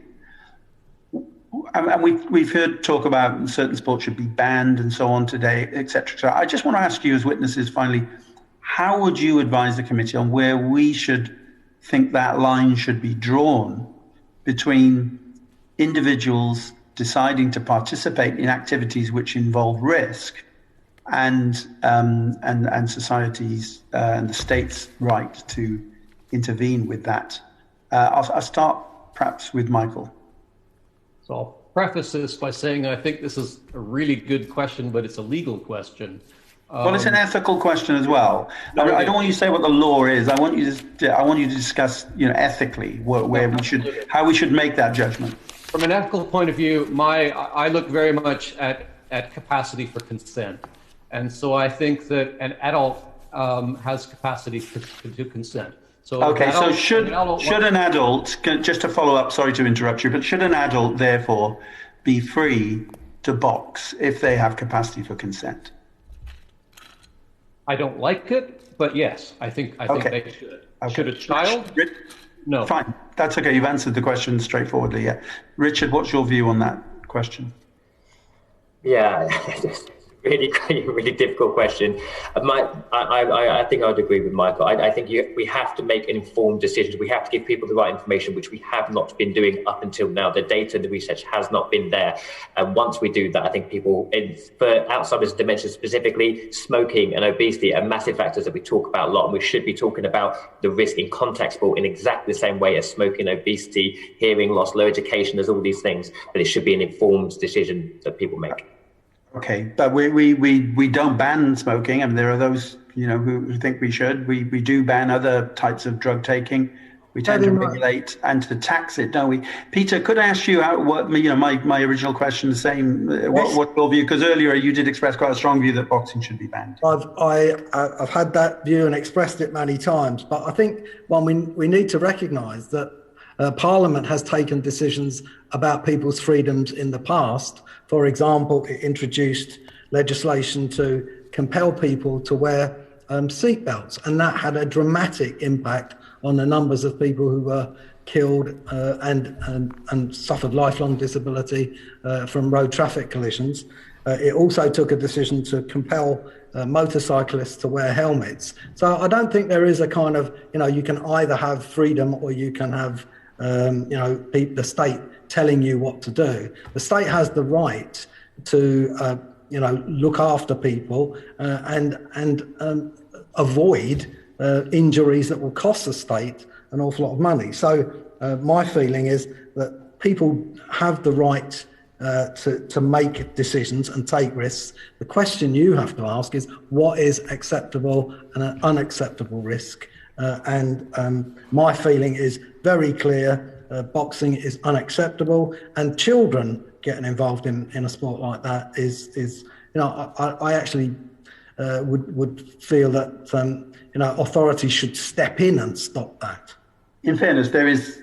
And we've heard talk about certain sports should be banned and so on today, etc. So I just want to ask you as witnesses, finally, how would you advise the committee on where we should think that line should be drawn between individuals deciding to participate in activities which involve risk and societies and the state's right to intervene with that? I'll start perhaps with Michael. So I'll preface this by saying I think this is a really good question, but it's a legal question. Well, it's an ethical question as well. I don't want you to say what the law is. I want you to discuss, ethically how we should make that judgment. From an ethical point of view, I look very much at capacity for consent, and so I think that an adult has capacity to consent. So okay, so should an adult, just to follow up, sorry to interrupt you, but should an adult therefore be free to box if they have capacity for consent? I don't like it, but yes, I think they should. Okay. Should a child? No. Fine, that's okay. You've answered the question straightforwardly. Yeah, Richard, what's your view on that question? Yeah, really difficult question. I think I would agree with Michael. I think we have to make informed decisions. We have to give people the right information, which we have not been doing up until now. The data, the research has not been there. And once we do that, I think people, for Alzheimer's and dementia specifically, smoking and obesity are massive factors that we talk about a lot. And we should be talking about the risk in contact sport in exactly the same way as smoking, obesity, hearing loss, low education. There's all these things, but it should be an informed decision that people make. Okay, but we don't ban smoking. I mean, there are those, who think we should. We do ban other types of drug taking. We tend to regulate and to tax it, don't we? Peter, could I ask you my original question, the same, what's your view? Because earlier you did express quite a strong view that boxing should be banned. I've had that view and expressed it many times, but I think we need to recognise that Parliament has taken decisions about people's freedoms in the past. For example, it introduced legislation to compel people to wear seatbelts, and that had a dramatic impact on the numbers of people who were killed and suffered lifelong disability from road traffic collisions. It also took a decision to compel motorcyclists to wear helmets. So I don't think there is a kind of, you can either have freedom or you can have, the state telling you what to do. The state has the right to, look after people and avoid injuries that will cost the state an awful lot of money. So my feeling is that people have the right to make decisions and take risks. The question you have to ask is, what is acceptable and an unacceptable risk? My feeling is very clear. Boxing is unacceptable, and children getting involved in a sport like that is I actually would feel that authorities should step in and stop that. In fairness, there is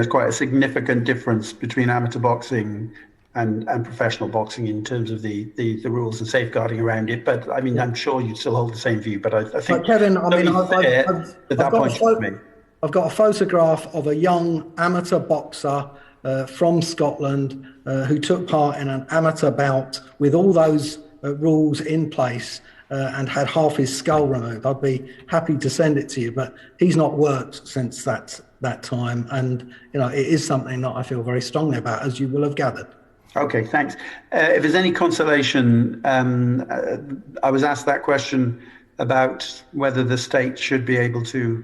quite a significant difference between amateur boxing and professional boxing in terms of the rules and safeguarding around it. But I mean, I'm sure you still hold the same view. But I think, but Kevin, I've got a photograph of a young amateur boxer from Scotland who took part in an amateur bout with all those rules in place and had half his skull removed. I'd be happy to send it to you, but he's not worked since that time, and it is something that I feel very strongly about, as you will have gathered. Okay, thanks. If there's any consolation, I was asked that question about whether the state should be able to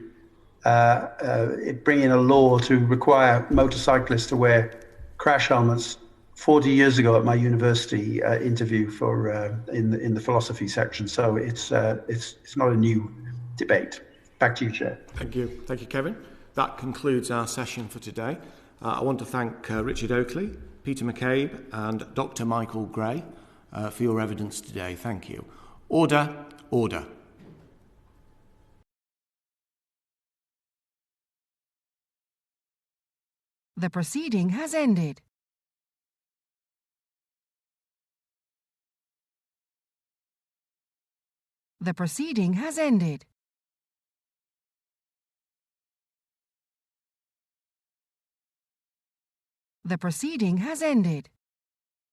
bring in a law to require motorcyclists to wear crash helmets. 40 years ago at my university interview for in the philosophy section, so it's not a new debate. Back to you, Chair. Thank you, Kevin. That concludes our session for today. I want to thank Richard Oakley, Peter McCabe, and Dr. Michael Gray for your evidence today. Thank you. Order. The proceeding has ended. The proceeding has ended. The proceeding has ended.